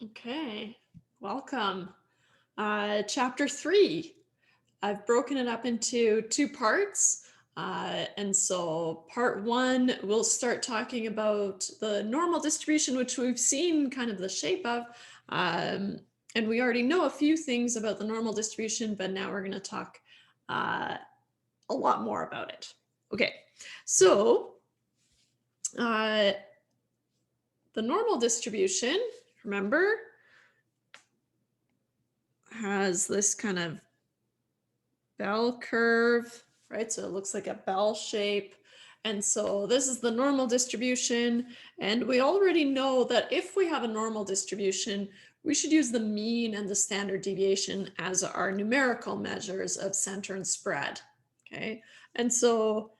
Okay, welcome. Chapter 3. I've broken it up into two parts. And so, part 1, we'll start talking about the normal distribution, which we've seen kind of the shape of. Um, and we already know a few things about the normal distribution, but now we're going to talk uh, a lot more about it. Okay, so uh, the normal distribution, remember, has this kind of bell curve, right? So it looks like a bell shape. And so this is the normal distribution. And we already know that if we have a normal distribution, we should use the mean and the standard deviation as our numerical measures of center and spread. Okay. And so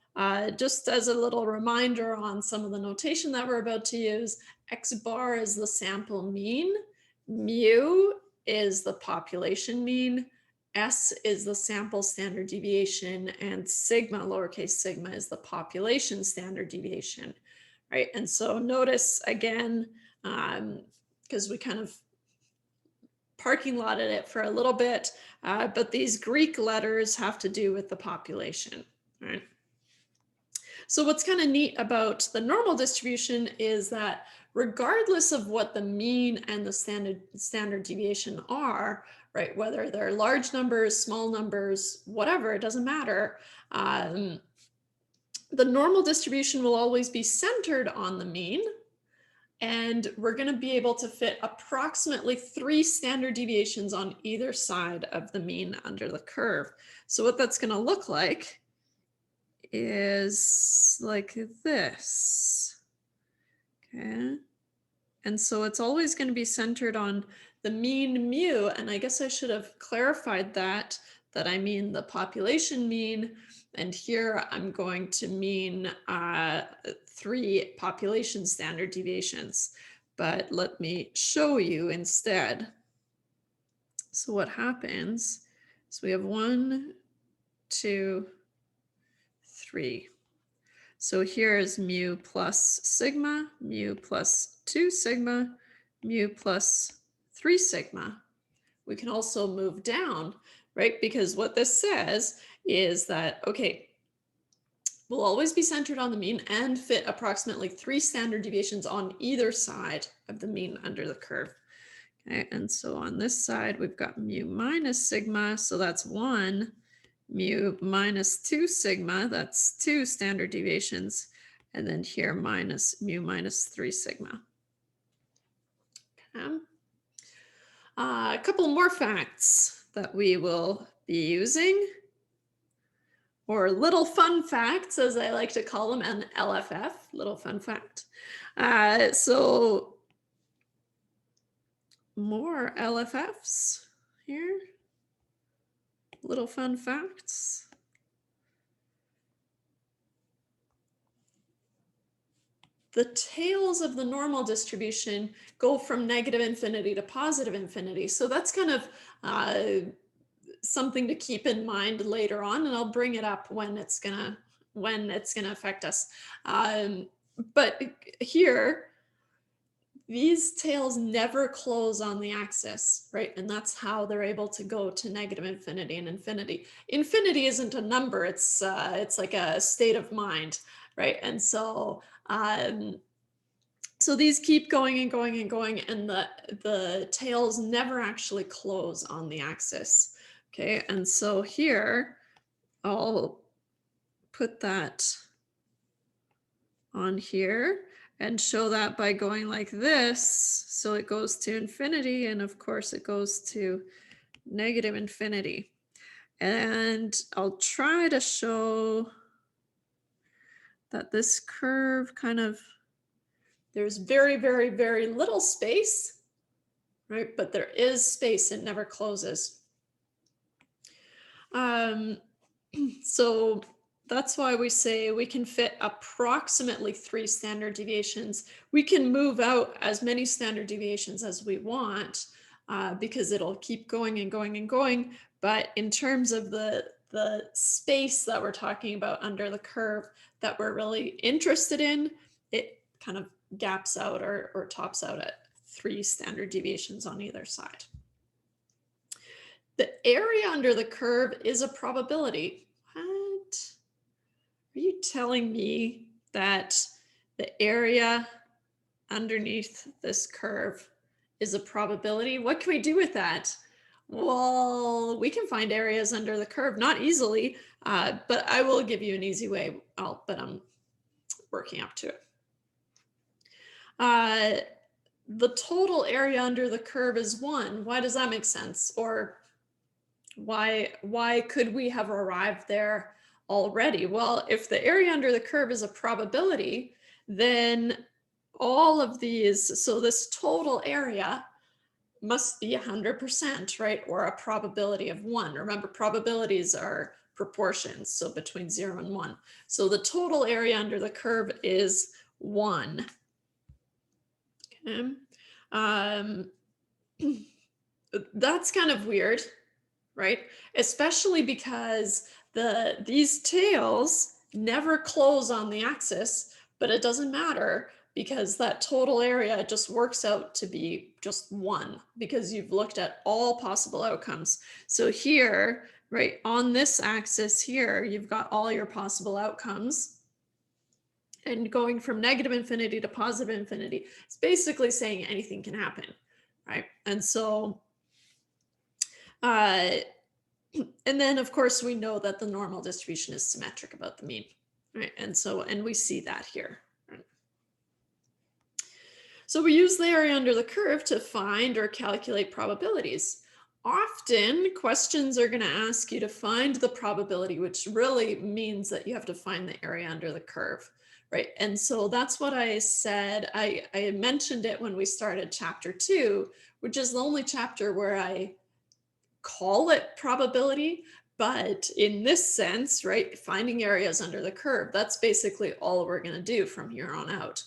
just as a little reminder on some of the notation that we're about to use, X bar is the sample mean, mu is the population mean, S is the sample standard deviation, and sigma, lowercase sigma, is the population standard deviation, right? And so notice again, because we kind of parking lotted it for a little bit, but these Greek letters have to do with the population, right? So what's kind of neat about the normal distribution is that regardless of what the mean and the standard deviation are, right, whether they're large numbers, small numbers, whatever, it doesn't matter. The normal distribution will always be centered on the mean, and we're going to be able to fit approximately 3 standard deviations on either side of the mean under the curve. So what that's going to look like is like this. Okay. And so it's always going to be centered on the mean mu. And I guess I should have clarified that I mean the population mean. And here I'm going to mean 3 population standard deviations. But let me show you instead. So what happens is we have 1, 2, 3. So here is mu plus sigma, mu plus 2 sigma, mu plus 3 sigma. We can also move down, right? Because what this says is that, okay, we'll always be centered on the mean and fit approximately 3 standard deviations on either side of the mean under the curve. Okay, and so on this side, we've got mu minus sigma, so that's 1, mu minus 2 sigma, that's 2 standard deviations, and then here minus mu minus 3 sigma. Okay. A couple more facts that we will be using, or little fun facts, as I like to call them, an LFF, little fun fact. So more LFFs here, little fun facts. The tails of the normal distribution go from negative infinity to positive infinity. So that's kind of something to keep in mind later on, and I'll bring it up when it's gonna affect us. But here, these tails never close on the axis, right? And that's how they're able to go to negative infinity and infinity. Infinity isn't a number; it's like a state of mind, right? And so so these keep going and going and going, and the tails never actually close on the axis. Okay, and so here I'll put that on here and show that by going like this. So it goes to infinity, and of course it goes to negative infinity. And I'll try to show that this curve kind of, there's very, very, very little space, right? But there is space, it never closes. So that's why we say we can fit approximately 3 standard deviations. We can move out as many standard deviations as we want because it'll keep going and going and going. But in terms of the space that we're talking about under the curve that we're really interested in, it kind of gaps out or tops out at 3 standard deviations on either side. The area under the curve is a probability. What? Are you telling me that the area underneath this curve is a probability? What can we do with that? Well, we can find areas under the curve, not easily, but I will give you an easy way. But I'm working up to it. The total area under the curve is 1. Why does that make sense? Or why could we have arrived there already? Well, if the area under the curve is a probability, then all of these, so this total area must be 100%, right? Or a probability of 1. Remember, probabilities are proportions, so between 0 and 1. So the total area under the curve is 1. Okay. That's kind of weird, right? Especially because these tails never close on the axis, but it doesn't matter because that total area just works out to be just 1 because you've looked at all possible outcomes. So here, right, on this axis here, you've got all your possible outcomes. And going from negative infinity to positive infinity, it's basically saying anything can happen, right? And so, and then of course we know that the normal distribution is symmetric about the mean, right? And so, and we see that here. Right? So we use the area under the curve to find or calculate probabilities. Often questions are going to ask you to find the probability, which really means that you have to find the area under the curve, right? And so that's what I said. I mentioned it when we started chapter 2, which is the only chapter where I call it probability, but in this sense, right, finding areas under the curve, that's basically all we're going to do from here on out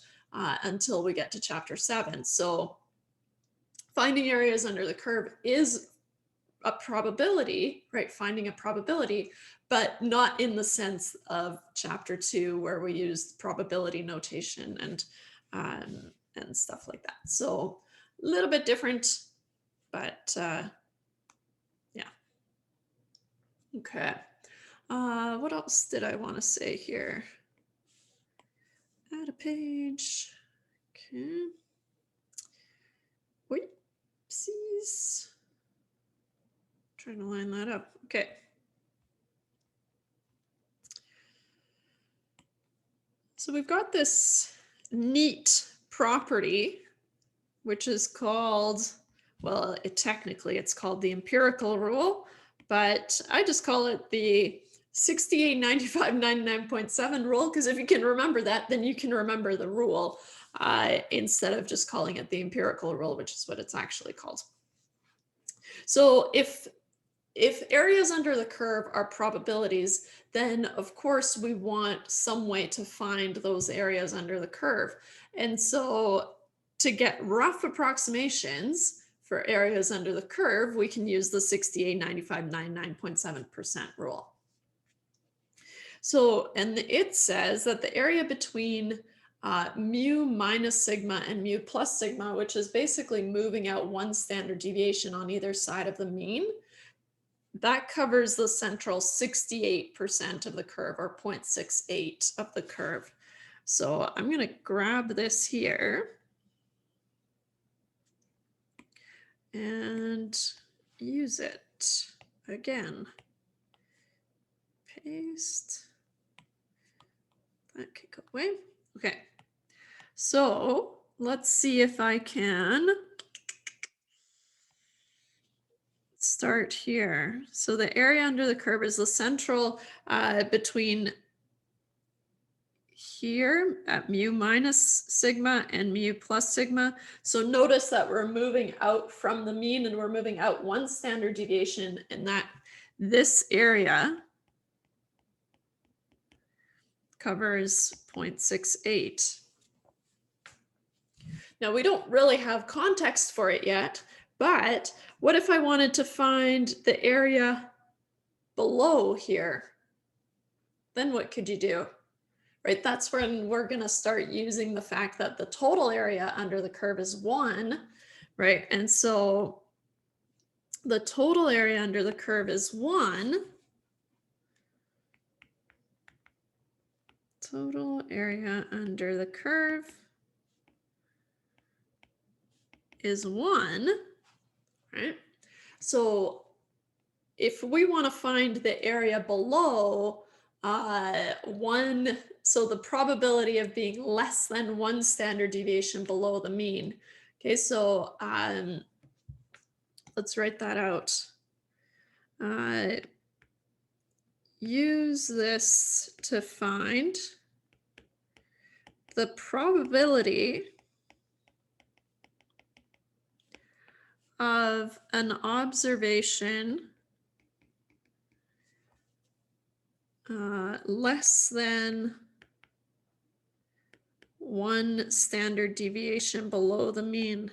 until we get to chapter 7. So finding areas under the curve is a probability, right? Finding a probability, but not in the sense of chapter 2 where we use probability notation and stuff like that. So a little bit different, but yeah. Okay. What else did I want to say here? Add a page. Okay. Whoopsies. Trying to line that up. Okay. So we've got this neat property, which is called, well, technically it's called the empirical rule, but I just call it the 68, 95, 99.7 rule, because if you can remember that, then you can remember the rule instead of just calling it the empirical rule, which is what it's actually called. So if areas under the curve are probabilities, then of course we want some way to find those areas under the curve. And so to get rough approximations for areas under the curve, we can use the 68, 95, 99.7% rule. So, and it says that the area between mu minus sigma and mu plus sigma, which is basically moving out 1 standard deviation on either side of the mean, that covers the central 68% of the curve, or 0.68 of the curve. So I'm going to grab this here and use it again. Paste. That could go away. Okay. So let's see if I can start here. So the area under the curve is the central between here at mu minus sigma and mu plus sigma. So notice that we're moving out from the mean and we're moving out 1 standard deviation, and that this area covers 0.68. Now we don't really have context for it yet, but what if I wanted to find the area below here? Then what could you do? right? That's when we're going to start using the fact that the total area under the curve is 1, right? And so the total area under the curve is 1. Total area under the curve is 1, right? So if we want to find the area below 1, so the probability of being less than 1 standard deviation below the mean. Okay, so let's write that out. Use this to find the probability of an observation less than 1 standard deviation below the mean.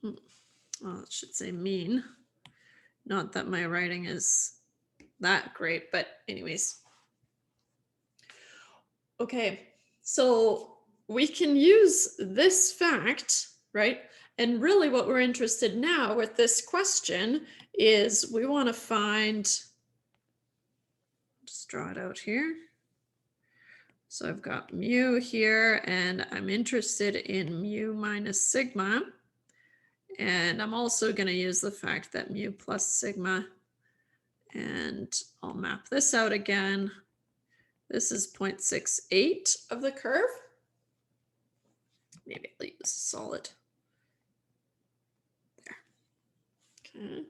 Well, it should say mean. Not that my writing is that great, but anyways. Okay, so we can use this fact, right? And really what we're interested now with this question is we want to find, just draw it out here. So I've got mu here, and I'm interested in mu minus sigma. And I'm also going to use the fact that mu plus sigma, and I'll map this out again. This is 0.68 of the curve. Maybe I'll use solid. There. Okay.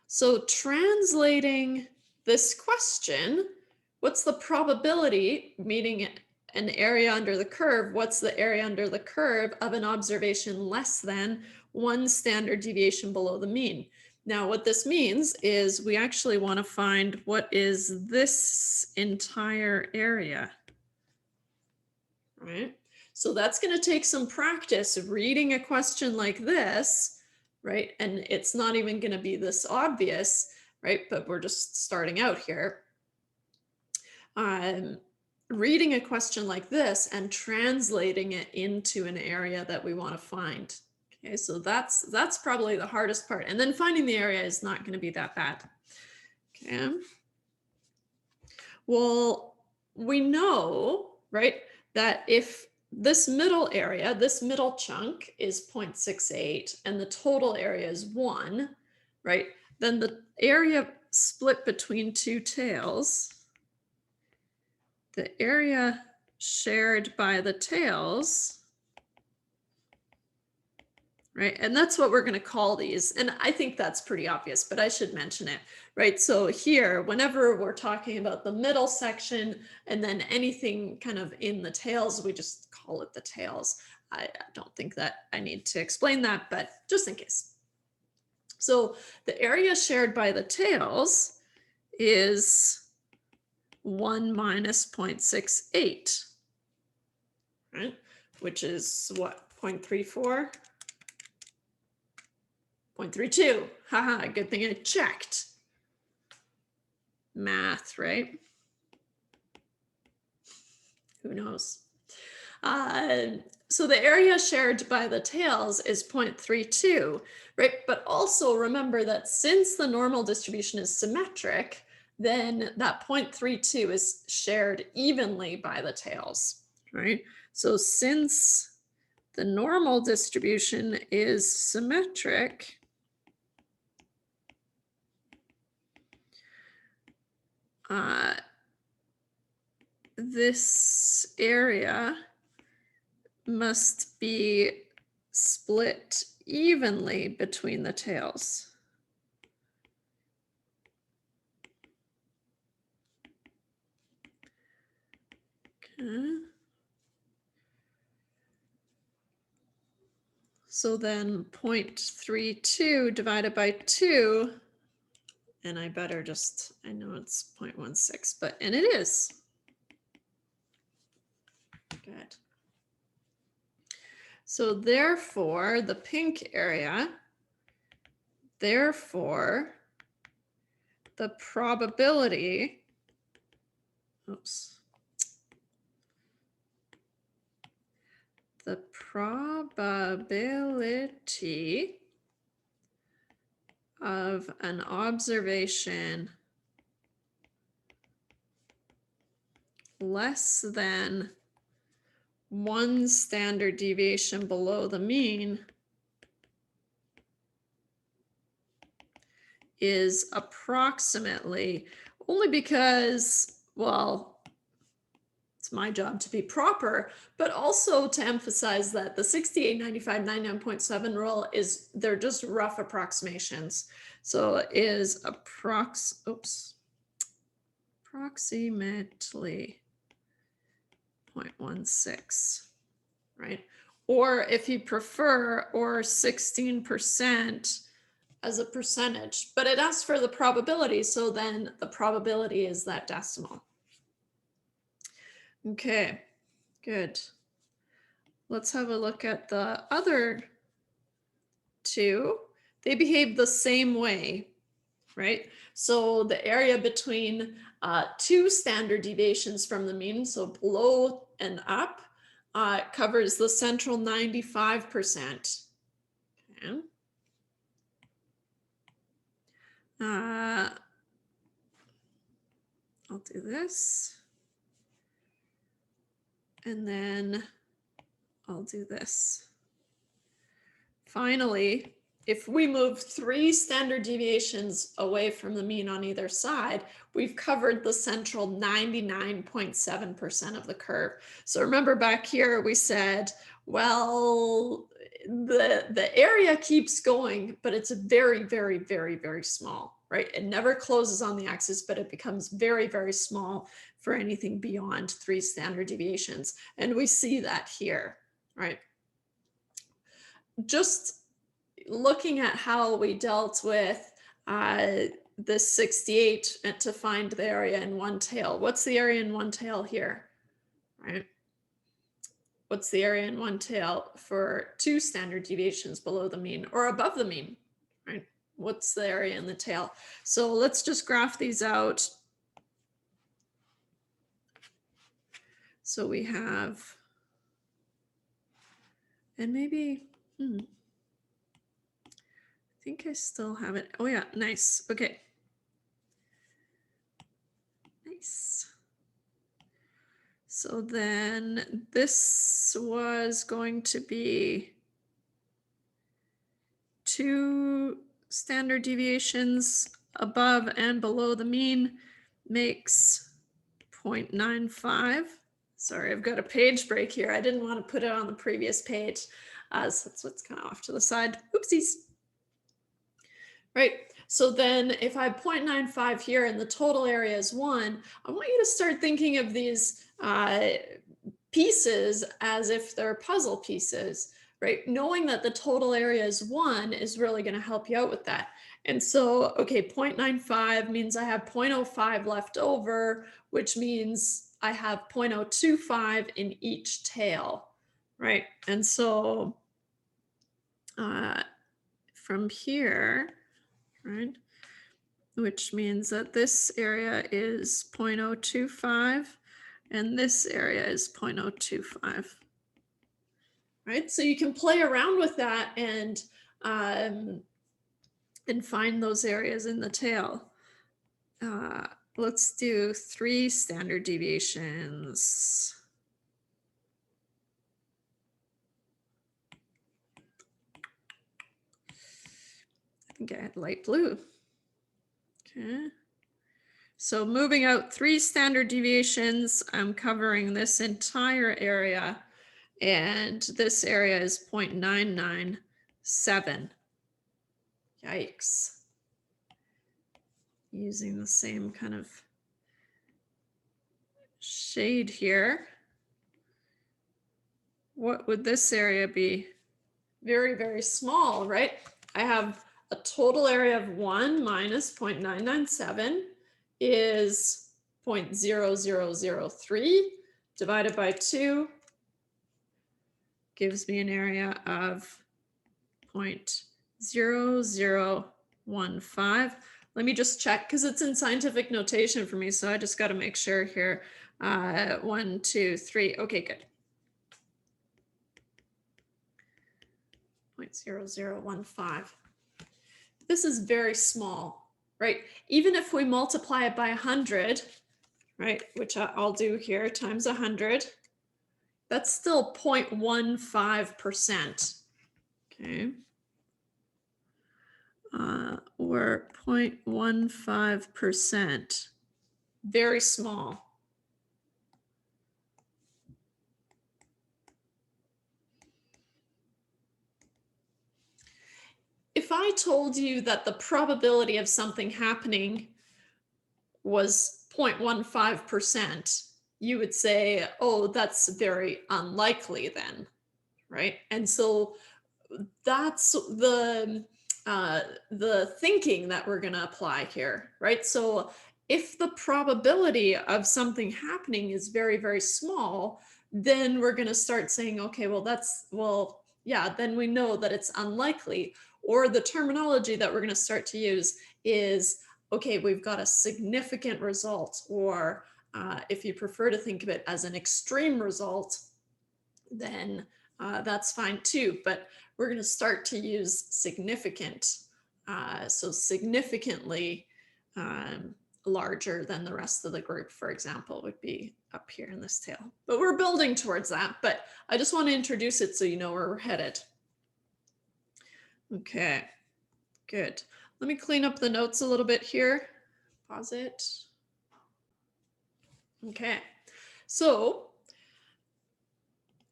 So translating this question, what's the probability, meaning an area under the curve, what's the area under the curve of an observation less than 1 standard deviation below the mean? Now, what this means is we actually want to find what is this entire area, right? So that's going to take some practice reading a question like this, right? And it's not even going to be this obvious, right? But we're just starting out here. Reading a question like this and translating it into an area that we want to find. Okay, so that's probably the hardest part. And then finding the area is not going to be that bad. Okay. Well, we know, right, that if this middle area, this middle chunk is 0.68 and the total area is 1, right, then the area split between two tails, the area shared by the tails, right? And that's what we're going to call these. And I think that's pretty obvious, but I should mention it, right? So here, whenever we're talking about the middle section and then anything kind of in the tails, we just call it the tails. I don't think that I need to explain that, but just in case. So the area shared by the tails is 1 minus 0.68, right? Which is what, 0.34? 0.32. Haha, good thing I checked. Math, right? Who knows? So the area shared by the tails is 0.32, right? But also remember that since the normal distribution is symmetric, then that 0.32 is shared evenly by the tails, right? So since the normal distribution is symmetric, this area must be split evenly between the tails. Okay. So then 0.32 divided by 2, and I better just, I know it's 0.16, but, and it is. Good. So therefore, the pink area, Therefore, the probability, the probability of an observation less than 1 standard deviation below the mean is approximately, only because, well, it's my job to be proper, but also to emphasize that the 68, 95, 99.7 rule is, they're just rough approximations. So it is approximately 0.16, right? Or if you prefer, or 16% as a percentage, but it asks for the probability, so then the probability is that decimal. Okay, good. Let's have a look at the other two. They behave the same way, right? So the area between 2 standard deviations from the mean, so below and up, covers the central 95%. Okay. I'll do this. And then I'll do this. Finally, if we move 3 standard deviations away from the mean on either side, we've covered the central 99.7% of the curve. So remember back here, we said, well, the area keeps going, but it's very, very, very, very small, right? It never closes on the axis, but it becomes very, very small for anything beyond 3 standard deviations. And we see that here, right? Just looking at how we dealt with this 68 and to find the area in one tail. What's the area in one tail here, right? What's the area in one tail for 2 standard deviations below the mean or above the mean, right? What's the area in the tail? So let's just graph these out. So we have, and maybe, I think I still have it. Oh yeah, nice. Okay. Nice. So then this was going to be 2 standard deviations above and below the mean makes 0.95. Sorry, I've got a page break here. I didn't want to put it on the previous page. So that's what's kind of off to the side. Oopsies. Right. So then if I have 0.95 here and the total area is 1, I want you to start thinking of these pieces as if they're puzzle pieces, right? Knowing that the total area is 1 is really going to help you out with that. And so, okay, 0.95 means I have 0.05 left over, which means I have 0.025 in each tail, right? And so from here, right, which means that this area is 0.025 and this area is 0.025, right? So you can play around with that and find those areas in the tail. Let's do 3 standard deviations. I think I had light blue. Okay. So moving out 3 standard deviations, I'm covering this entire area, and this area is 0.997. Yikes. Using the same kind of shade here. What would this area be? Very, very small, right? I have a total area of 1 minus 0.997 is 0.0003 divided by 2 gives me an area of 0.00 0.15. Let me just check because it's in scientific notation for me. So I just got to make sure here. 1, 2, 3. Okay, good. 0.0015. This is very small, right? Even if we multiply it by 100, right, which I'll do here, times 100, that's still 0.15%. Okay. Or 0.15%. Very small. If I told you that the probability of something happening was 0.15%, you would say, oh, that's very unlikely then, right? And so that's the thinking that we're going to apply here, right? So if the probability of something happening is very, very small, then we're going to start saying, okay, well, yeah, then we know that it's unlikely. Or the terminology that we're going to start to use is, okay, we've got a significant result, or if you prefer to think of it as an extreme result, then that's fine too. But we're going to start to use significant. So significantly larger than the rest of the group, for example, would be up here in this tail. But we're building towards that. But I just want to introduce it so you know where we're headed. Okay, good. Let me clean up the notes a little bit here. Pause it. Okay, so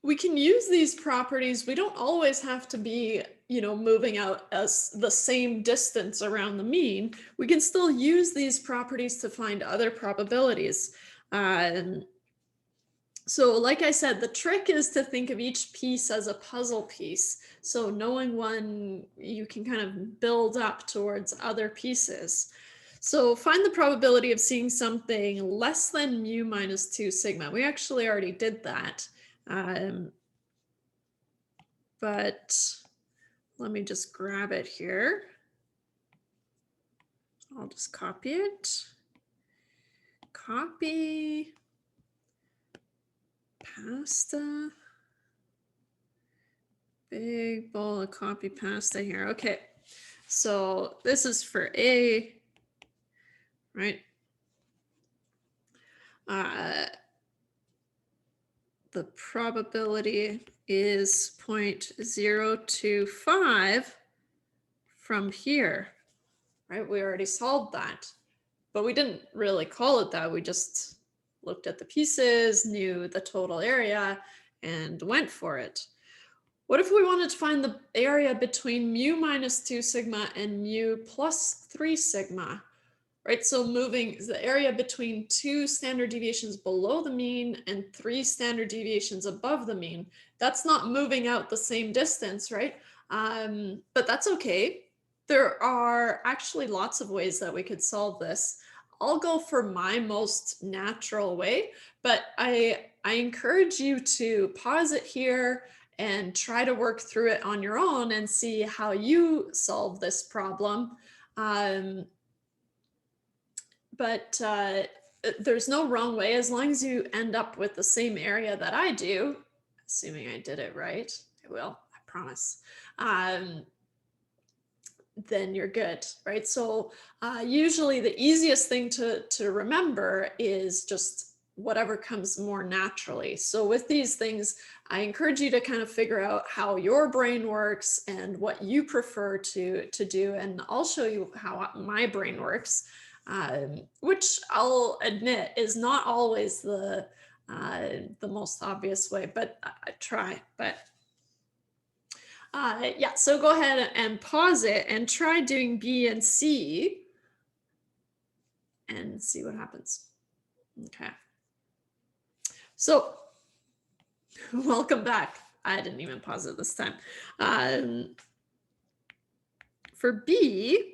we can use these properties. We don't always have to be, moving out as the same distance around the mean. We can still use these properties to find other probabilities. So like I said, the trick is to think of each piece as a puzzle piece. So knowing one, you can kind of build up towards other pieces. So find the probability of seeing something less than mu minus 2 sigma. We actually already did that. But let me just grab it here. I'll just copy it. Copy. Pasta. Big bowl of copy pasta here. Okay. So this is for A, right? The probability is 0.025 from here, right? We already solved that, but we didn't really call it that. We just looked at the pieces, knew the total area, and went for it. What if we wanted to find the area between mu minus 2 sigma and mu plus 3 sigma? Right, so moving the area between 2 standard deviations below the mean and 3 standard deviations above the mean. That's not moving out the same distance, right? But that's okay. There are actually lots of ways that we could solve this. I'll go for my most natural way, but I encourage you to pause it here and try to work through it on your own and see how you solve this problem. But there's no wrong way as long as you end up with the same area that I do, assuming I did it right. I will, I promise. Then you're good, right? So usually the easiest thing to remember is just whatever comes more naturally. So with these things, I encourage you to kind of figure out how your brain works and what you prefer to do. And I'll show you how my brain works. Which I'll admit is not always the most obvious way, but I try. But yeah, so go ahead and pause it and try doing B and C and see what happens. Okay. So welcome back. I didn't even pause it this time. For B,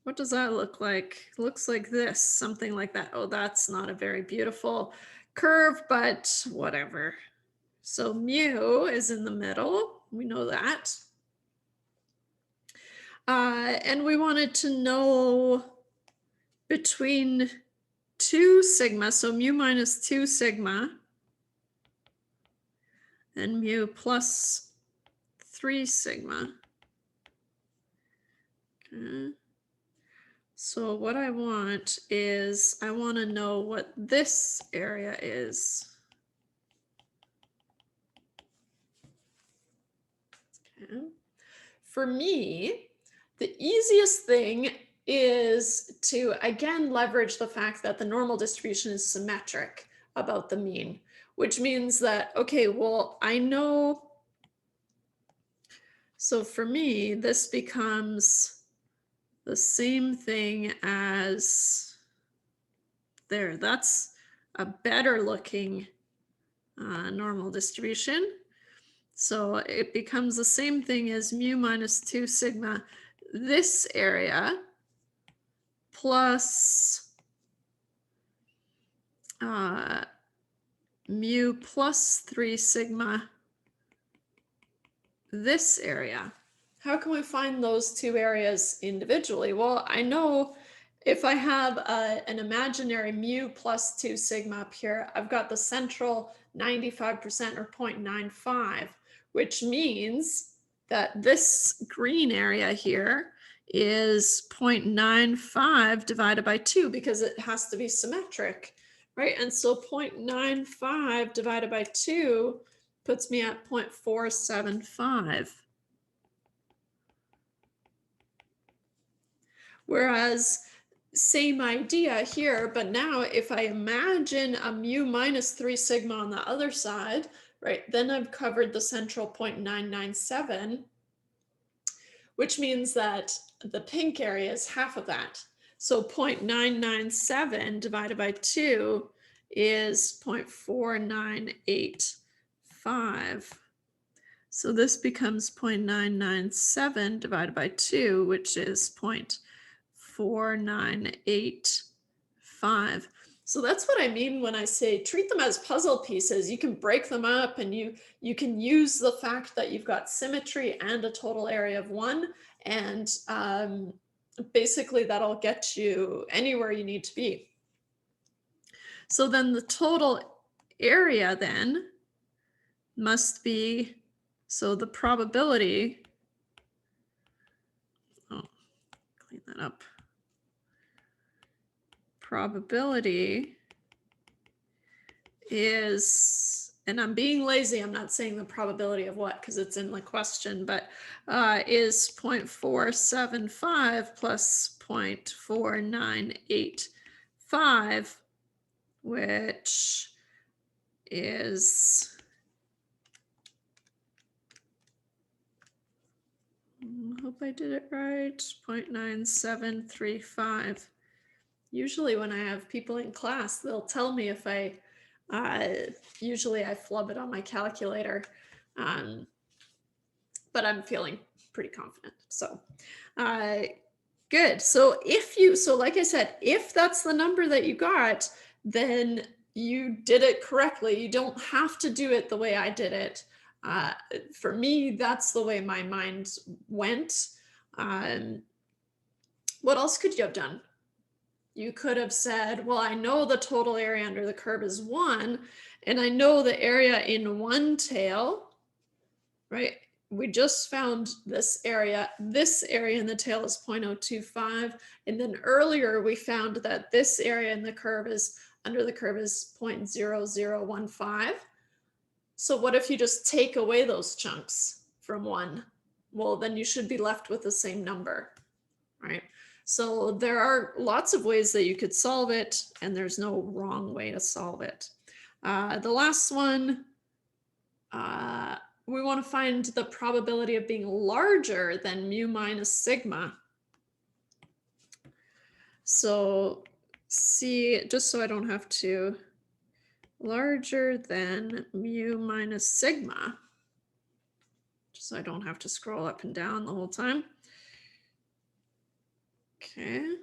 what does that look like? It looks like this, something like that. Oh, that's not a very beautiful curve, but whatever. So mu is in the middle. We know that. And we wanted to know between 2 sigma, so mu minus 2 sigma, and mu plus 3 sigma. Okay. So what I want is, I want to know what this area is. Okay. For me, the easiest thing is to, again, leverage the fact that the normal distribution is symmetric about the mean, which means that, okay, well, I know, so for me, this becomes the same thing as there. That's a better looking normal distribution. So it becomes the same thing as mu minus 2 sigma, this area, plus mu plus 3 sigma, this area. How can we find those two areas individually? Well, I know if I have an imaginary mu plus 2 sigma up here, I've got the central 95% or 0.95, which means that this green area here is 0.95 divided by 2 because it has to be symmetric, right? And so 0.95 divided by 2 puts me at 0.475. Whereas same idea here, but now if I imagine a mu minus 3 sigma on the other side, right, then I've covered the central 0.997, which means that the pink area is half of that. So 0.997 divided by 2 is 0.4985. So this becomes 0.997 divided by 2, which is 0.4985. So that's what I mean when I say treat them as puzzle pieces. You can break them up, and you can use the fact that you've got symmetry and a total area of 1, and basically that'll get you anywhere you need to be. So then the total area then must be, so the probability, oh, clean that up. Probability is, and I'm being lazy, I'm not saying the probability of what because it's in the question, but is 0.475 plus 0.4985, which is, I hope I did it right, 0.9735. Usually when I have people in class, they'll tell me if I, usually I flub it on my calculator, but I'm feeling pretty confident. So good. So if you, so like I said, if that's the number that you got, then you did it correctly. You don't have to do it the way I did it. For me, that's the way my mind went. What else could you have done? You could have said, well, I know the total area under the curve is 1, and I know the area in one tail, right? We just found this area in the tail is 0.025, and then earlier we found that this area in the curve is, under the curve is 0.0015. So what if you just take away those chunks from 1? Well, then you should be left with the same number, right? So there are lots of ways that you could solve it, and there's no wrong way to solve it. The last one, we want to find the probability of being larger than mu minus sigma. So see, just so I don't have to, larger than mu minus sigma, just so I don't have to scroll up and down the whole time. Okay,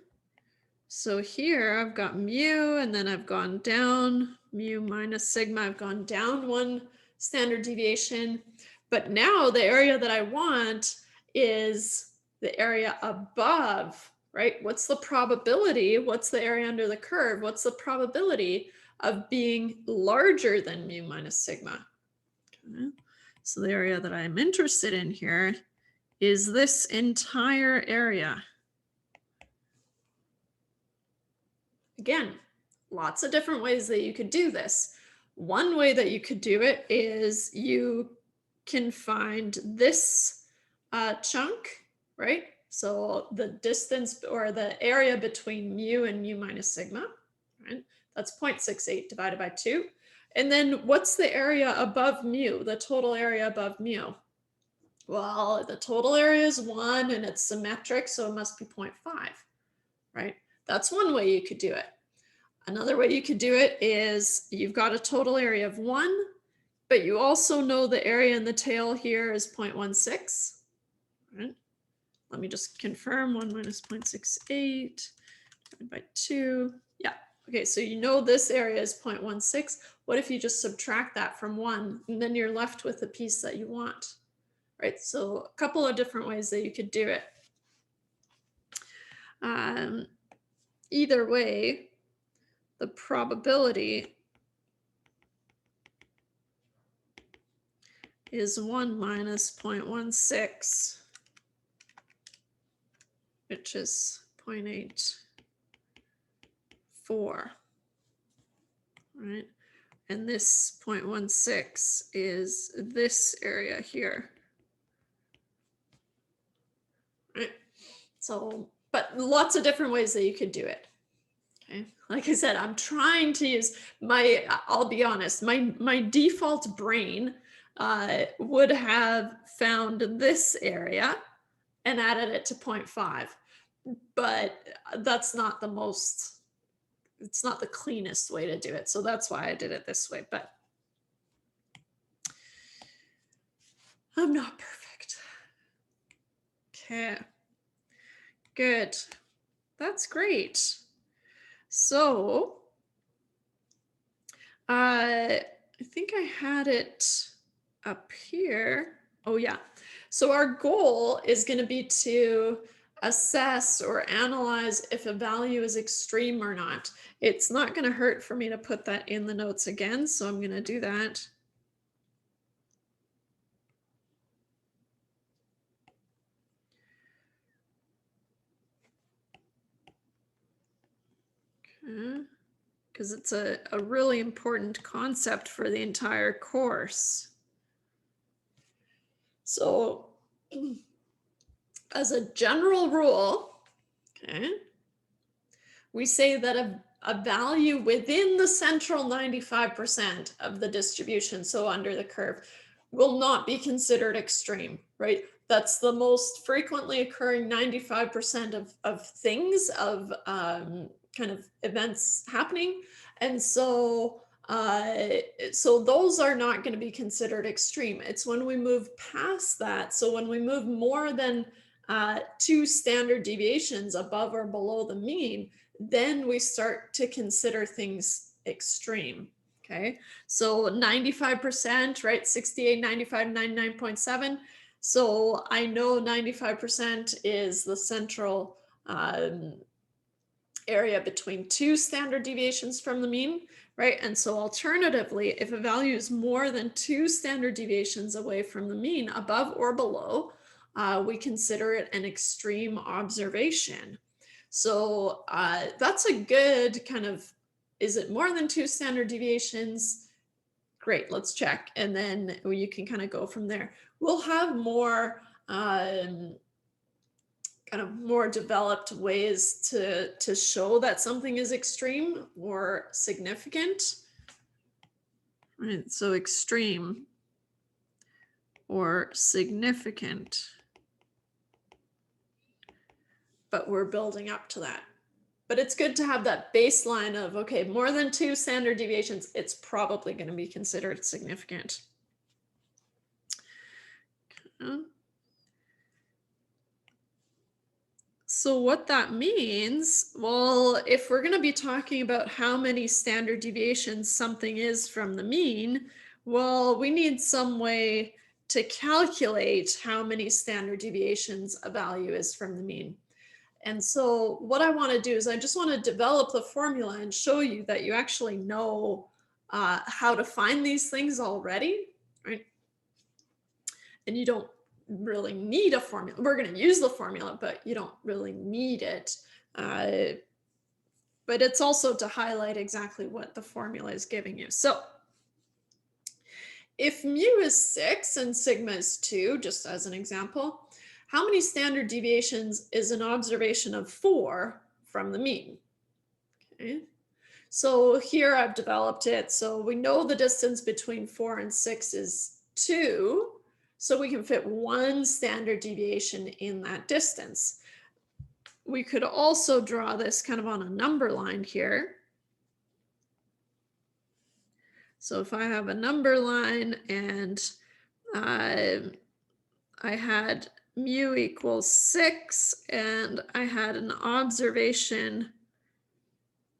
so here I've got mu, and then I've gone down, mu minus sigma, I've gone down 1 standard deviation. But now the area that I want is the area above, right? What's the probability? What's the area under the curve? What's the probability of being larger than mu minus sigma? Okay. So the area that I'm interested in here is this entire area. Again, lots of different ways that you could do this. One way that you could do it is you can find this chunk, right? So the distance or the area between mu and mu minus sigma, right? That's 0.68 divided by 2. And then what's the area above mu, the total area above mu? Well, the total area is 1 and it's symmetric, so it must be 0.5, right? That's one way you could do it. Another way you could do it is you've got a total area of 1, but you also know the area in the tail here is 0.16, right? Let me just confirm 1 minus 0.68 divided by 2. Yeah, okay, so you know this area is 0.16. What if you just subtract that from 1 and then you're left with the piece that you want, right? So a couple of different ways that you could do it. Either way, the probability is 1 minus 0.16, which is 0.84, right? And this 0.16 is this area here, right? So, but lots of different ways that you could do it. Okay. Like I said, I'm trying to use I'll be honest, my default brain would have found this area and added it to 0.5, but that's not the most, it's not the cleanest way to do it. So that's why I did it this way, but I'm not perfect. Okay, good. That's great. So I think I had it up here. Oh yeah. So our goal is going to be to assess or analyze if a value is extreme or not. It's not going to hurt for me to put that in the notes again, so I'm going to do that. Okay. Because it's a really important concept for the entire course. So as a general rule, okay, we say that a value within the central 95% of the distribution, so under the curve, will not be considered extreme, right? That's the most frequently occurring 95% of things, of kind of events happening. And so so those are not going to be considered extreme. It's when we move past that. So when we move more than 2 standard deviations above or below the mean, then we start to consider things extreme. Okay, so 95%, right? 68, 95, 99.7. So I know 95% is the central area between 2 standard deviations from the mean, right? And so alternatively, if a value is more than 2 standard deviations away from the mean, above or below, we consider it an extreme observation. So that's a good kind of, is it more than 2 standard deviations? Great, let's check. And then you can kind of go from there. We'll have more kind of more developed ways to show that something is extreme or significant. Right, so extreme or significant. But we're building up to that. But it's good to have that baseline of, okay, more than 2 standard deviations, it's probably going to be considered significant. Okay. So what that means, well, if we're going to be talking about how many standard deviations something is from the mean, well, we need some way to calculate how many standard deviations a value is from the mean. And so what I want to do is I just want to develop the formula and show you that you actually know how to find these things already, right? And you don't really need a formula. We're going to use the formula, but you don't really need it. But it's also to highlight exactly what the formula is giving you. So if mu is 6 and sigma is 2, just as an example, how many standard deviations is an observation of 4 from the mean? Okay. So here I've developed it. So we know the distance between 4 and 6 is 2. So we can fit 1 standard deviation in that distance. We could also draw this kind of on a number line here. So if I have a number line and I had mu equals 6 and I had an observation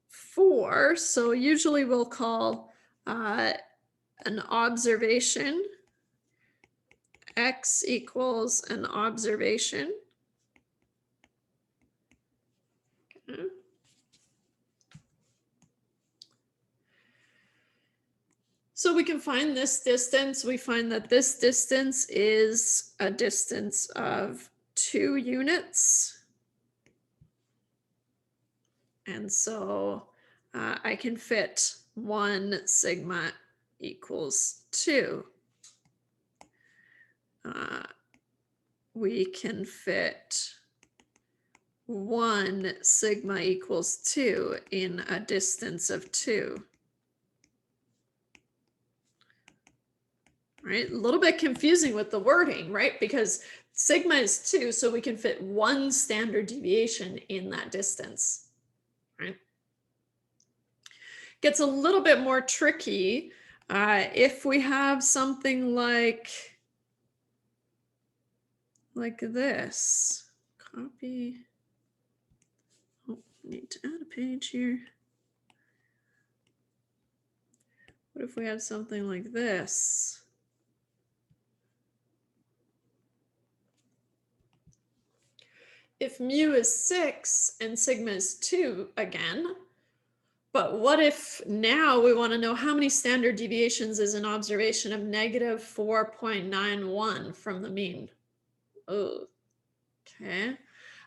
4. So usually we'll call an observation x equals an observation. Okay. So we can find this distance. We find that this distance is a distance of 2 units. And so I can fit 1 sigma equals 2. We can fit 1 sigma equals 2 in a distance of 2. Right? A little bit confusing with the wording, right? Because sigma is 2, so we can fit 1 standard deviation in that distance, right? Gets a little bit more tricky if we have something like this. Copy. Oh, need to add a page here. What if we have something like this? If mu is 6 and sigma is 2 again, but what if now we want to know how many standard deviations is an observation of negative 4.91 from the mean? Oh, okay.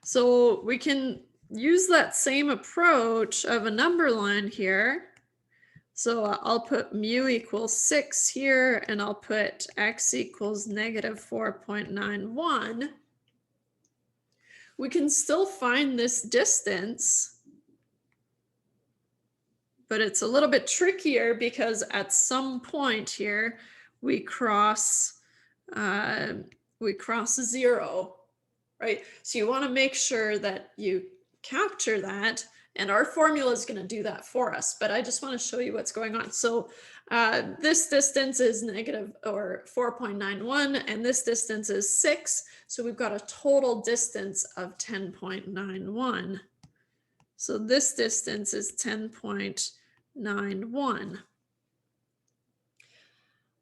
So we can use that same approach of a number line here. So I'll put mu equals 6 here, and I'll put x equals negative 4.91. We can still find this distance, but it's a little bit trickier because at some point here we cross 0, right? So you want to make sure that you capture that, and our formula is going to do that for us, but I just want to show you what's going on. So this distance is negative or 4.91, and this distance is 6. So we've got a total distance of 10.91. So this distance is 10.91.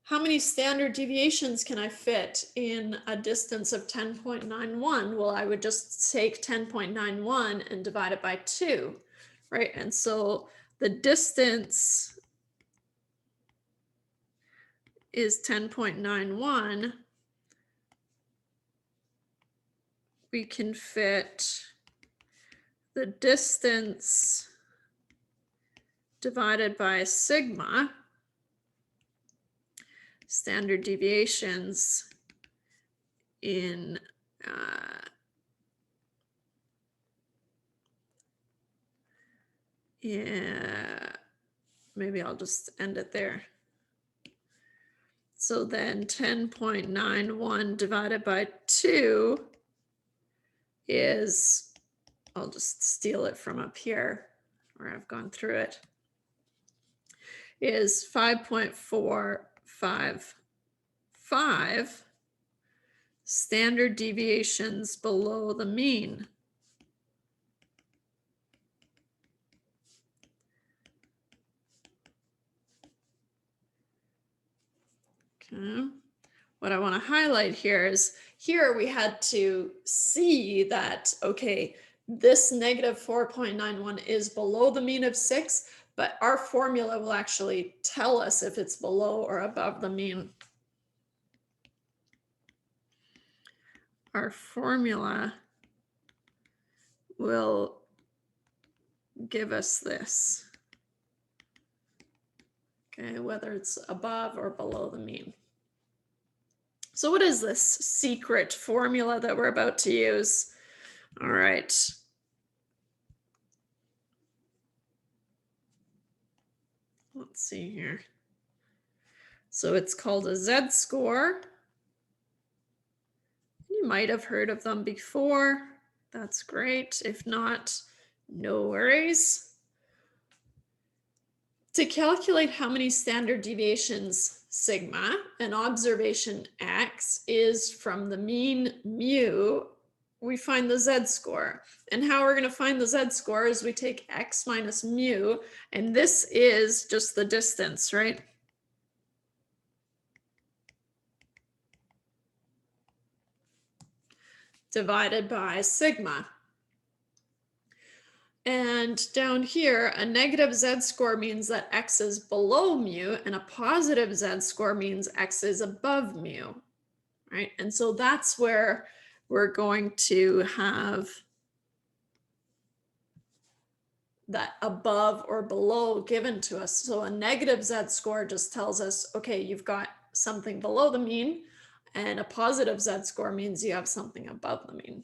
How many standard deviations can I fit in a distance of 10.91? Well, I would just take 10.91 and divide it by 2, right? And so the distance is 10.91. We can fit the distance divided by sigma, standard deviations, in yeah, maybe I'll just end it there. So then 10.91 divided by 2 is, I'll just steal it from up here where I've gone through it, is 5.455 standard deviations below the mean. Okay. what I want to highlight here is here we had to see that, okay, this negative 4.91 is below the mean of 6, but our formula will actually tell us if it's below or above the mean. Our formula will give us this, okay, whether it's above or below the mean. So what is this secret formula that we're about to use? All right. Let's see here. So it's called a Z-score. You might have heard of them before. That's great. If not, no worries. To calculate how many standard deviations sigma, an observation x is from the mean mu, we find the z-score. And how we're going to find the z-score is we take x minus mu, and this is just the distance, right? Divided by sigma. And down here, a negative z-score means that x is below mu, and a positive z-score means x is above mu, right? And so that's where we're going to have that above or below given to us. So a negative z-score just tells us, okay, you've got something below the mean, and a positive z-score means you have something above the mean.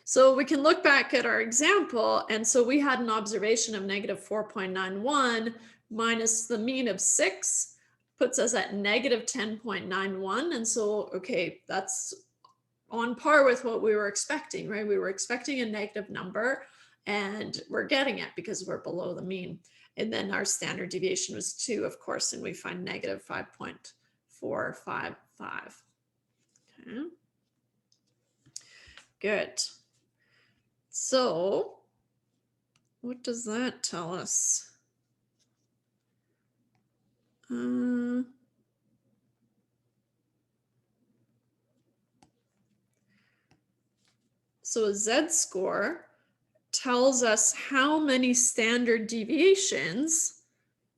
So we can look back at our example, and so we had an observation of negative 4.91 minus the mean of 6 puts us at negative 10.91, and so, okay, that's on par with what we were expecting, right? We were expecting a negative number, and we're getting it because we're below the mean. And then our standard deviation was 2, of course, and we find negative 5.455. Okay. Good. So what does that tell us? So a z-score tells us how many standard deviations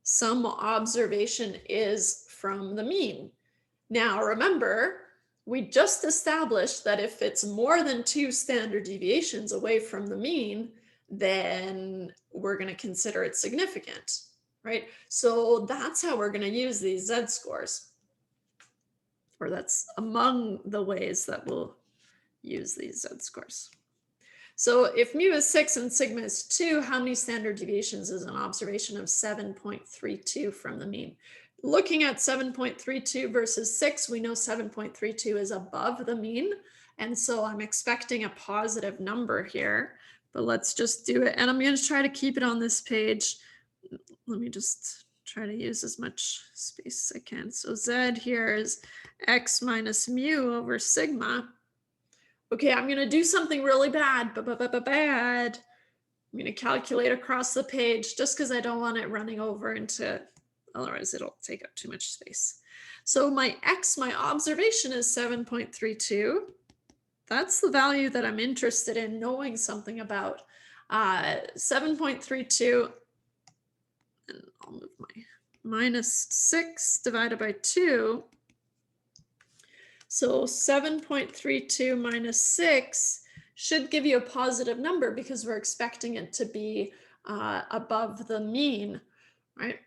some observation is from the mean. Now remember, we just established that if it's more than 2 standard deviations away from the mean, then we're going to consider it significant, right? So that's how we're going to use these z-scores, or that's among the ways that we'll use these z-scores. So if mu is 6 and sigma is 2, how many standard deviations is an observation of 7.32 from the mean? Looking at 7.32 versus 6, we know 7.32 is above the mean. And so I'm expecting a positive number here, but let's just do it. And I'm going to try to keep it on this page. Let me just try to use as much space as I can. So Z here is X minus mu over sigma. Okay, I'm going to do something really bad, bad. I'm going to calculate across the page just because I don't want it running over into, otherwise it'll take up too much space. So my X, my observation is 7.32. That's the value that I'm interested in knowing something about. 7.32, and I'll move my minus 6 divided by 2. So 7.32 minus 6 should give you a positive number because we're expecting it to be above the mean, right?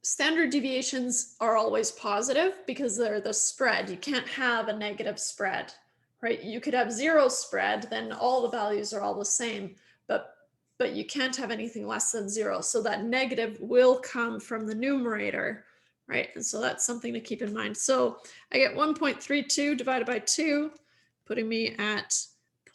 Standard deviations are always positive because they're the spread. You can't have a negative spread, right? You could have 0 spread, then all the values are all the same, but you can't have anything less than 0. So that negative will come from the numerator, right? And so that's something to keep in mind. So I get 1.32 divided by 2, putting me at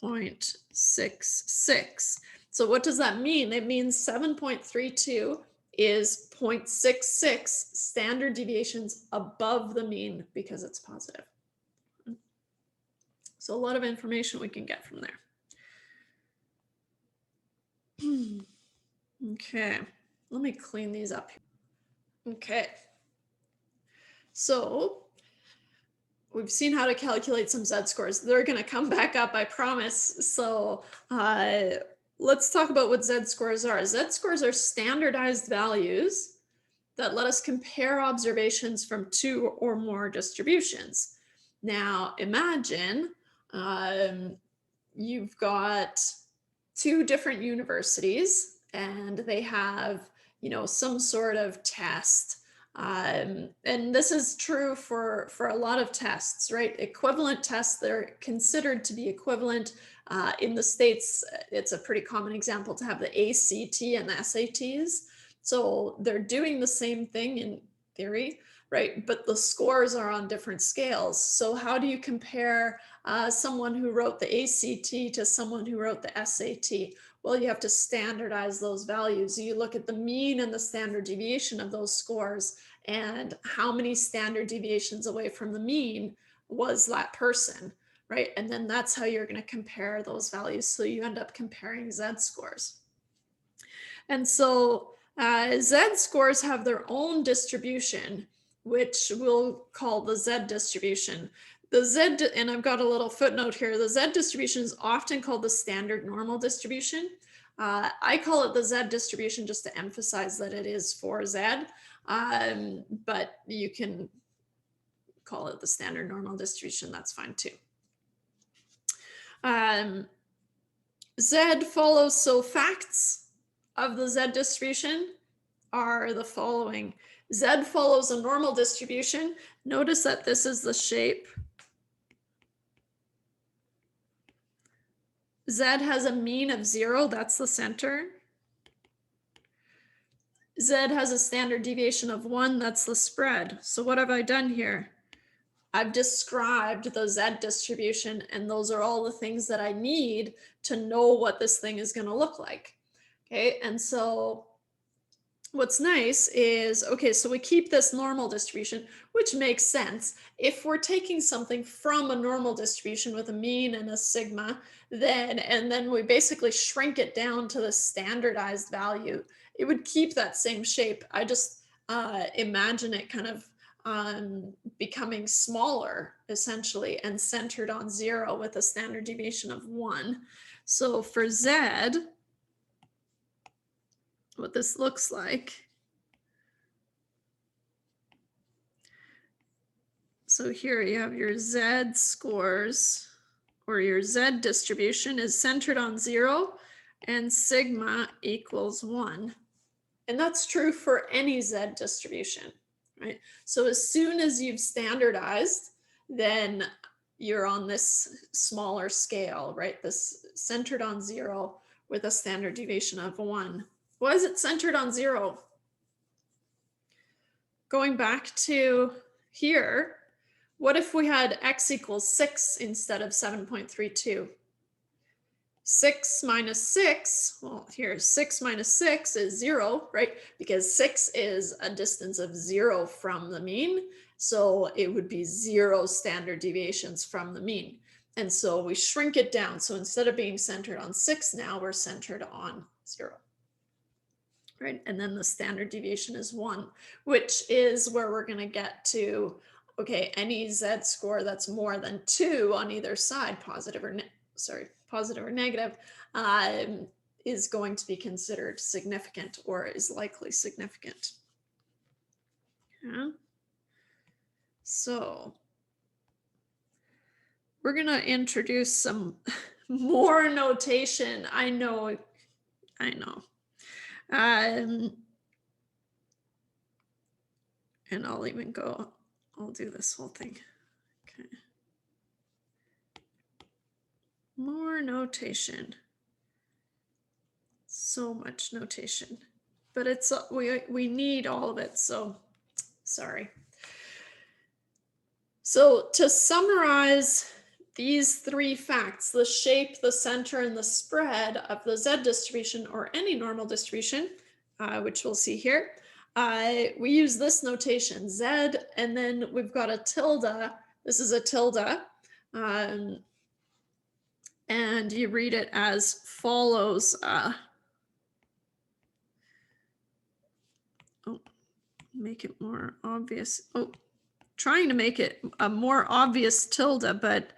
0.66. So what does that mean? It means 7.32 is 0.66 standard deviations above the mean because it's positive. So a lot of information we can get from there. Okay, let me clean these up. Okay, So we've seen how to calculate some z-scores. They're going to come back up, I promise. So let's talk about what z-scores are. Z-scores are standardized values that let us compare observations from two or more distributions. Now, imagine you've got two different universities and they have, some sort of test. And this is true for a lot of tests, right? Equivalent tests, they're considered to be equivalent. In the States, it's a pretty common example to have the ACT and the SATs. So they're doing the same thing in theory, right? But the scores are on different scales. So how do you compare someone who wrote the ACT to someone who wrote the SAT? Well, you have to standardize those values. You look at the mean and the standard deviation of those scores and how many standard deviations away from the mean was that person, right? And then that's how you're going to compare those values. So you end up comparing z-scores. And so z-scores have their own distribution, which we'll call the z distribution. The z, and I've got a little footnote here, the z distribution is often called the standard normal distribution. I call it the z distribution just to emphasize that it is for z, but you can call it the standard normal distribution, that's fine too. Z follows, so facts of the z distribution are the following. Z follows a normal distribution. Notice that this is the shape. Z has a mean of 0, that's the center. Z has a standard deviation of 1, that's the spread. So what have I done here? I've described the z distribution, and those are all the things that I need to know what this thing is going to look like. Okay, and so what's nice is, okay, so we keep this normal distribution, which makes sense. If we're taking something from a normal distribution with a mean and a sigma, and then we basically shrink it down to the standardized value, it would keep that same shape. I just imagine it kind of becoming smaller, essentially, and centered on 0 with a standard deviation of 1. So for z, what this looks like. So here you have your z scores, or your z distribution is centered on 0 and sigma equals 1. And that's true for any z distribution, right? So as soon as you've standardized, then you're on this smaller scale, right? This centered on 0 with a standard deviation of 1. Why is it centered on 0? Going back to here, what if we had x equals 6 instead of 7.32? 6 minus 6, well, here, 6 minus 6 is 0, right? Because 6 is a distance of 0 from the mean. So it would be 0 standard deviations from the mean. And so we shrink it down. So instead of being centered on 6 now, we're centered on 0. Right? And then the standard deviation is 1, which is where we're going to get to, okay, any z-score that's more than 2 on either side, positive or negative, is going to be considered significant or is likely significant. Yeah. So we're going to introduce some more notation. I know. And I'll do this whole thing. Okay. More notation. So much notation, but it's we need all of it, so sorry. So to summarize these 3 facts, the shape, the center, and the spread of the z distribution or any normal distribution, which we'll see here, we use this notation, z, and then we've got a tilde. This is a tilde, and you read it as follows. Make it more obvious. Oh, trying to make it a more obvious tilde, but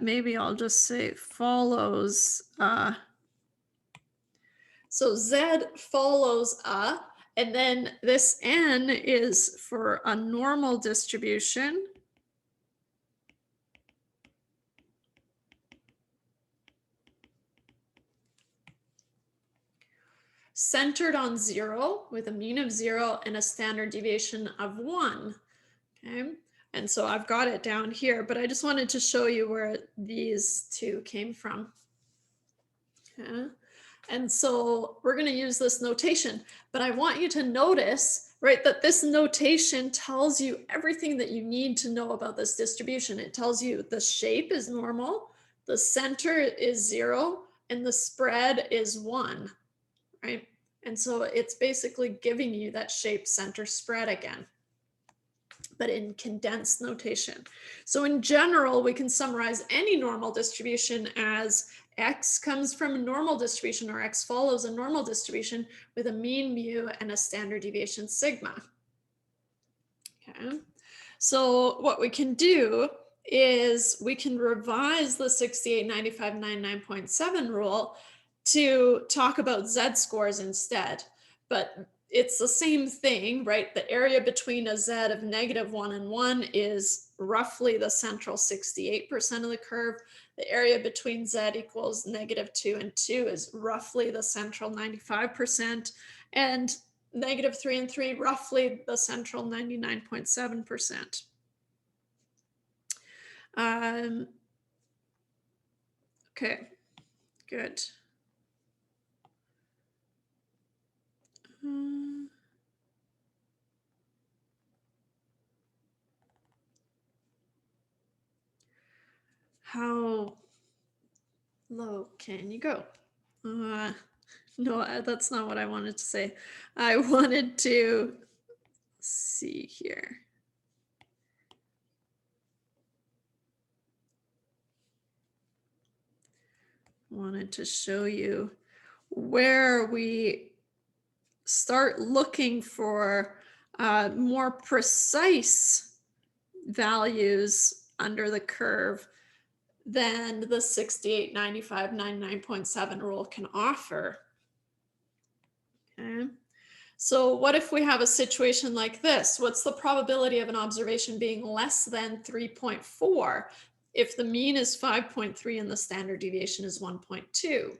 maybe I'll just say follows. So Z follows and then this N is for a normal distribution. Centered on 0 with a mean of 0 and a standard deviation of 1. Okay, and so I've got it down here, but I just wanted to show you where these two came from. Okay. And so we're going to use this notation, but I want you to notice, right, that this notation tells you everything that you need to know about this distribution. It tells you the shape is normal, the center is 0, and the spread is 1, right? And so it's basically giving you that shape, center, spread again, but in condensed notation. So in general, we can summarize any normal distribution as X comes from a normal distribution, or X follows a normal distribution with a mean mu and a standard deviation sigma. Okay, so what we can do is we can revise the 68, 95, 99.7 rule to talk about Z-scores instead, but it's the same thing, right? The area between a Z of -1 and 1 is roughly the central 68% of the curve. The area between Z equals -2 and 2 is roughly the central 95%, and -3 and 3 roughly the central 99.7%. Okay, good. How low can you go? No, that's not what I wanted to say. I wanted to see here. Wanted to show you where we start looking for more precise values under the curve than the 68, 95, 99.7 rule can offer. Okay. So what if we have a situation like this? What's the probability of an observation being less than 3.4 if the mean is 5.3 and the standard deviation is 1.2?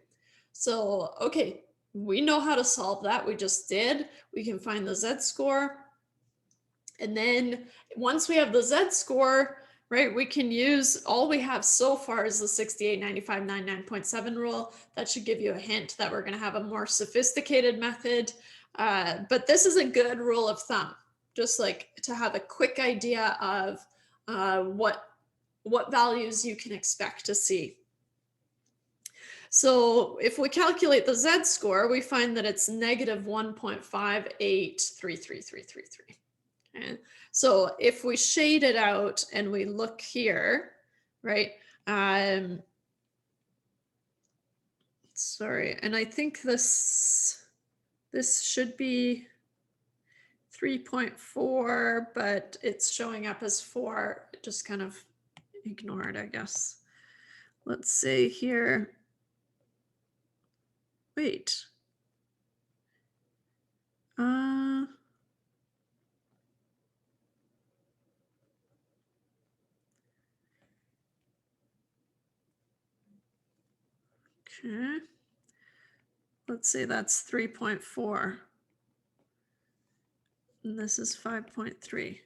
So, okay, we know how to solve that. We just did. We can find the Z-score. And then once we have the Z-score, right, we can use, all we have so far is the 68, 95, 99.7 rule. That should give you a hint that we're going to have a more sophisticated method. But this is a good rule of thumb, just like to have a quick idea of what values you can expect to see. So if we calculate the Z-score, we find that it's -1.5833333. Okay. So if we shade it out and we look here, right? Sorry, and I think this should be 3.4, but it's showing up as 4. Just kind of ignore it, I guess. Let's say here. Wait. Okay. Let's say that's 3.4. And this is 5.3.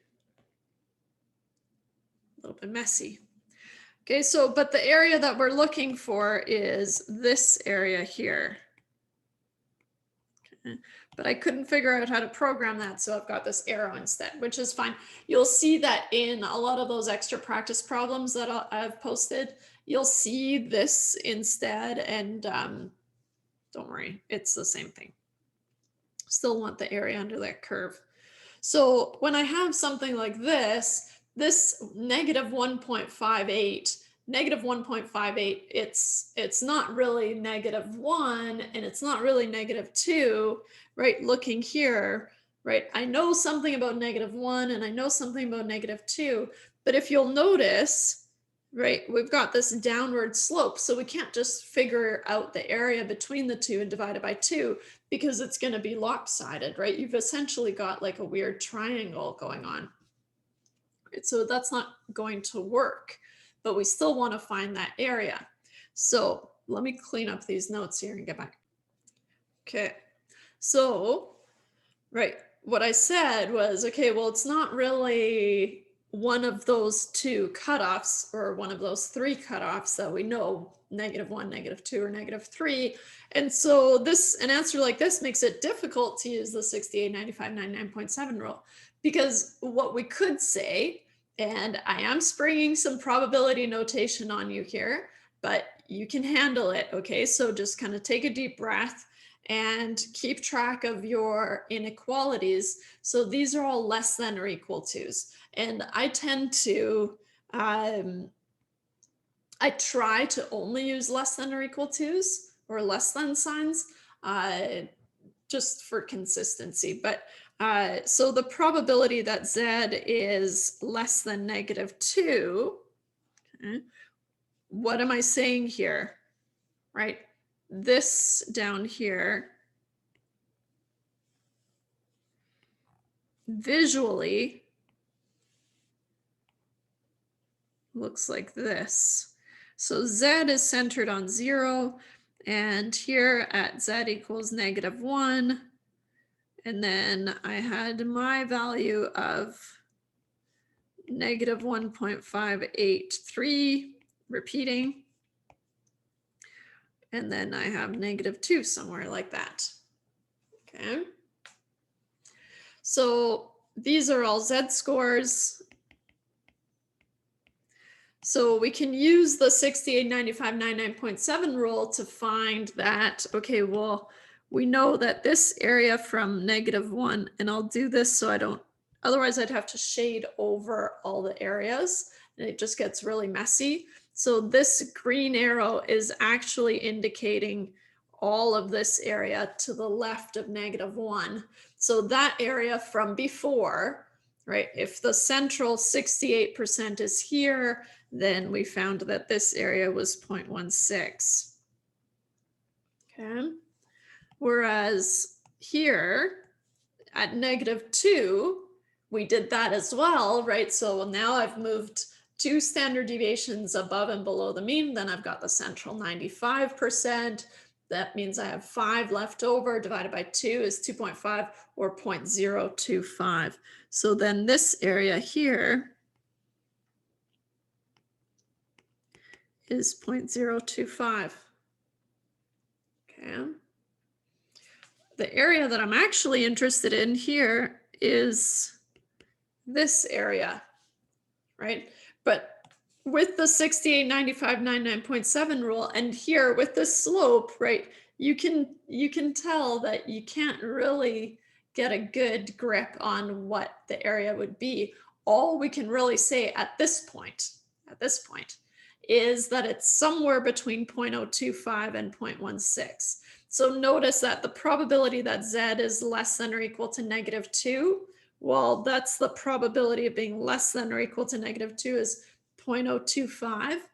A little bit messy. Okay, so, but the area that we're looking for is this area here. Okay. But I couldn't figure out how to program that, so I've got this arrow instead, which is fine. You'll see that in a lot of those extra practice problems that I've posted, you'll see this instead, and don't worry, it's the same thing. Still want the area under that curve. So when I have something like this -1.58, it's not really -1 and it's not really -2, right? Looking here, right? I know something about -1 and I know something about -2, but if you'll notice, right, we've got this downward slope, so we can't just figure out the area between the two and divide it by 2 because it's going to be lopsided, right? You've essentially got like a weird triangle going on. Right? So that's not going to work, but we still want to find that area. So let me clean up these notes here and get back. Okay. So, right, what I said was, okay, well, it's not really one of those two cutoffs or one of those three cutoffs that we know, -1, -2, or -3. And so an answer like this makes it difficult to use the 68, 95, 99.7 rule, because what we could say, and I am springing some probability notation on you here, but you can handle it, okay? So just kind of take a deep breath and keep track of your inequalities. So these are all less than or equal to's. And I tend to, I try to only use less than or equal to's or less than signs, just for consistency. But so the probability that Z is less than -2, okay, what am I saying here, right? This down here visually looks like this. So Z is centered on 0, and here at Z equals -1, and then I had my value of -1.583 repeating, and then I have -2 somewhere like that. Okay. So these are all Z scores. So we can use the 68, 95, 99.7 rule to find that, okay, well, we know that this area from -1, and I'll do this so I don't, otherwise I'd have to shade over all the areas and it just gets really messy. So this green arrow is actually indicating all of this area to the left of -1. So that area from before, right? If the central 68% is here, then we found that this area was 0.16. Okay. Whereas here at -2, we did that as well, right? So now I've moved 2 standard deviations above and below the mean. Then I've got the central 95%. That means I have 5 left over. Divided by 2 is 2.5 or 0.025. So then this area here is 0.025. Okay. The area that I'm actually interested in here is this area, right? But with the 68, 95, 99.7 rule, and here with the slope, right, you can tell that you can't really get a good grip on what the area would be. All we can really say at this point, is that it's somewhere between 0.025 and 0.16. So notice that the probability that Z is less than or equal to -2, well, that's the probability of being less than or equal to -2 is 0.025.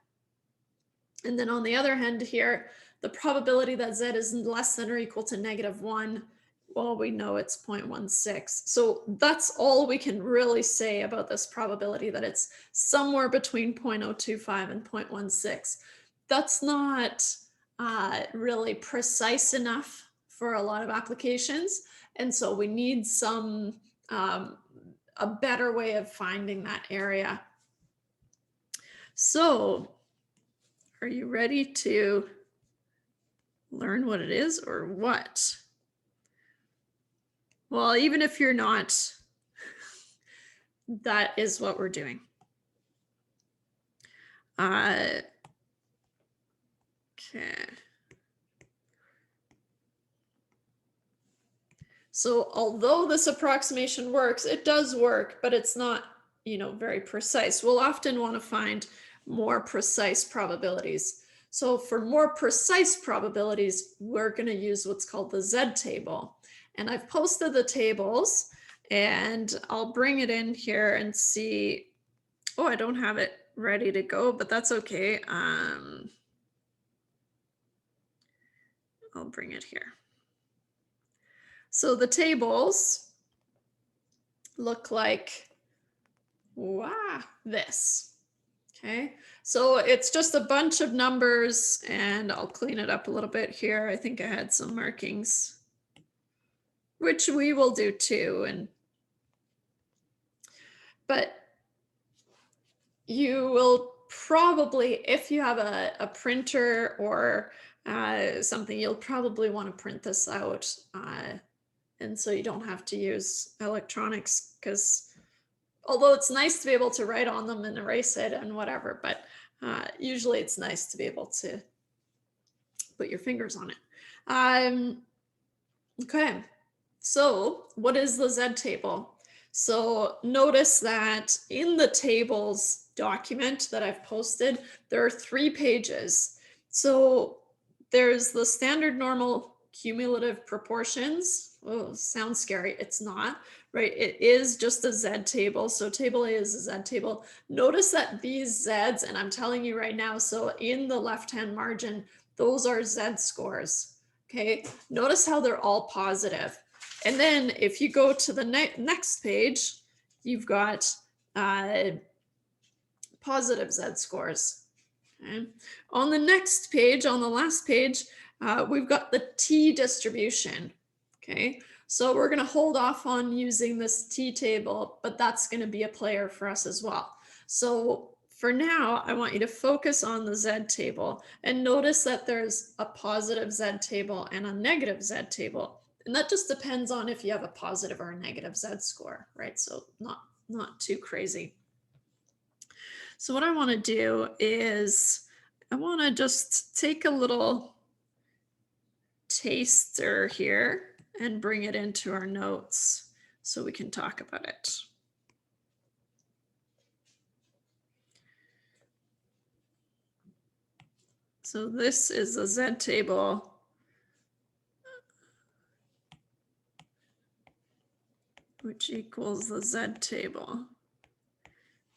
And then on the other hand here, the probability that Z is less than or equal to -1, well, we know it's 0.16. So that's all we can really say about this probability, that it's somewhere between 0.025 and 0.16. That's not really precise enough for a lot of applications. And so we need some, a better way of finding that area. So are you ready to learn what it is or what? Well, even if you're not, that is what we're doing. Okay. So although this approximation works, it does work, but it's not, very precise. We'll often want to find more precise probabilities. So for more precise probabilities, we're going to use what's called the Z table. And I've posted the tables And I'll bring it in here and see. Oh, I don't have it ready to go, but that's okay. I'll bring it here. So the tables look like this. Okay, so it's just a bunch of numbers, and I'll clean it up a little bit here. I think I had some markings, which we will do too. But you will probably, if you have a printer or something, you'll probably want to print this out. And so you don't have to use electronics, because although it's nice to be able to write on them and erase it and whatever, but usually it's nice to be able to put your fingers on it. Okay, so what is the Z table? So notice that in the tables document that I've posted, there are 3 pages. So there's the standard normal cumulative proportions. Oh, sounds scary. It's not, right? It is just a Z table. So table A is a Z table. Notice that these Zs, and I'm telling you right now, so in the left-hand margin, those are Z scores. Okay, notice how they're all positive. And then if you go to the next page, you've got positive Z scores. Okay. On the next page, on the last page, we've got the T distribution. Okay, so we're going to hold off on using this T table, but that's going to be a player for us as well. So for now, I want you to focus on the Z table and notice that there's a positive Z table and a negative Z table. And that just depends on if you have a positive or a negative Z score, right? So not too crazy. So what I want to do is I want to just take a little taster here and bring it into our notes so we can talk about it. So this is the Z table. Which equals the Z table,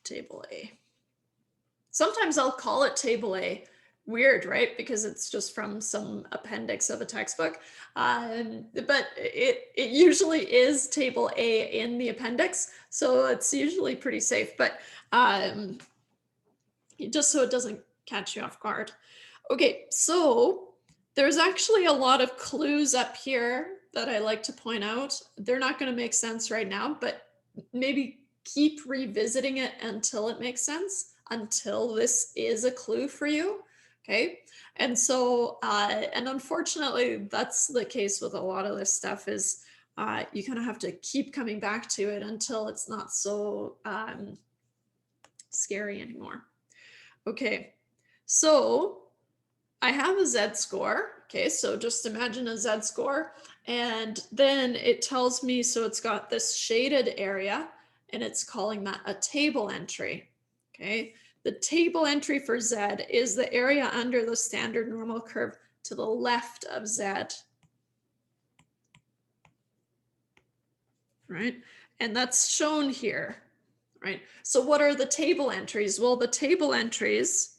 table A. Sometimes I'll call it table A. Weird, right? Because it's just from some appendix of a textbook. But it usually is table A in the appendix. So it's usually pretty safe, but just so it doesn't catch you off guard. Okay, so there's actually a lot of clues up here that I like to point out. They're not going to make sense right now, but maybe keep revisiting it until it makes sense, until this is a clue for you. Okay, and so and unfortunately that's the case with a lot of this stuff, is you kind of have to keep coming back to it until it's not so scary anymore. Okay, so I have a Z score. Okay, so just imagine a Z score, and then it tells me, so it's got this shaded area, and it's calling that a table entry. Okay, the table entry for Z is the area under the standard normal curve to the left of Z. Right, and that's shown here. Right, so what are the table entries? Well, the table entries,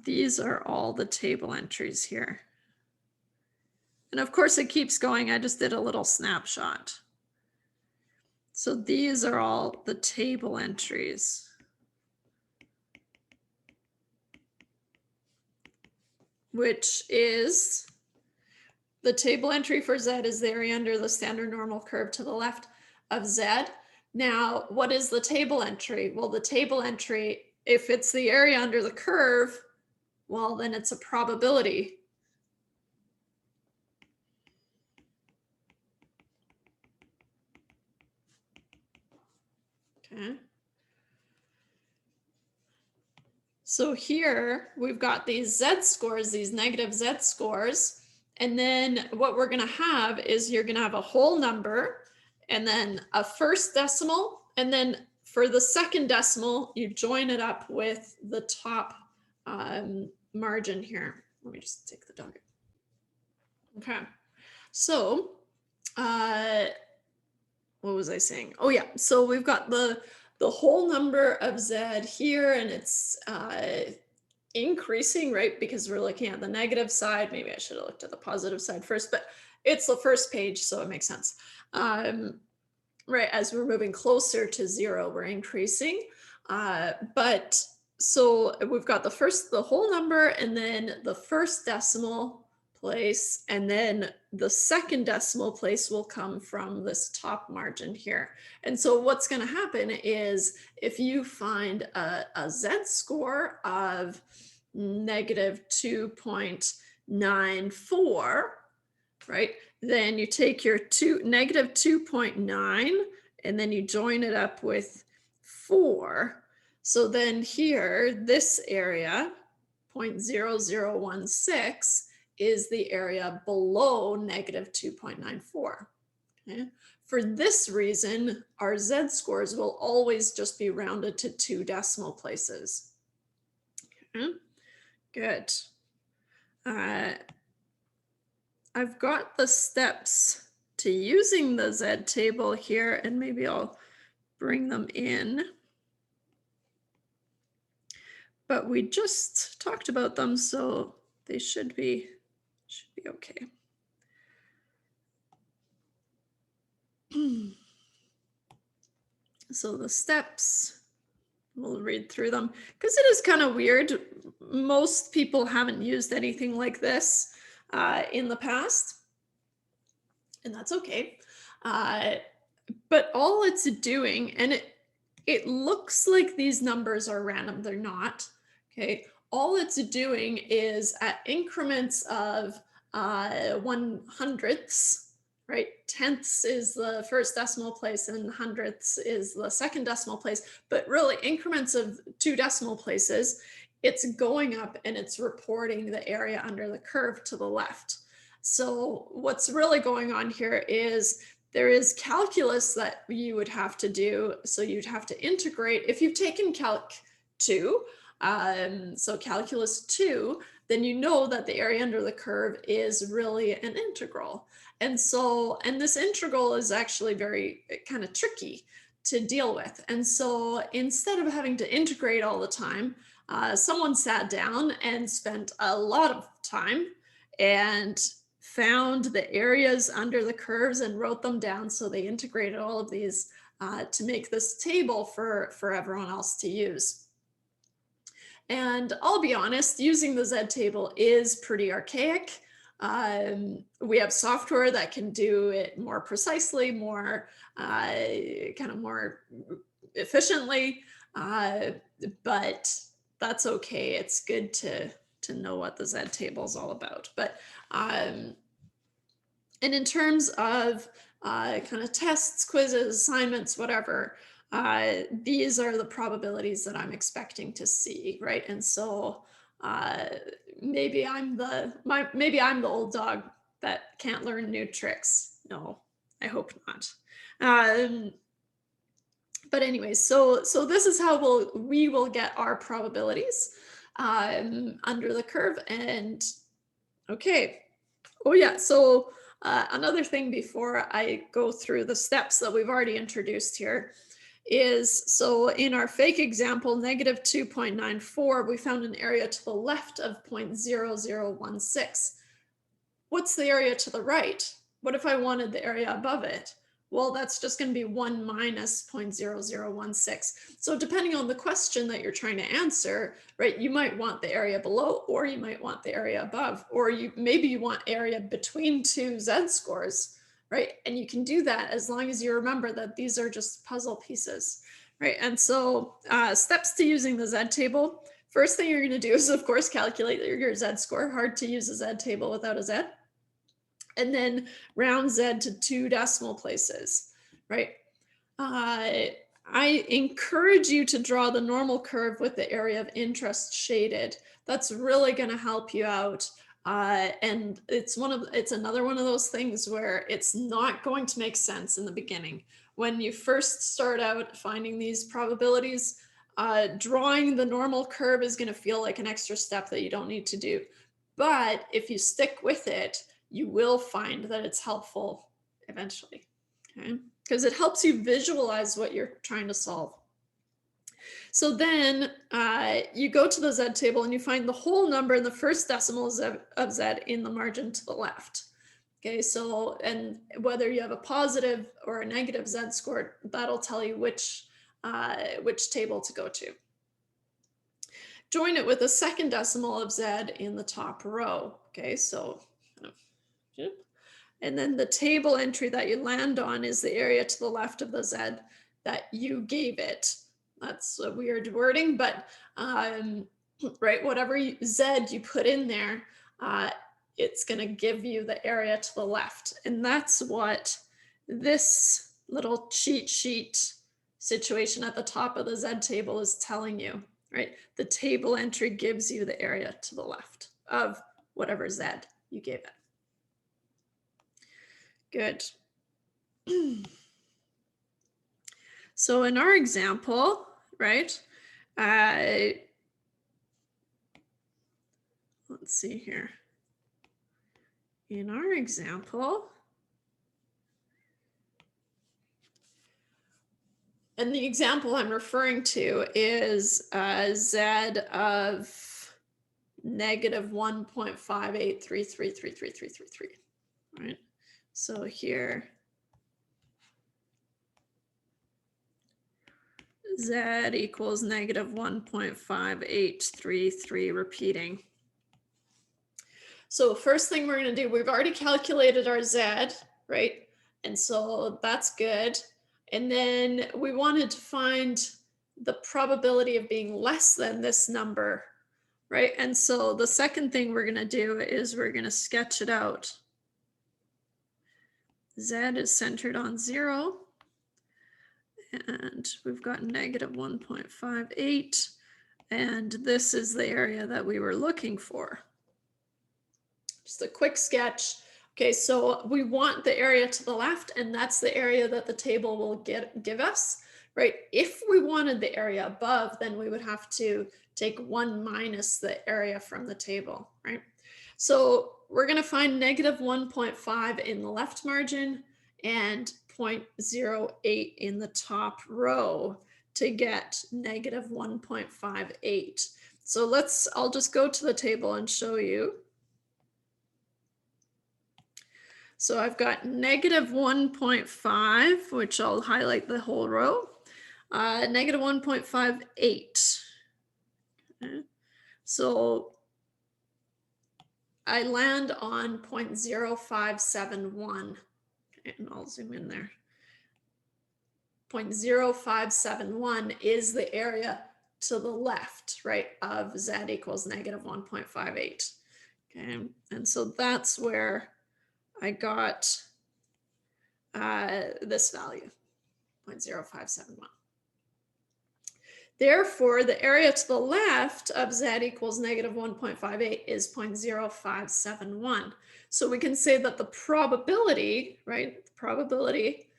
these are all the table entries here. And of course it keeps going. I just did a little snapshot. So these are all the table entries. Which is the table entry for Z is the area under the standard normal curve to the left of Z. Now, what is the table entry? Well, the table entry, if it's the area under the curve, well, then it's a probability. Okay. So here we've got these Z scores, these negative Z scores. And then what we're going to have is you're going to have a whole number and then a first decimal. And then for the second decimal, you join it up with the top margin here. Let me just take the dog. Okay. So what was I saying? Oh yeah, so we've got the whole number of z here, and it's increasing, right? Because we're looking at the negative side. Maybe I should have looked at the positive side first, but it's the first page, so it makes sense. Right, as we're moving closer to 0, we're increasing. But so we've got the whole number, and then the first decimal place, and then the second decimal place will come from this top margin here. And so what's going to happen is if you find a z-score of negative 2.94, right? Then you take your negative 2.9 and then you join it up with 4. So then here, this area, 0.0016, is the area below negative 2.94. Okay? For this reason, our z-scores will always just be rounded to 2 decimal places. Okay? Good. I've got the steps to using the Z table here, and maybe I'll bring them in. But we just talked about them, so they should be okay. So the steps, we'll read through them because it is kind of weird. Most people haven't used anything like this in the past, and that's okay. But all it's doing, and it looks like these numbers are random, they're not, okay? All it's doing is at increments of 1/100ths, right? Tenths is the first decimal place and hundredths is the second decimal place, but really increments of 2 decimal places, it's going up and it's reporting the area under the curve to the left. So what's really going on here is there is calculus that you would have to do. So you'd have to integrate. If you've taken Calc 2, so Calculus 2, then you know that the area under the curve is really an integral. And this integral is actually very kind of tricky to deal with. And so instead of having to integrate all the time, someone sat down and spent a lot of time and found the areas under the curves and wrote them down. So they integrated all of these to make this table for everyone else to use. And I'll be honest, using the Z table is pretty archaic. We have software that can do it more precisely, more kind of more efficiently, but that's okay. It's good to know what the Z table is all about. But and in terms of kind of tests, quizzes, assignments, whatever, these are the probabilities that I'm expecting to see, right? And so maybe I'm the old dog that can't learn new tricks. No, I hope not. But anyways, so this is how we will get our probabilities under the curve. And okay, oh yeah, so another thing before I go through the steps that we've already introduced here is, so in our fake example, negative 2.94, we found an area to the left of 0.0016. What's the area to the right? What if I wanted the area above it? Well, that's just going to be 1 minus 0.0016. So depending on the question that you're trying to answer, right, you might want the area below, or you might want the area above, or maybe you want area between 2 z-scores, right? And you can do that as long as you remember that these are just puzzle pieces, right? And so steps to using the z-table. First thing you're going to do is, of course, calculate your z-score. Hard to use a z-table without a z. And then round Z to 2 decimal places, right? I encourage you to draw the normal curve with the area of interest shaded. That's really going to help you out. And it's another one of those things where it's not going to make sense in the beginning. When you first start out finding these probabilities, drawing the normal curve is going to feel like an extra step that you don't need to do. But if you stick with it, you will find that it's helpful eventually. Okay. because it helps you visualize what you're trying to solve. So then you go to the Z table and you find the whole number in the first decimal of Z in the margin to the left. Okay, so, and whether you have a positive or a negative Z score, that'll tell you which table to go to. Join it with a second decimal of Z in the top row. Okay, so, and then the table entry that you land on is the area to the left of the Z that you gave it. That's a weird wording, but right, whatever Z you put in there, it's going to give you the area to the left. And that's what this little cheat sheet situation at the top of the Z table is telling you, right? The table entry gives you the area to the left of whatever Z you gave it. Good. So in our example, right, let's see here. In our example, and the example I'm referring to is Z of negative 1.5833333333, right? So here, Z equals negative 1.5833 repeating. So first thing we're going to do, we've already calculated our Z, right? And so that's good. And then we wanted to find the probability of being less than this number, right? And so the second thing we're going to do is we're going to sketch it out. Z is centered on 0. And we've got negative 1.58. And this is the area that we were looking for. Just a quick sketch. Okay, so we want the area to the left, and that's the area that the table will give us, right? If we wanted the area above, then we would have to take 1 minus the area from the table, right? So we're going to find negative 1.5 in the left margin and 0.08 in the top row to get negative 1.58. So I'll just go to the table and show you. So I've got negative 1.5, which I'll highlight the whole row, negative 1.58. Okay. So I land on 0.0571, and I'll zoom in there. 0.0571 is the area to the left, right, of Z equals negative 1.58. Okay, and so that's where I got this value, 0.0571. Therefore, the area to the left of Z equals negative 1.58 is 0.0571. So we can say that the probability, right, the probability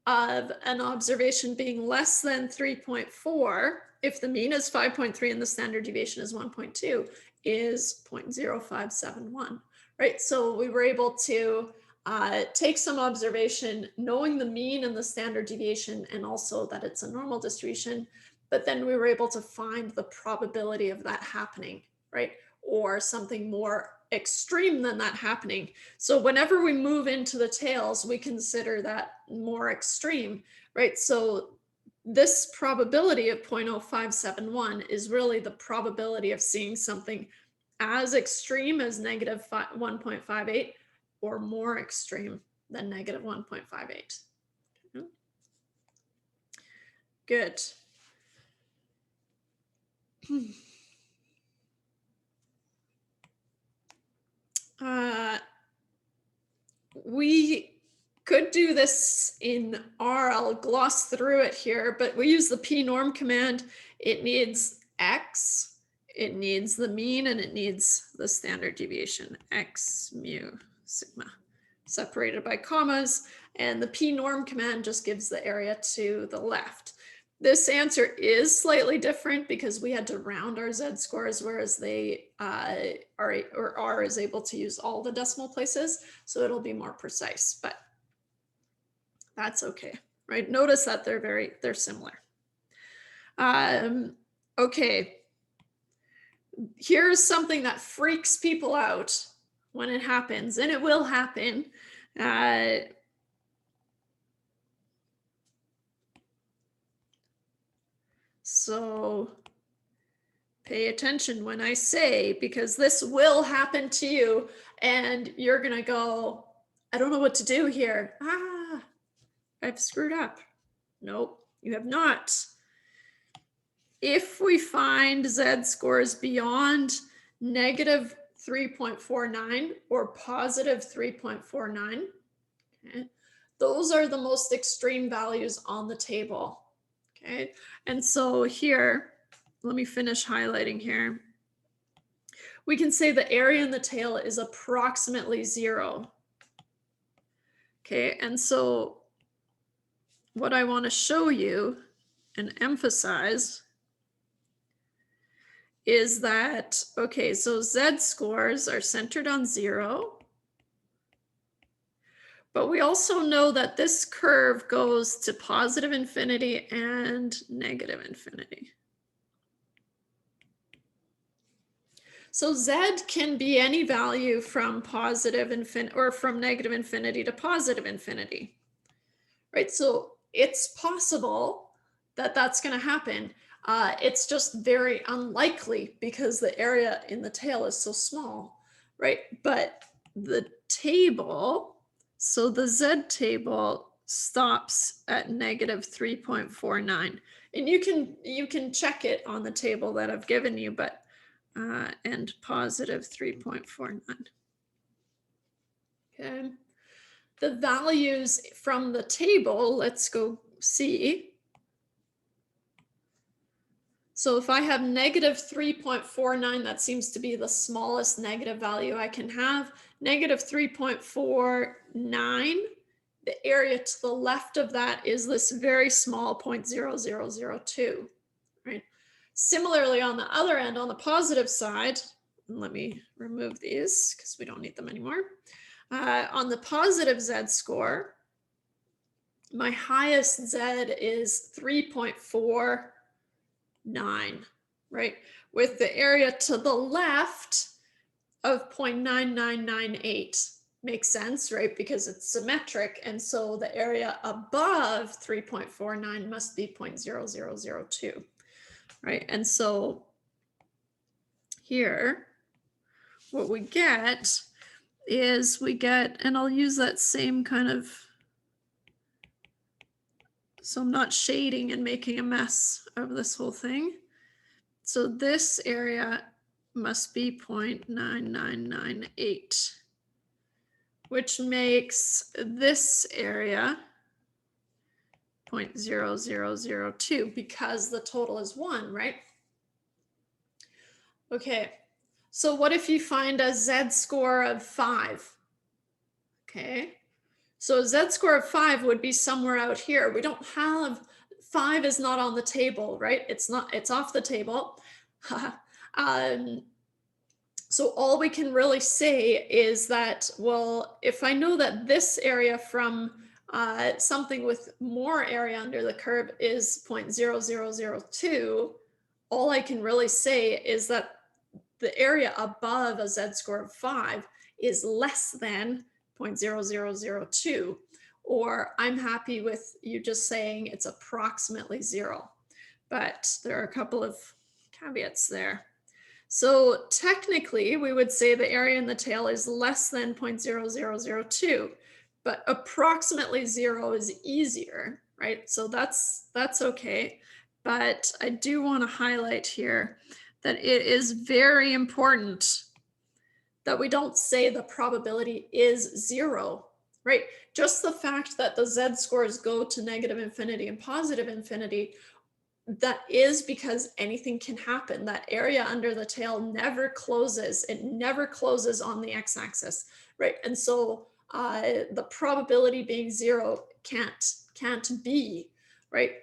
of an observation being less than 3.4, if the mean is 5.3 and the standard deviation is 1.2, is 0.0571. Right, so we were able to take some observation, knowing the mean and the standard deviation, and also that it's a normal distribution, but then we were able to find the probability of that happening, right, or something more extreme than that happening. So whenever we move into the tails, we consider that more extreme, right? So this probability of 0.0571 is really the probability of seeing something as extreme as negative 1.58 or more extreme than negative 1.58. Good. We could do this in R. I'll gloss through it here, but we use the p-norm command. It needs X. It needs the mean, and it needs the standard deviation, X, mu, sigma, separated by commas. And the p-norm command just gives the area to the left. This answer is slightly different because we had to round our Z scores, whereas they R is able to use all the decimal places. So it'll be more precise, but that's okay. right? Notice that they're similar. Okay, here's something that freaks people out when it happens, and it will happen. So pay attention when I say, because this will happen to you, and you're gonna go, I don't know what to do here. I've screwed up. Nope, you have not. If we find z-scores beyond negative 3.49 or positive 3.49, okay, those are the most extreme values on the table. Okay, and so here, let me finish highlighting here. We can say the area in the tail is approximately 0. Okay, and so what I want to show you and emphasize is that, okay, so z-scores are centered on 0. But we also know that this curve goes to positive infinity and negative infinity. So z can be any value from positive infinity or from negative infinity to positive infinity, right? So it's possible that that's going to happen. It's just very unlikely because the area in the tail is so small, right? But the table, so the z table stops at negative 3.49, and you can check it on the table that I've given you, but and positive 3.49. Okay, the values from the table, let's go see. So if I have negative 3.49, that seems to be the smallest negative value I can have. Negative 3.49, the area to the left of that is this very small 0.0002, right? Similarly, on the other end, on the positive side, let me remove these because we don't need them anymore. On the positive z-score, my highest z is 3.49, right? With the area to the left of 0.9998. Makes sense, right? Because it's symmetric. And so the area above 3.49 must be 0.0002, right? And so here, what we get is and I'll use that same kind of, so I'm not shading and making a mess of this whole thing. So this area must be 0.9998, which makes this area 0.0002 because the total is 1, right? Okay, so what if you find a z-score of 5? Okay, so a z-score of 5 would be somewhere out here. We don't have, 5 is not on the table, right? It's off the table. So all we can really say is that, well, if I know that this area from something with more area under the curve is 0.0002, all I can really say is that the area above a z-score of 5 is less than 0.0002, or I'm happy with you just saying it's approximately 0. But there are a couple of caveats there. So technically, we would say the area in the tail is less than 0.0002, but approximately 0 is easier, right? So that's okay. But I do want to highlight here that it is very important that we don't say the probability is 0, right? Just the fact that the z-scores go to negative infinity and positive infinity, that is because anything can happen. That area under the tail never closes. It never closes on the x-axis, right? And so the probability being 0 can't be, right?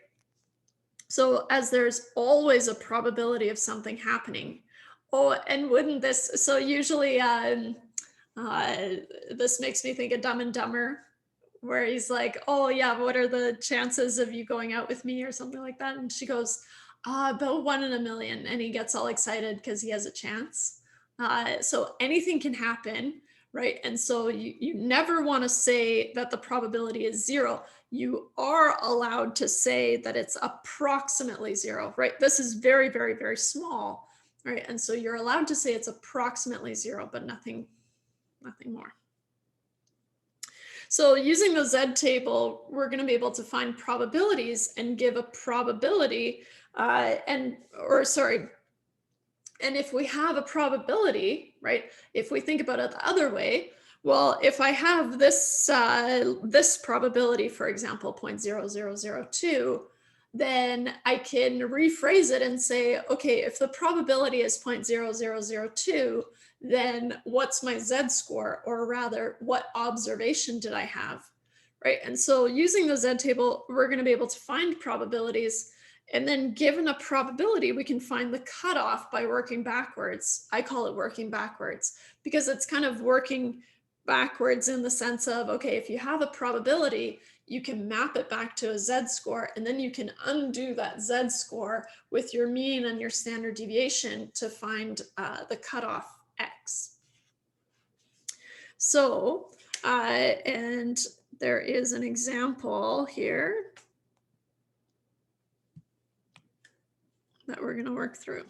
So as there's always a probability of something happening. Oh, and wouldn't this, so usually this makes me think of Dumb and Dumber, where he's like, "Oh yeah, what are the chances of you going out with me?" or something like that. And she goes, about 1 in a million. And he gets all excited because he has a chance. So anything can happen, right? And so you never want to say that the probability is zero. You are allowed to say that it's approximately zero, right? This is very, very, very small, right? And so you're allowed to say it's approximately zero, but nothing more. So using the Z table, we're going to be able to find probabilities and give a probability, and if we have a probability, right? If we think about it the other way, well, if I have this probability, for example, 0.0002, then I can rephrase it and say, okay, if the probability is 0.0002, then what's my Z score? Or rather, what observation did I have? Right. And so using the Z table, we're going to be able to find probabilities. And then given a probability, we can find the cutoff by working backwards. I call it working backwards because it's kind of working backwards in the sense of, okay, if you have a probability, you can map it back to a Z score, and then you can undo that Z score with your mean and your standard deviation to find the cutoff X. So, and there is an example here that we're going to work through.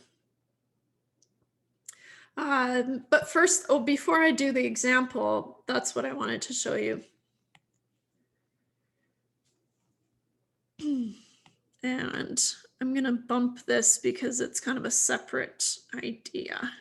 But first, before I do the example, that's what I wanted to show you. And I'm going to bump this because it's kind of a separate idea.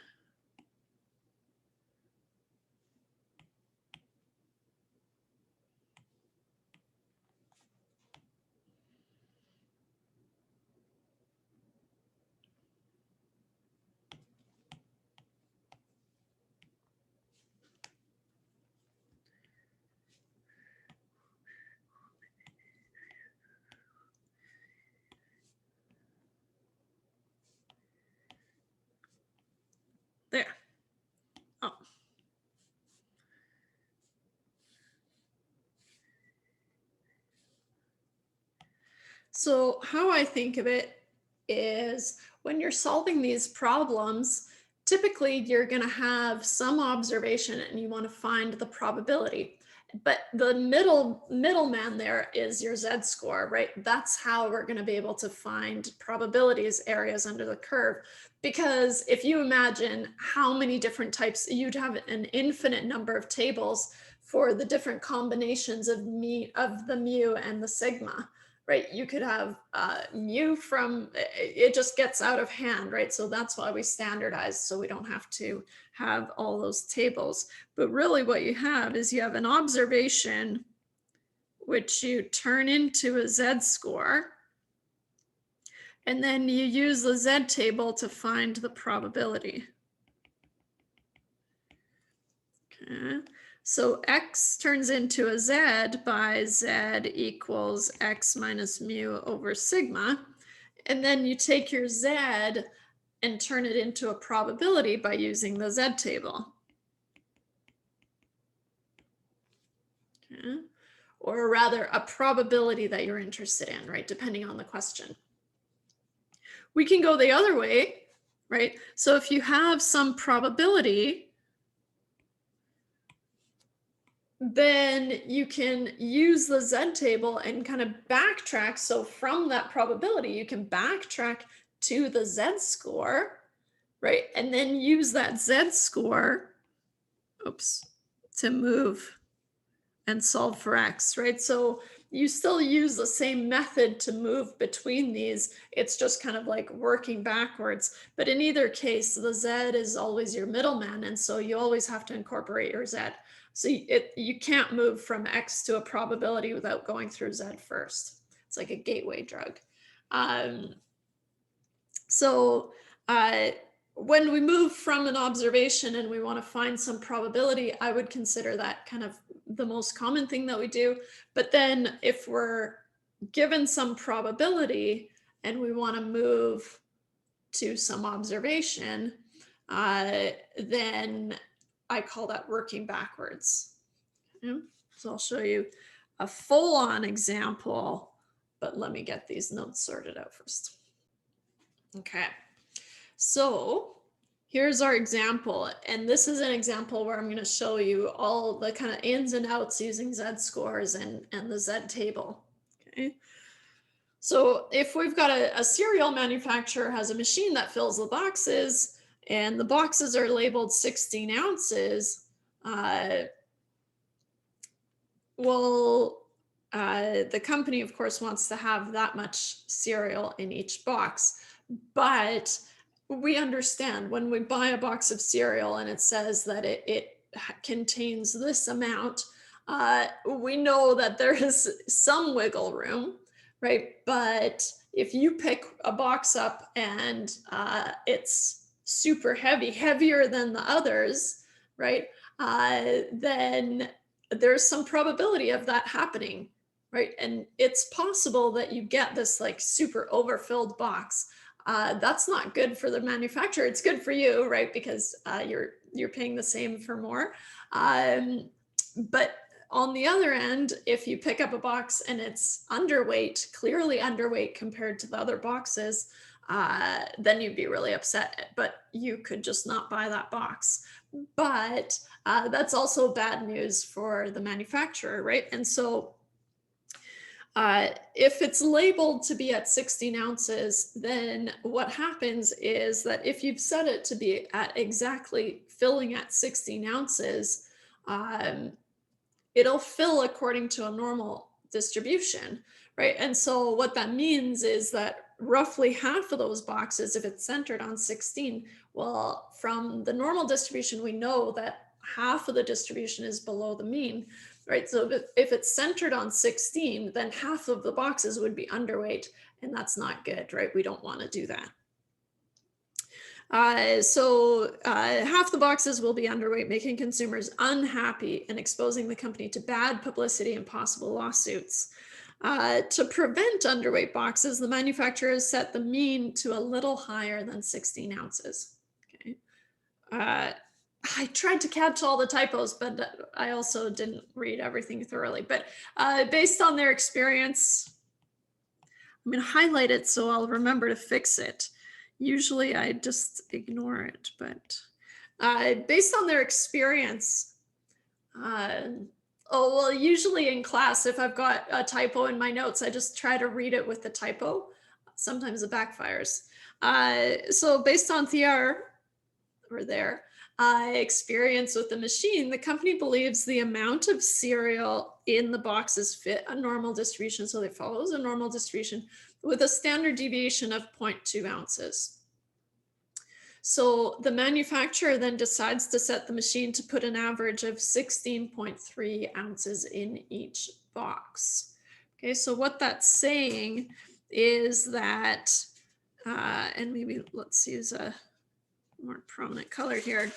There. Oh. So how I think of it is when you're solving these problems, typically you're going to have some observation and you want to find the probability. But the middleman there is your Z score, right? That's how we're going to be able to find probabilities, areas under the curve. Because if you imagine how many different types, you'd have an infinite number of tables for the different combinations of the mu and the sigma, right? You could have mu from, it just gets out of hand, right? So that's why we standardize, so we don't have to have all those tables. But really what you have is you have an observation, which you turn into a Z score, and then you use the Z table to find the probability. Okay. So X turns into a Z by Z equals X minus mu over sigma. And then you take your Z and turn it into a probability by using the Z table. Okay. Or rather, a probability that you're interested in, right? Depending on the question. We can go the other way, right? So if you have some probability, then you can use the Z table and kind of backtrack. So from that probability, you can backtrack to the Z score, right? And then use that Z score, to move and solve for X, right? So you still use the same method to move between these. It's just kind of like working backwards. But in either case, the Z is always your middleman. And so you always have to incorporate your Z. So you can't move from X to a probability without going through Z first. It's like a gateway drug. When we move from an observation and we want to find some probability, I would consider that kind of the most common thing that we do. But then if we're given some probability and we want to move to some observation, then I call that working backwards. So I'll show you. a full-on example, but let me get these notes sorted out first. Okay, so here's our example, and this is an example where I'm going to show you all the kind of ins and outs using z-scores and the z-table. Okay, so if we've got a cereal manufacturer has a machine that fills the boxes, and the boxes are labeled 16 ounces, well, the company, of course, wants to have that much cereal in each box. But we understand when we buy a box of cereal and it says that it contains this amount, we know that there is some wiggle room, right? But if you pick a box up and it's super heavy, heavier than the others, right? Then there's some probability of that happening, right? And it's possible that you get this like super overfilled box. That's not good for the manufacturer. It's good for you, right? Because you're paying the same for more. But on the other end, if you pick up a box and it's underweight, clearly underweight compared to the other boxes, then you'd be really upset. But you could just not buy that box. But that's also bad news for the manufacturer, right? And so if it's labeled to be at 16 ounces, then what happens is that if you've set it to be at exactly filling at 16 ounces, it'll fill according to a normal distribution, right? And so what that means is that roughly half of those boxes, if it's centered on 16, well, from the normal distribution, we know that half of the distribution is below the mean, right? So if it's centered on 16, then half of the boxes would be underweight, and that's not good, right? We don't want to do that. So half the boxes will be underweight, making consumers unhappy and exposing the company to bad publicity and possible lawsuits. To prevent underweight boxes, the manufacturer has set the mean to a little higher than 16 ounces. Okay. I tried to catch all the typos, but I also didn't read everything thoroughly. But based on their experience, I'm going to highlight it so I'll remember to fix it. Usually I just ignore it, but based on their experience, usually in class, if I've got a typo in my notes, I just try to read it with the typo. Sometimes it backfires. So based on their experience with the machine, the company believes the amount of cereal in the boxes fit a normal distribution, so it follows a normal distribution with a standard deviation of 0.2 ounces. So the manufacturer then decides to set the machine to put an average of 16.3 ounces in each box. Okay, so what that's saying is that, and maybe let's use a more prominent color here.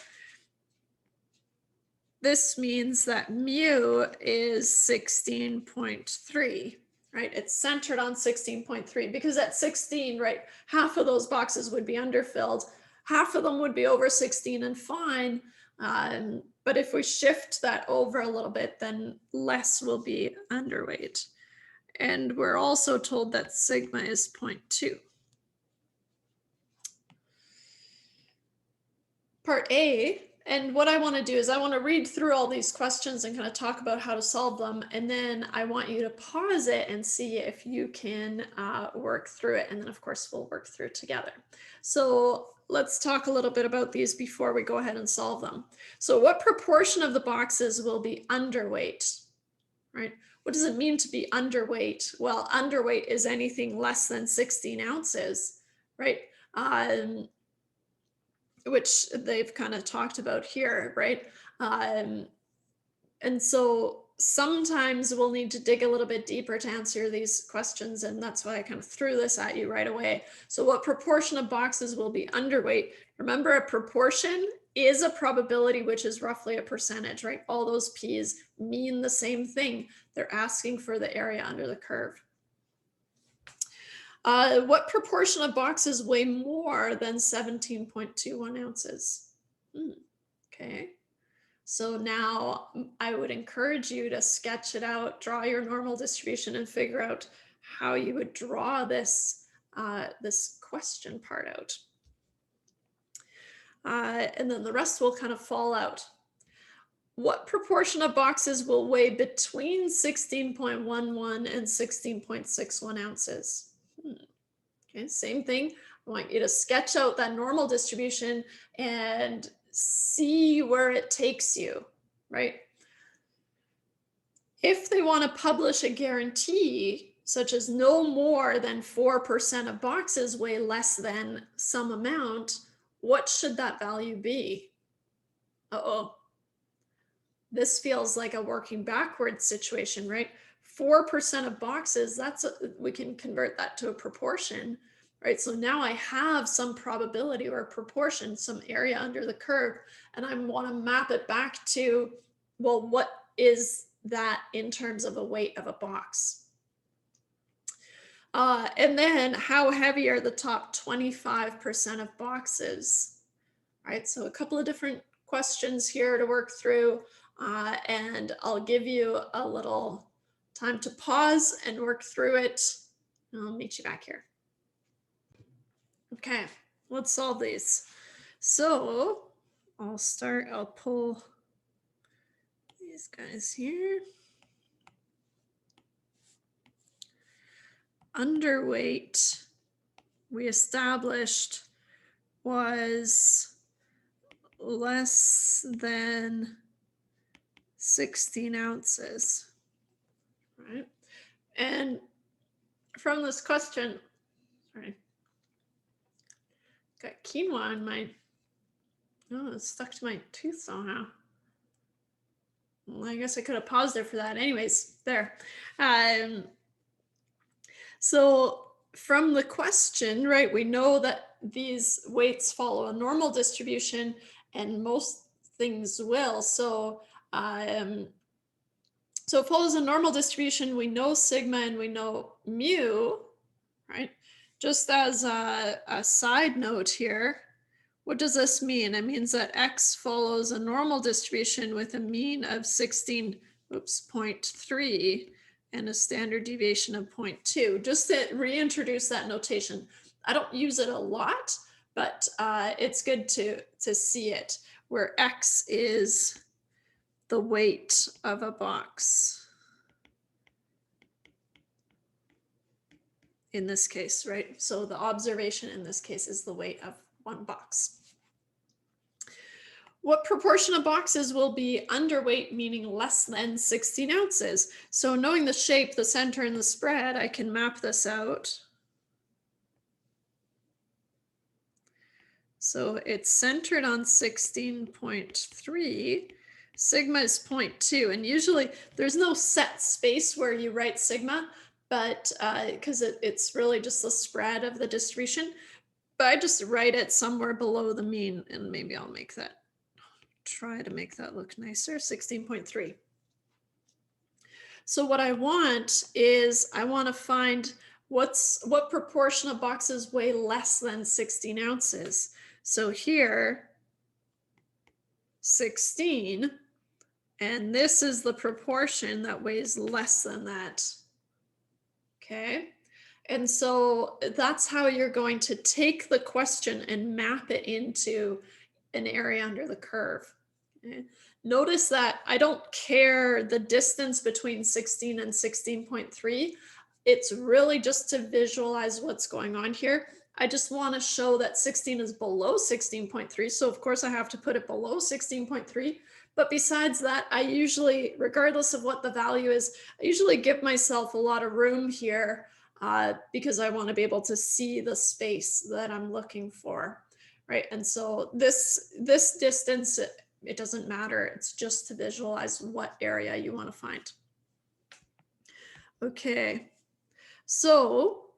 This means that mu is 16.3, right? It's centered on 16.3 because at 16, right, half of those boxes would be underfilled, half of them would be over 16 and fine. But if we shift that over a little bit, then less will be underweight. And we're also told that sigma is 0.2. Part A, and what I want to do is I want to read through all these questions and kind of talk about how to solve them. And then I want you to pause it and see if you can work through it. And then, of course, we'll work through it together. So let's talk a little bit about these before we go ahead and solve them. So what proportion of the boxes will be underweight, right? What does it mean to be underweight? Well, underweight is anything less than 16 ounces, right? Which they've kind of talked about here, right? And so sometimes we'll need to dig a little bit deeper to answer these questions, and that's why I kind of threw this at you right away. So what proportion of boxes will be underweight? Remember, a proportion is a probability, which is roughly a percentage, right? All those P's mean the same thing. They're asking for the area under the curve. What proportion of boxes weigh more than 17.21 ounces? Okay. So now I would encourage you to sketch it out, draw your normal distribution, and figure out how you would draw this, this question part out. And then the rest will kind of fall out. What proportion of boxes will weigh between 16.11 and 16.61 ounces? Okay, same thing. I want you to sketch out that normal distribution and see where it takes you, right? If they want to publish a guarantee, such as no more than 4% of boxes weigh less than some amount, what should that value be? Uh-oh. This feels like a working backwards situation, right? 4% of boxes, we can convert that to a proportion, right? So now I have some probability or proportion, some area under the curve, and I want to map it back to, well, what is that in terms of a weight of a box? And then how heavy are the top 25% of boxes, right? So a couple of different questions here to work through. And I'll give you a little time to pause and work through it. I'll meet you back here. Okay, let's solve these. So I'll pull these guys here. Underweight, we established, was less than 16 ounces, right? And from this question, sorry, got quinoa in my, it's stuck to my tooth somehow. Well, I guess I could have paused there for that. Anyways, there. So from the question, right, we know that these weights follow a normal distribution, and most things will. So so it follows a normal distribution. We know sigma and we know mu, right? Just as a side note here, what does this mean? It means that X follows a normal distribution with a mean of 0.3 and a standard deviation of 0.2. Just to reintroduce that notation. I don't use it a lot, but it's good to see it, where X is the weight of a box. In this case, right? So the observation in this case is the weight of one box. What proportion of boxes will be underweight, meaning less than 16 ounces? So knowing the shape, the center, and the spread, I can map this out. So it's centered on 16.3. Sigma is 0.2. And usually there's no set space where you write sigma, but because it's really just the spread of the distribution. But I just write it somewhere below the mean, and maybe I'll try to make that look nicer, 16.3. So what I want is, I want to find what proportion of boxes weigh less than 16 ounces. So here, 16, and this is the proportion that weighs less than that. Okay, and so that's how you're going to take the question and map it into an area under the curve. Okay. Notice that I don't care the distance between 16 and 16.3. It's really just to visualize what's going on here. I just want to show that 16 is below 16.3. So of course I have to put it below 16.3. But besides that, I usually, regardless of what the value is, I usually give myself a lot of room here because I want to be able to see the space that I'm looking for. Right, and so this distance, it doesn't matter. It's just to visualize what area you want to find. Okay, so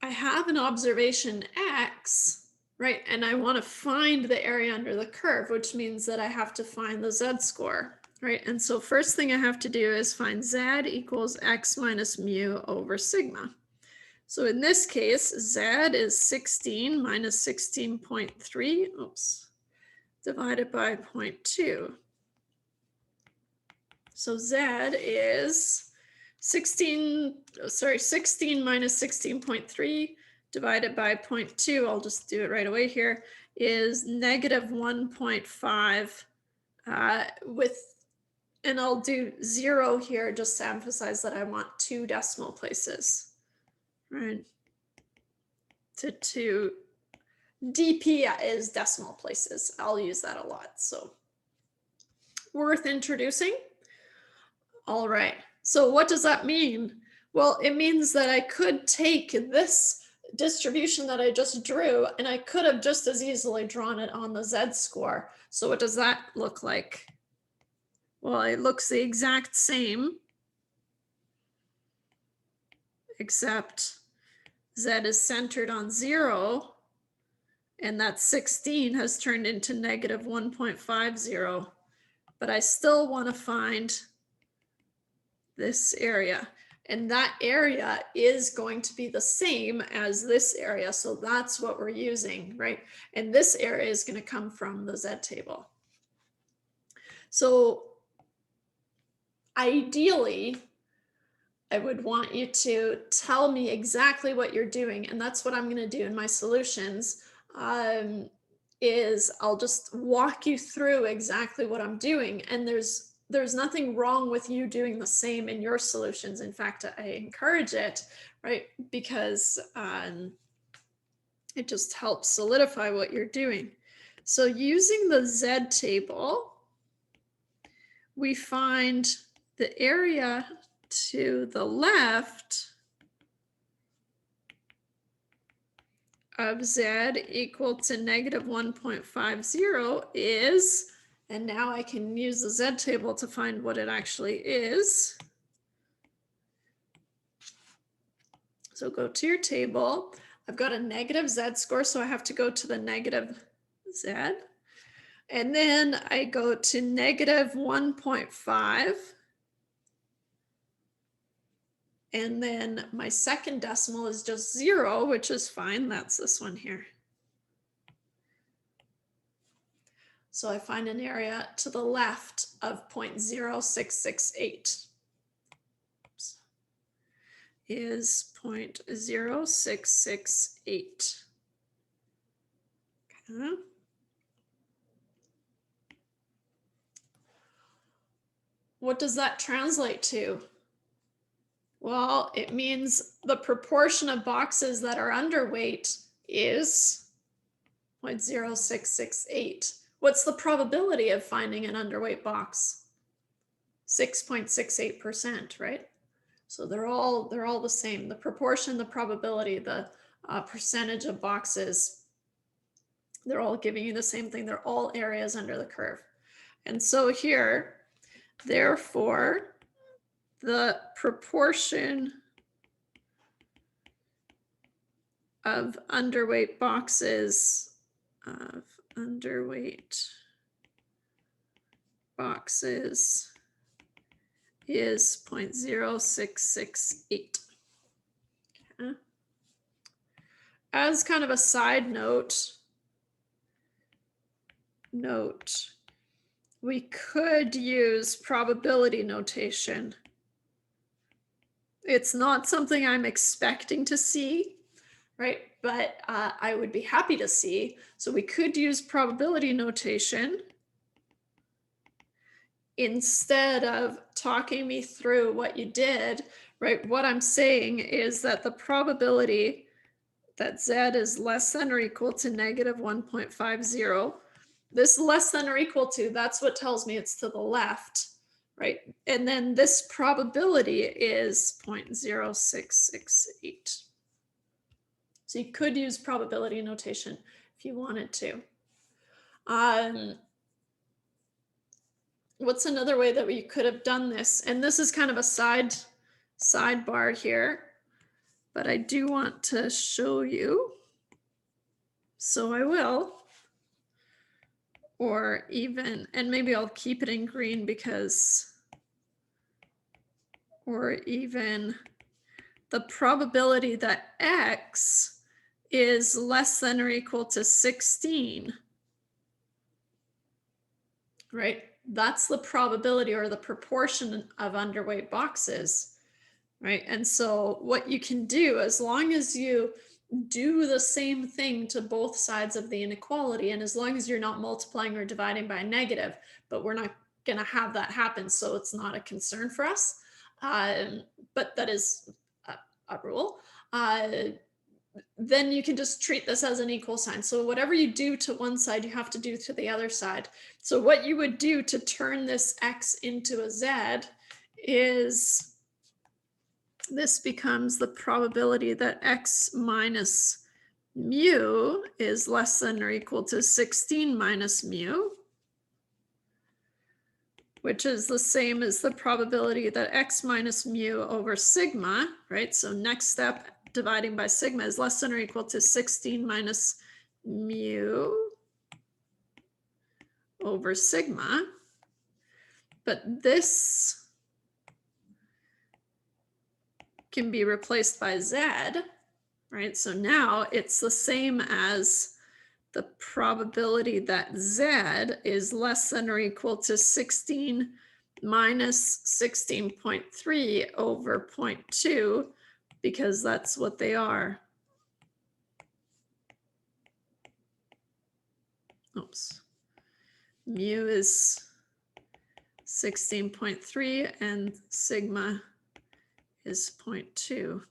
I have an observation X, right, and I want to find the area under the curve, which means that I have to find the Z-score, right? And so first thing I have to do is find Z equals X minus mu over sigma. So in this case, Z is 16 minus 16.3. Oops. divided by 0.2. So Z is 16 minus 16.3 divided by 0.2, I'll just do it right away here, is negative 1.5 and I'll do 0 here just to emphasize that I want 2 decimal places, right? To DP is decimal places. I'll use that a lot, so worth introducing. All right, so what does that mean? Well, it means that I could take this distribution that I just drew and I could have just as easily drawn it on the Z-score. So what does that look like? Well, it looks the exact same, except Z is centered on 0, and that 16 has turned into negative 1.50. But I still want to find this area. And that area is going to be the same as this area. So that's what we're using, right? And this area is going to come from the Z table. So ideally, I would want you to tell me exactly what you're doing. And that's what I'm going to do in my solutions. Is I'll just walk you through exactly what I'm doing. And there's nothing wrong with you doing the same in your solutions. In fact, I encourage it, right? Because it just helps solidify what you're doing. So using the Z table, we find the area to the left of Z equal to negative 1.50 is, and now I can use the Z table to find what it actually is. So go to your table. I've got a negative Z score, so I have to go to the negative Z. And then I go to negative 1.5. And then my second decimal is just 0, which is fine. That's this one here. So I find an area to the left of 0.0668. Is 0.0668. Okay. What does that translate to? Well, it means the proportion of boxes that are underweight is 0.0668. What's the probability of finding an underweight box? 6.68%, right? So they're all the same. The proportion, the probability, the percentage of boxes, they're all giving you the same thing. They're all areas under the curve. And so here, therefore, the proportion of underweight boxes is 0.0668. Okay. As kind of a side note, we could use probability notation. It's not something I'm expecting to see, right? But I would be happy to see. So we could use probability notation instead of talking me through what you did, right? What I'm saying is that the probability that Z is less than or equal to negative 1.50, this less than or equal to, that's what tells me it's to the left, right? And then this probability is 0.0668. So you could use probability notation if you wanted to. What's another way that we could have done this? And this is kind of a sidebar here, but I do want to show you. So I will. Or even, and maybe I'll keep it in green because, or even the probability that X is less than or equal to 16 right? That's the probability or the proportion of underweight boxes, right? And so what you can do, as long as you do the same thing to both sides of the inequality, and as long as you're not multiplying or dividing by a negative, but we're not going to have that happen, so it's not a concern for us. But that is a rule. Then you can just treat this as an equal sign. So whatever you do to one side, you have to do to the other side. So what you would do to turn this x into a z is this becomes the probability that x minus mu is less than or equal to 16 minus mu, which is the same as the probability that x minus mu over sigma, right? So next step, dividing by sigma, is less than or equal to 16 minus mu over sigma. But this can be replaced by z, right? So now it's the same as the probability that z is less than or equal to 16 minus 16.3 over 0.2, because that's what they are. Oops. Mu is 16.3 and sigma is 0.2.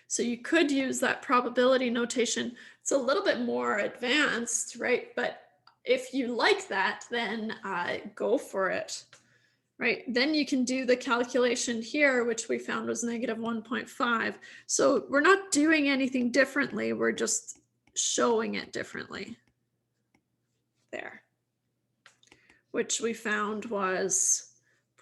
So you could use that probability notation. It's a little bit more advanced, right? But if you like that, then go for it, right? Then you can do the calculation here, which we found was negative 1.5. So we're not doing anything differently. We're just showing it differently there, which we found was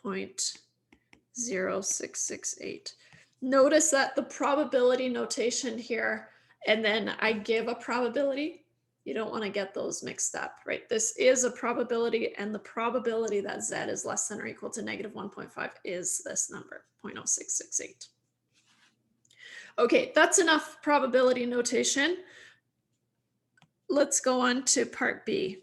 0.0668. Notice that the probability notation here, and then I give a probability. You don't want to get those mixed up, right? This is a probability, and the probability that z is less than or equal to negative 1.5 is this number, 0.0668. Okay, that's enough probability notation. Let's go on to part B.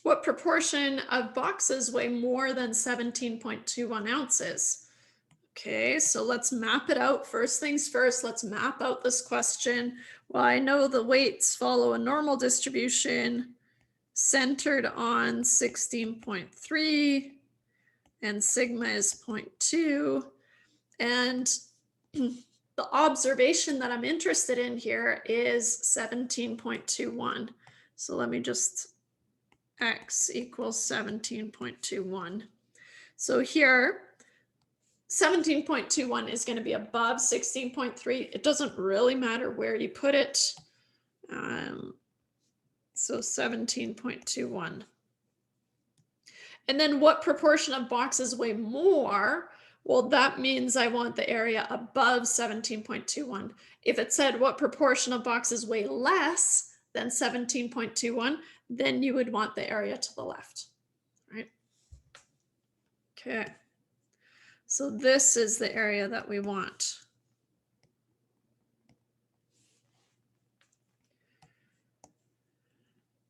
What proportion of boxes weigh more than 17.21 ounces? Okay, so let's map it out. First things first, let's map out this question. Well, I know the weights follow a normal distribution centered on 16.3, and sigma is 0.2. And the observation that I'm interested in here is 17.21. So let me just x equals 17.21. So here, 17.21 is going to be above 16.3. It doesn't really matter where you put it. So 17.21. And then what proportion of boxes weigh more? Well, that means I want the area above 17.21. If it said what proportion of boxes weigh less than 17.21, then you would want the area to the left, right? Okay. So this is the area that we want.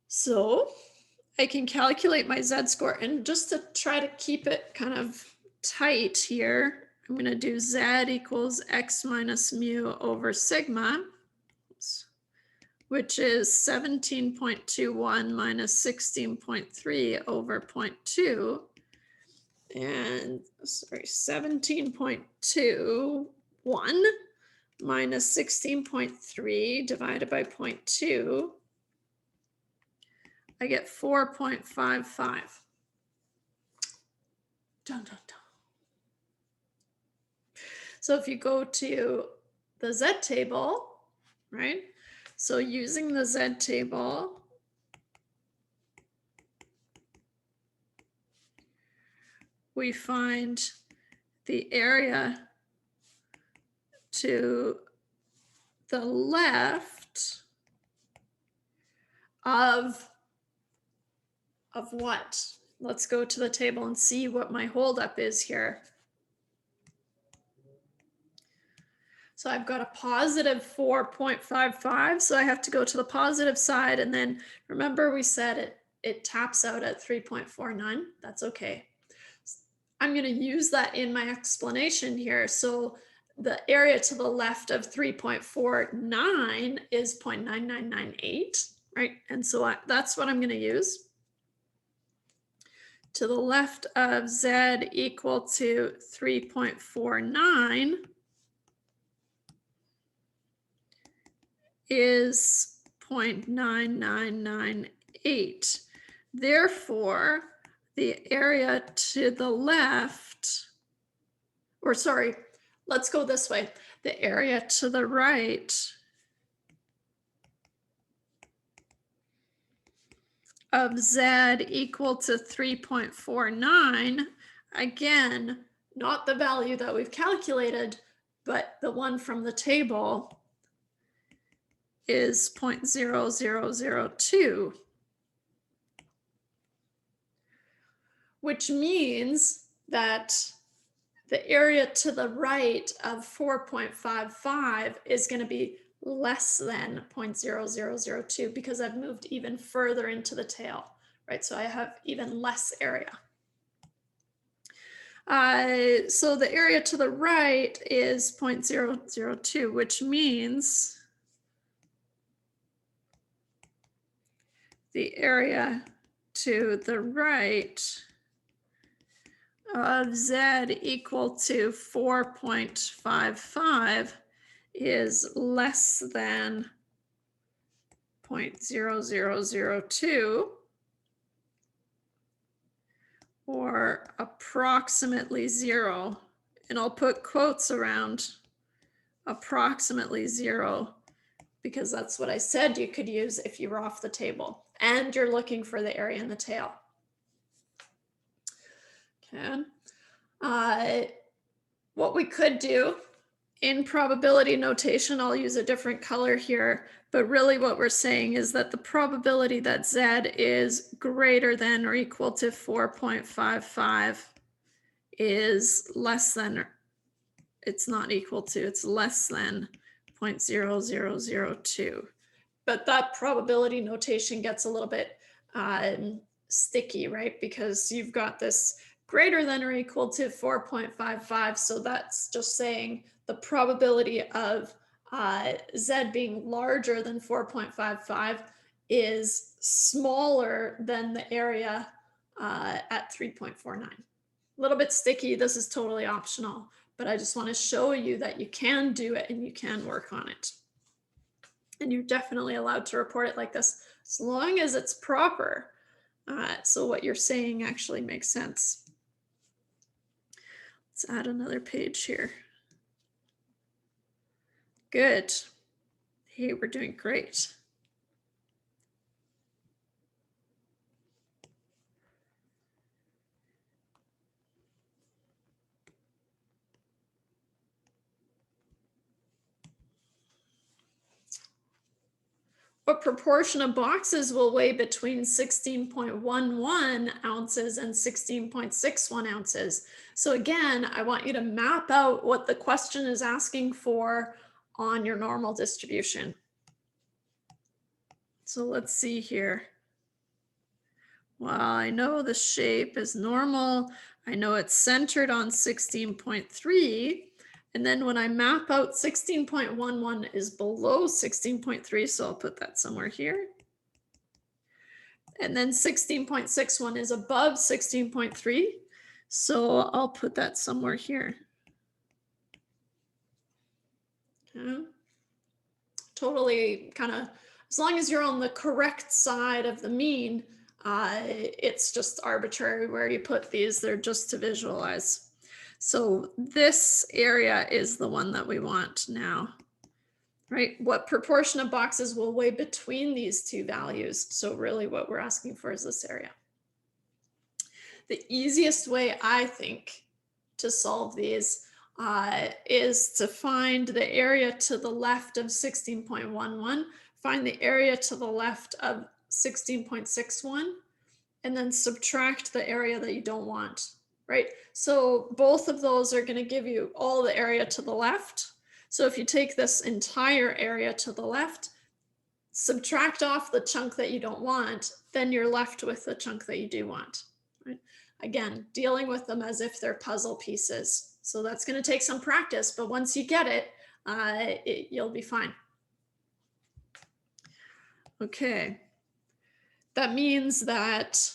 So I can calculate my z-score, and just to try to keep it kind of tight here, I'm going to do z equals x minus mu over sigma, which is 17.21 minus 16.3 over 0.2. And sorry, 17.21 minus 16.3 divided by 0.2, I get 4.55. Dun, dun, dun. So if you go to the Z table, right? So using the Z table, we find the area to the left of what? Let's go to the table and see what my holdup is here. So I've got a positive 4.55, so I have to go to the positive side, and then remember we said it taps out at 3.49. That's okay. I'm going to use that in my explanation here. So the area to the left of 3.49 is 0.9998, right? And so that's what I'm going to use. To the left of Z equal to 3.49 is 0.9998. Therefore, the area to the left, or sorry, let's go this way. The area to the right of Z equal to 3.49, again, not the value that we've calculated, but the one from the table, is 0.0002, which means that the area to the right of 4.55 is going to be less than 0.0002 because I've moved even further into the tail, right? So I have even less area. So the area to the right is 0.002, which means the area to the right of Z equal to 4.55 is less than 0.0002, or approximately 0. And I'll put quotes around approximately 0 because that's what I said you could use if you were off the table and you're looking for the area in the tail. Okay. What we could do in probability notation, I'll use a different color here, but really what we're saying is that the probability that Z is greater than or equal to 4.55 is less than, it's not equal to, it's less than 0.0002. But that probability notation gets a little bit sticky, right? Because you've got this greater than or equal to 4.55. So that's just saying the probability of Z being larger than 4.55 is smaller than the area at 3.49. A little bit sticky. This is totally optional, but I just want to show you that you can do it and you can work on it. And you're definitely allowed to report it like this as long as it's proper. So what you're saying actually makes sense. Let's add another page here. Good. Hey, we're doing great. What proportion of boxes will weigh between 16.11 ounces and 16.61 ounces? So again, I want you to map out what the question is asking for on your normal distribution. So let's see here. Well, I know the shape is normal. I know it's centered on 16.3. And then when I map out 16.11 is below 16.3, so I'll put that somewhere here. And then 16.61 is above 16.3, so I'll put that somewhere here. Okay. Totally kind of, as long as you're on the correct side of the mean, it's just arbitrary where you put these, they're just to visualize. So this area is the one that we want now, right? What proportion of boxes will weigh between these two values? So really what we're asking for is this area. The easiest way, I think, to solve these is to find the area to the left of 16.11, find the area to the left of 16.61, and then subtract the area that you don't want. Right? So both of those are going to give you all the area to the left. So if you take this entire area to the left, subtract off the chunk that you don't want, then you're left with the chunk that you do want. Right? Again, dealing with them as if they're puzzle pieces. So that's going to take some practice, but once you get it, you'll be fine. Okay. That means that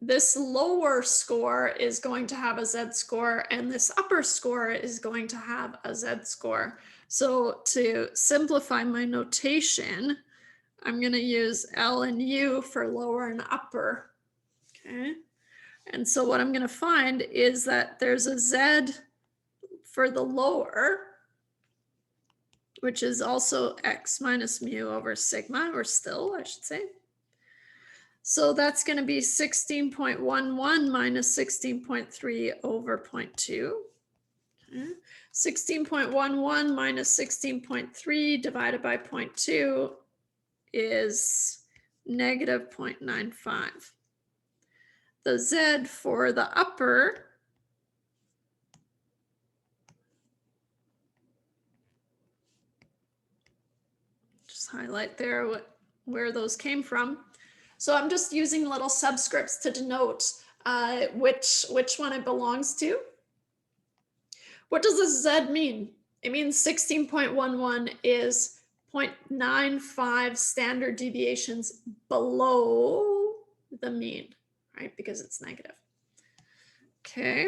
this lower score is going to have a z-score, and this upper score is going to have a z-score. So to simplify my notation, I'm going to use L and U for lower and upper. Okay. And so what I'm going to find is that there's a z for the lower, which is also x minus mu over sigma, or still, I should say. So that's going to be 16.11 minus 16.3 over 0.2. Okay. 16.11 minus 16.3 divided by 0.2 is negative 0.95. The z for the upper just highlight there where those came from. So I'm just using little subscripts to denote which one it belongs to. What does this z mean? It means 16.11 is 0.95 standard deviations below the mean, right? Because it's negative. Okay.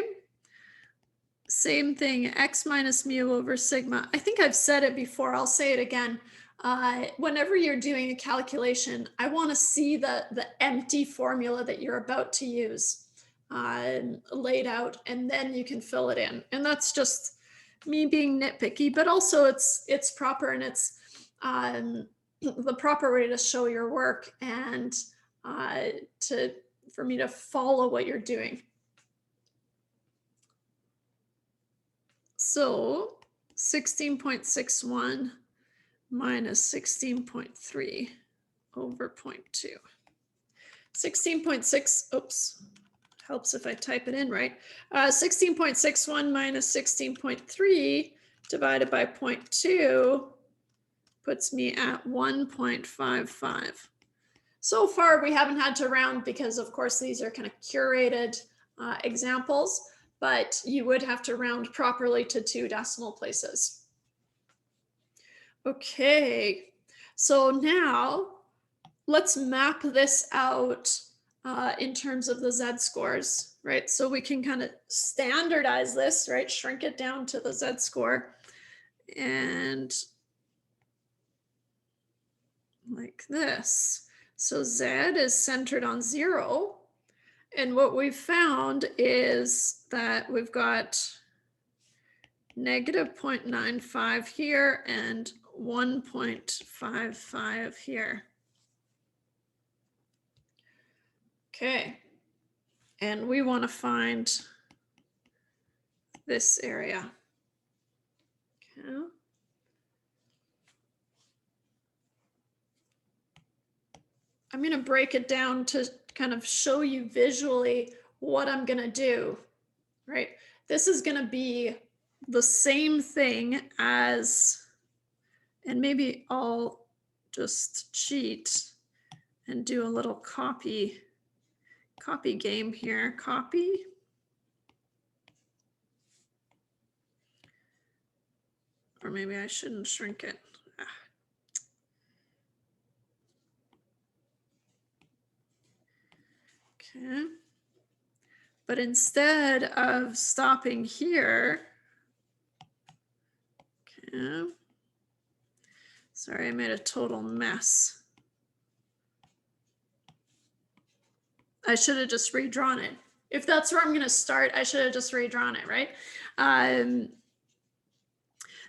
Same thing, x minus mu over sigma. I think I've said it before, I'll say it again. Whenever you're doing a calculation, I want to see the empty formula that you're about to use laid out, and then you can fill it in. And that's just me being nitpicky, but also it's proper, and it's the proper way to show your work and for me to follow what you're doing. So 16.61 minus 16.3 over 0.2. 16.6, oops, helps if I type it in right. 16.61 minus 16.3 divided by 0.2 puts me at 1.55. So far, we haven't had to round because, of course, these are kind of curated examples, but you would have to round properly to 2 decimal places. Okay, so now let's map this out in terms of the z-scores, right? So we can kind of standardize this, right? Shrink it down to the z-score, and like this. So z is centered on 0. And what we've found is that we've got negative 0.95 here and 1.55 here. Okay. And we want to find this area. Okay. I'm going to break it down to kind of show you visually what I'm going to do, right? This is going to be the same thing as, and maybe I'll just cheat and do a little copy game here. Copy. Or maybe I shouldn't shrink it. Okay. But instead of stopping here, okay. Sorry, I made a total mess. I should have just redrawn it. If that's where I'm going to start, I should have just redrawn it, right?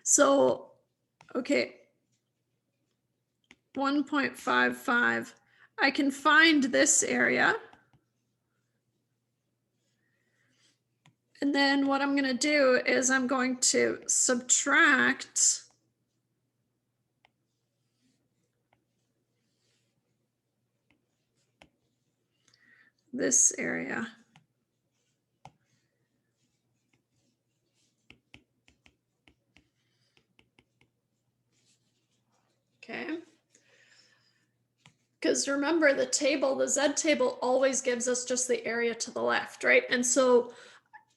So, okay. 1.55. I can find this area. And then what I'm going to do is I'm going to subtract this area. Because remember the table, the Z table always gives us just the area to the left, right? And so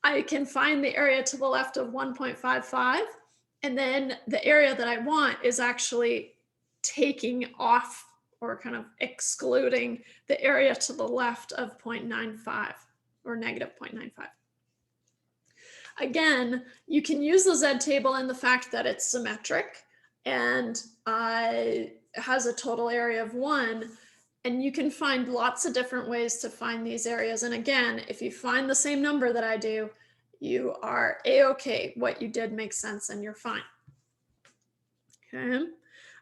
I can find the area to the left of 1.55, and then the area that I want is actually taking off or kind of excluding the area to the left of 0.95 or negative 0.95. Again, you can use the Z table in the fact that it's symmetric and has a total area of 1. And you can find lots of different ways to find these areas. And again, if you find the same number that I do, you are a-okay. What you did makes sense and you're fine. Okay.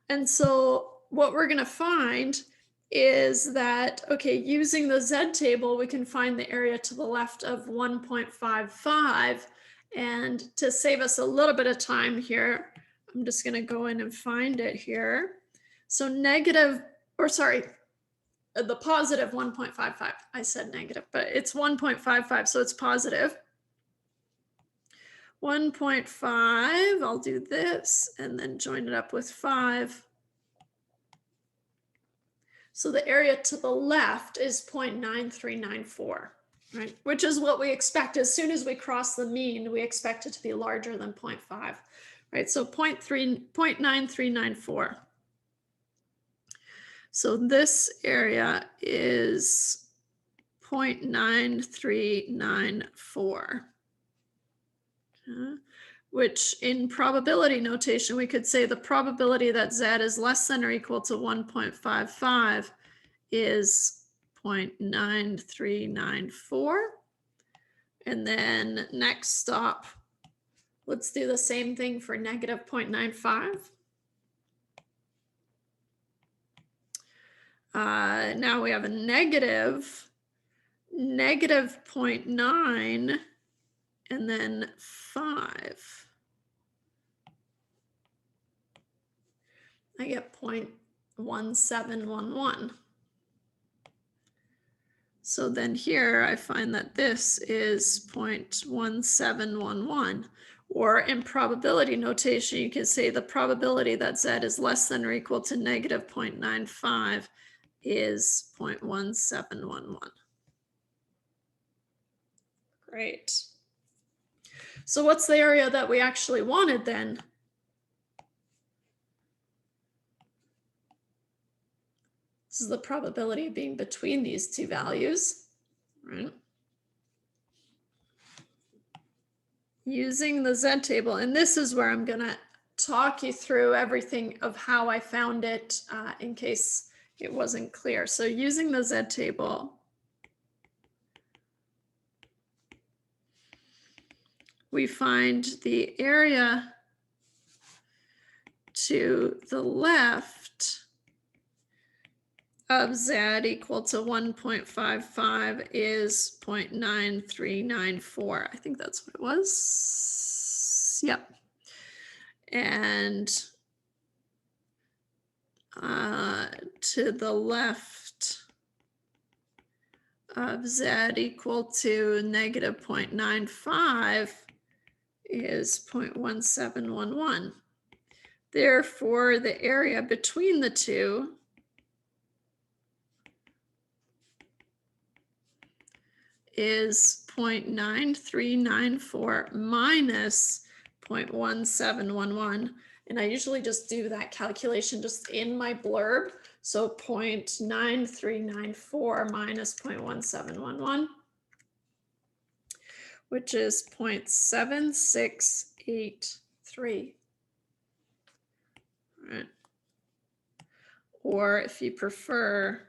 And so what we're going to find is that, okay, using the Z table, we can find the area to the left of 1.55. And to save us a little bit of time here, I'm just going to go in and find it here. So the positive 1.55. I said negative, but it's 1.55, so it's positive. 1.5, I'll do this and then join it up with 5. So the area to the left is 0.9394, right? Which is what we expect. As soon as we cross the mean, we expect it to be larger than 0.5, right? So 0.9394. So this area is 0.9394, which in probability notation, we could say the probability that Z is less than or equal to 1.55 is 0.9394. And then next stop, let's do the same thing for negative 0.95. Now we have a negative 0.9 and then 5. I get 0.1711. So then here I find that this is 0.1711. Or in probability notation, you can say the probability that Z is less than or equal to negative 0.95 is 0.1711. Great. So what's the area that we actually wanted then? This is the probability of being between these two values, right? Using the Z table, and this is where I'm gonna talk you through everything of how I found it in case it wasn't clear. So using the Z table, we find the area to the left of Z equal to 1.55 is 0.9394. I think that's what it was. Yep. And to the left of Z equal to negative 0.95 is 0.1711. Therefore, the area between the two is 0.9394 minus 0.1711. And I usually just do that calculation just in my blurb. So 0.9394 minus 0.1711, which is 0.7683. Right. Or if you prefer,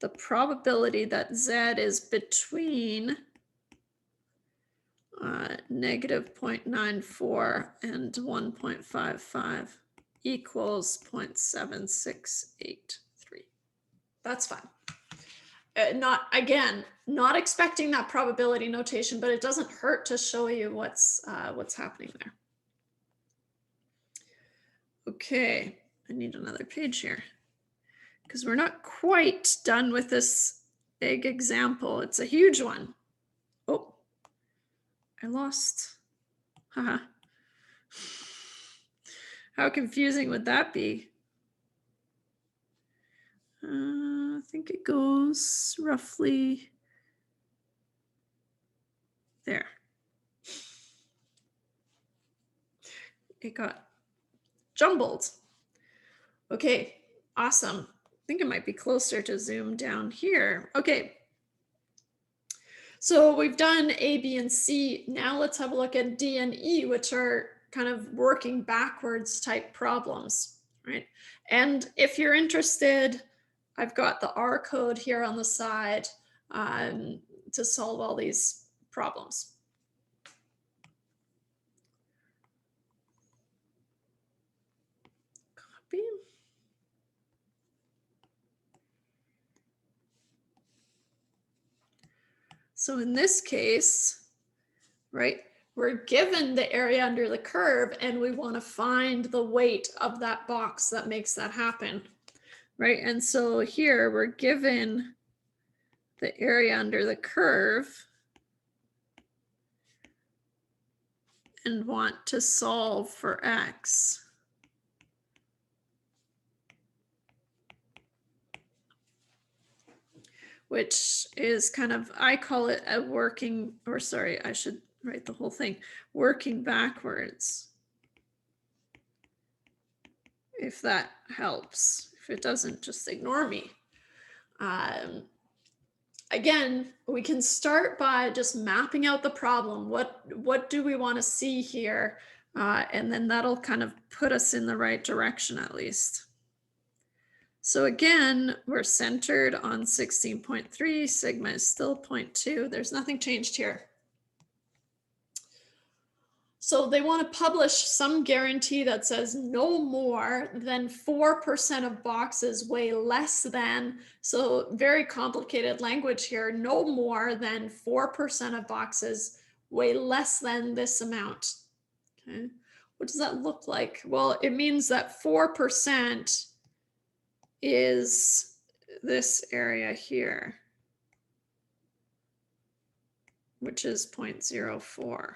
the probability that Z is between negative 0.94 and 1.55 equals 0.7683. That's fine. Not expecting that probability notation, but it doesn't hurt to show you what's happening there. Okay, I need another page here because we're not quite done with this big example. It's a huge one. Oh, I lost. Haha. How confusing would that be? think it goes roughly there. It got jumbled. Okay, awesome. I think it might be closer to zoom down here. Okay. So we've done A, B, and C. Now let's have a look at D and E, which are kind of working backwards type problems, right? And if you're interested, I've got the R code here on the side to solve all these problems. Copy. So in this case, right, we're given the area under the curve and we want to find the weight of that box that makes that happen, right? And so here we're given the area under the curve and want to solve for X. Which is kind of, I call it a working, or sorry, I should write the whole thing, working backwards. If that helps. If it doesn't, just ignore me. Again, we can start by just mapping out the problem. What do we want to see here? And then that'll kind of put us in the right direction at least. So again, we're centered on 16.3, sigma is still 0.2. There's nothing changed here. So they want to publish some guarantee that says no more than 4% of boxes weigh less than, so very complicated language here, no more than 4% of boxes weigh less than this amount. Okay, what does that look like? Well, it means that 4% is this area here, which is 0.04.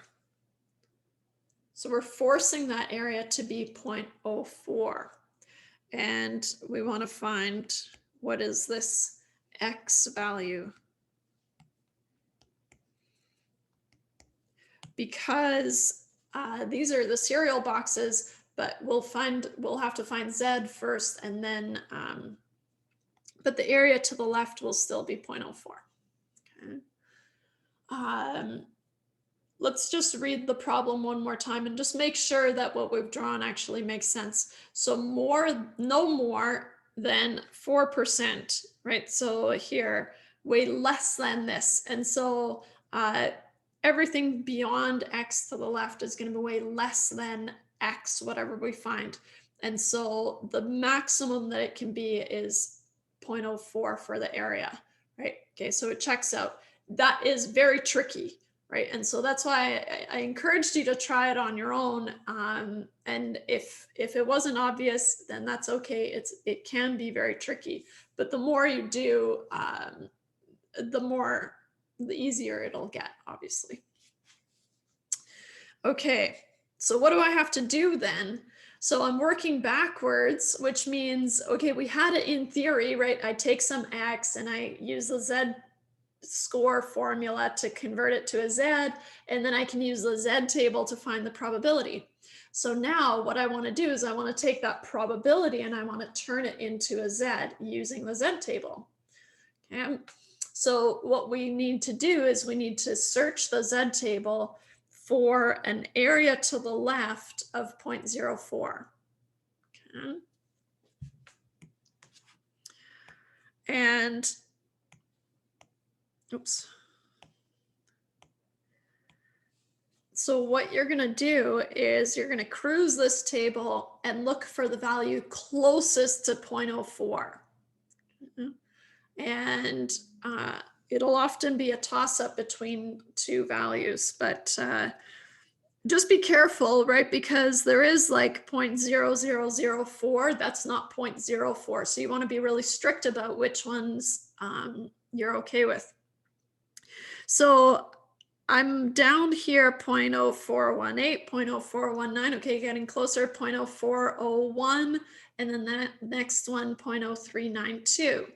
So we're forcing that area to be 0.04. And we want to find what is this X value. Because these are the serial boxes, but we'll have to find Z first, and then, but the area to the left will still be 0.04. Okay. Let's just read the problem one more time and just make sure that what we've drawn actually makes sense. So no more than 4%, right? So here, weigh less than this. And so everything beyond X to the left is going to weigh less than X, whatever we find. And so the maximum that it can be is 0.04 for the area, right? Okay, so it checks out. That is very tricky. Right. And so that's why I encouraged you to try it on your own. And if it wasn't obvious, then that's okay. It can be very tricky, but the more you do, the easier it'll get, obviously. Okay, so what do I have to do then? So I'm working backwards, which means, okay, we had it in theory, right? I take some X and I use the Z score formula to convert it to a Z, and then I can use the Z table to find the probability. So now what I want to do is I want to take that probability and I want to turn it into a Z using the Z table. Okay. So what we need to do is we need to search the Z table for an area to the left of 0.04. Okay. And oops. So what you're going to do is you're going to cruise this table and look for the value closest to 0.04. And it'll often be a toss-up between two values, but just be careful, right? Because there is like 0.0004, that's not 0.04. So you want to be really strict about which ones you're okay with. So I'm down here 0.0418, 0.0419, okay, getting closer, 0.0401, and then that next one, 0.0392.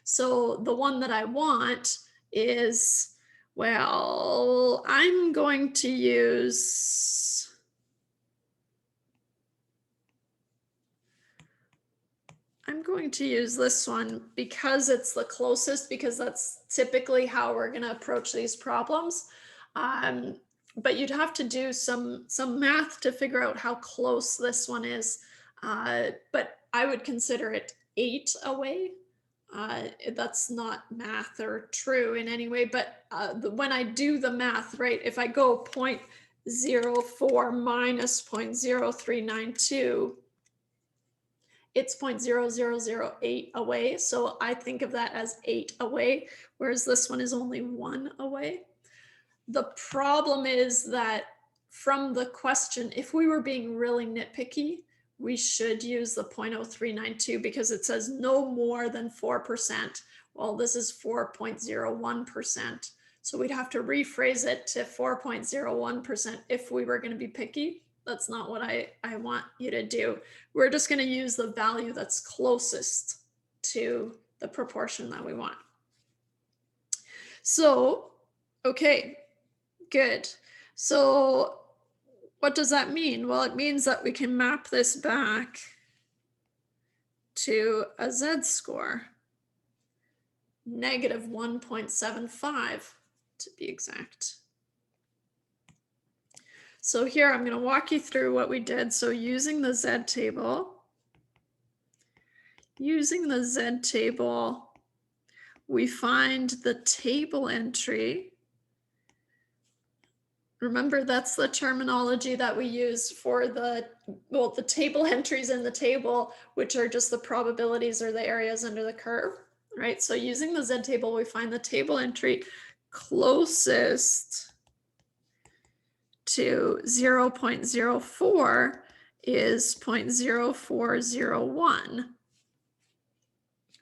So the one that I want is, well, I'm going to use this one because it's the closest, because that's typically how we're going to approach these problems. But you'd have to do some math to figure out how close this one is. But I would consider it 8 away. That's not math or true in any way, but when I do the math, right, if I go 0.04 minus 0.0392, it's 0.0008 away. So I think of that as 8 away, whereas this one is only 1 away. The problem is that from the question, if we were being really nitpicky, we should use the 0.0392 because it says no more than 4%. Well, this is 4.01%. So we'd have to rephrase it to 4.01% if we were going to be picky. That's not what I want you to do. We're just going to use the value that's closest to the proportion that we want. So, okay, good. So what does that mean? Well, it means that we can map this back to a z-score, negative 1.75 to be exact. So here I'm going to walk you through what we did. So using the Z table, we find the table entry. Remember, that's the terminology that we use for the table entries in the table, which are just the probabilities or the areas under the curve, right? So using the Z table, we find the table entry closest to 0.04 is 0.0401,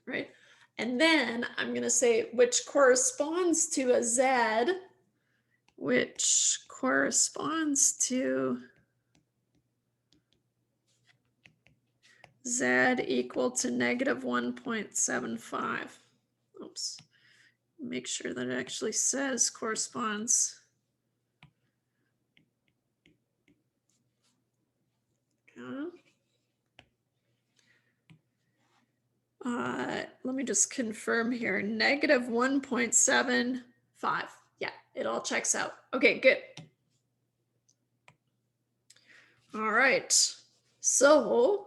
right? And then I'm going to say which corresponds to a Z, which corresponds to Z equal to negative 1.75. Oops. Make sure that it actually says corresponds. Let me just confirm here. Negative 1.75. Yeah, it all checks out. Okay, good. All right. So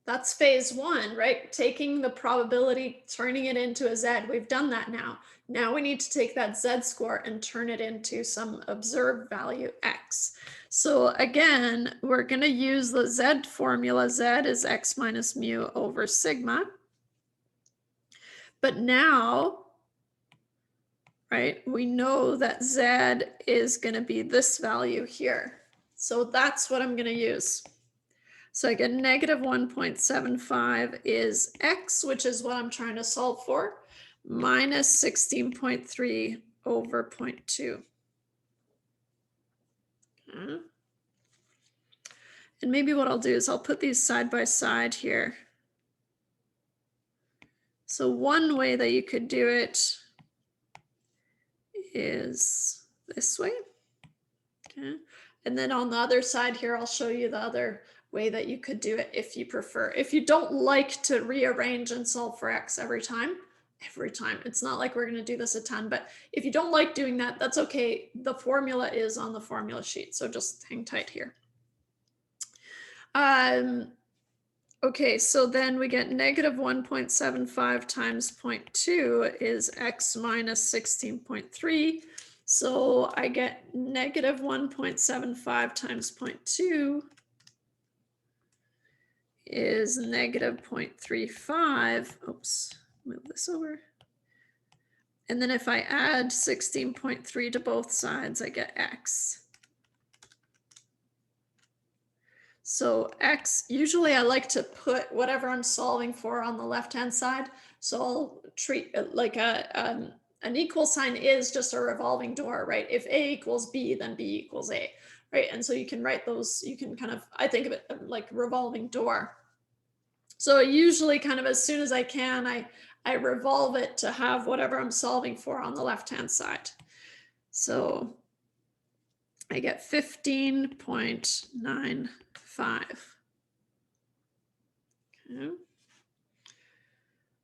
that's phase one, right? Taking the probability, turning it into a Z. We've done that now. Now we need to take that Z score and turn it into some observed value X. So again, we're going to use the Z formula. Z is X minus mu over sigma. But now, right, we know that Z is going to be this value here. So that's what I'm going to use. So I get negative 1.75 is X, which is what I'm trying to solve for, minus 16.3 over 0.2. And maybe what I'll do is I'll put these side by side here. So one way that you could do it is this way. Okay. And then on the other side here, I'll show you the other way that you could do it if you prefer. If you don't like to rearrange and solve for X every time, it's not like we're going to do this a ton, but if you don't like doing that, that's okay. The formula is on the formula sheet, so just hang tight here. Okay, so then we get negative 1.75 times 0.2 is X minus 16.3. So I get negative 1.75 times 0.2 is negative 0.35. Oops, move this over. And then if I add 16.3 to both sides, I get X. So X, usually I like to put whatever I'm solving for on the left-hand side. So I'll treat it like an equal sign is just a revolving door, right? If A equals B, then B equals A, right? And so you can write those, you can kind of, I think of it like revolving door. So usually kind of as soon as I can, I revolve it to have whatever I'm solving for on the left-hand side. So I get 15.95. Okay.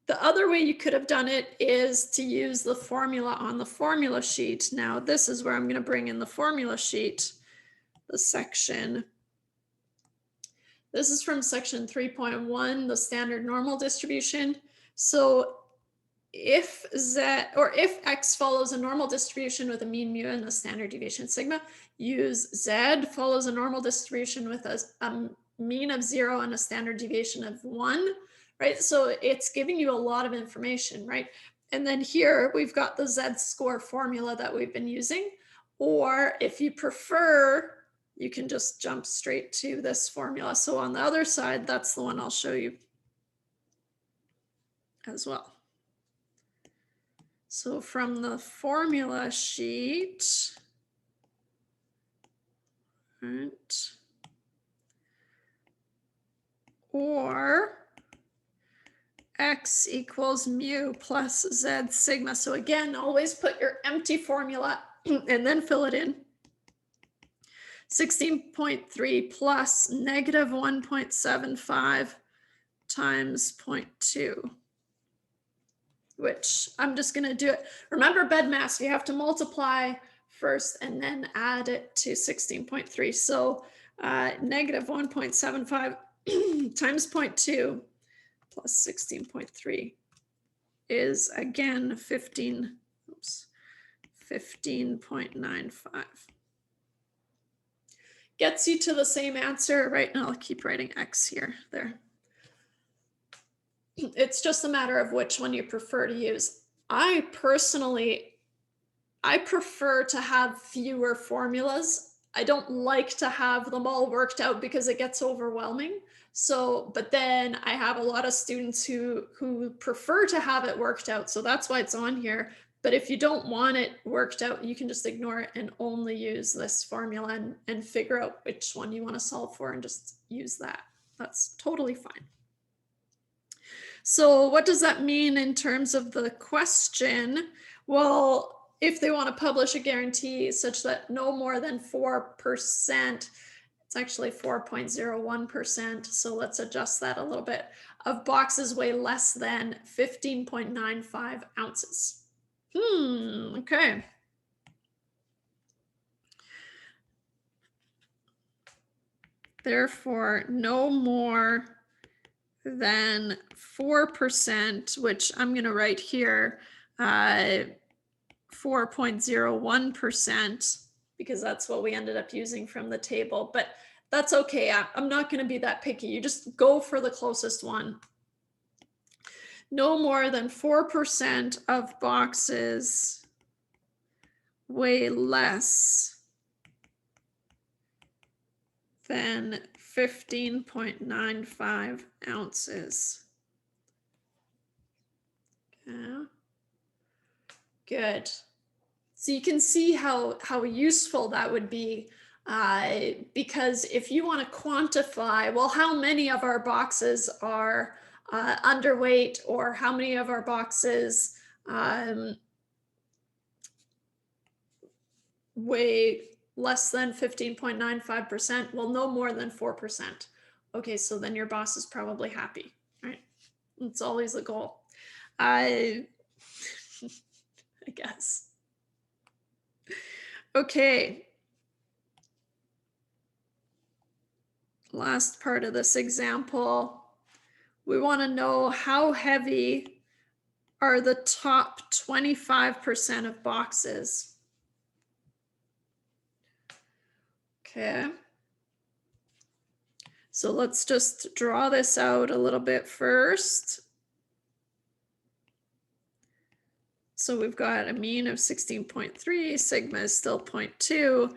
The other way you could have done it is to use the formula on the formula sheet. Now, this is where I'm going to bring in the formula sheet, the section. This is from section 3.1, the standard normal distribution. So if x follows a normal distribution with a mean mu and a standard deviation sigma, use z follows a normal distribution with a mean of 0 and a standard deviation of 1, right? So it's giving you a lot of information, right? And then here we've got the z-score formula that we've been using, or if you prefer, you can just jump straight to this formula. So on the other side, that's the one I'll show you as well. So from the formula sheet, right, or x equals mu plus z sigma. So again, always put your empty formula and then fill it in. 16.3 plus negative 1.75 times 0.2. Which I'm just going to do it. Remember BEDMAS, you have to multiply first and then add it to 16.3. So negative 1.75 times 0.2 plus 16.3 is again 15.95. Gets you to the same answer, right? Now I'll keep writing x here, there. It's just a matter of which one you prefer to use. I personally prefer to have fewer formulas. I don't like to have them all worked out because it gets overwhelming. So, but then I have a lot of students who prefer to have it worked out. So that's why it's on here. But if you don't want it worked out, you can just ignore it and only use this formula and figure out which one you want to solve for and just use that. That's totally fine. So what does that mean in terms of the question? Well, if they want to publish a guarantee such that no more than 4%, it's actually 4.01%, so let's adjust that a little bit, of boxes weigh less than 15.95 ounces. Okay. Therefore, no more than 4%, which I'm going to write here, 4.01%, because that's what we ended up using from the table. But that's okay. I'm not going to be that picky. You just go for the closest one. No more than 4% of boxes weigh less than 15.95 ounces. Yeah. Good. So you can see how useful that would be, because if you want to quantify, well, how many of our boxes are underweight, or how many of our boxes weigh less than 15.95%, well, no more than 4%. Okay, so then your boss is probably happy, right? It's always the goal. I guess. Okay. Last part of this example, we want to know how heavy are the top 25% of boxes. Okay. So let's just draw this out a little bit first. So we've got a mean of 16.3, sigma is still 0.2.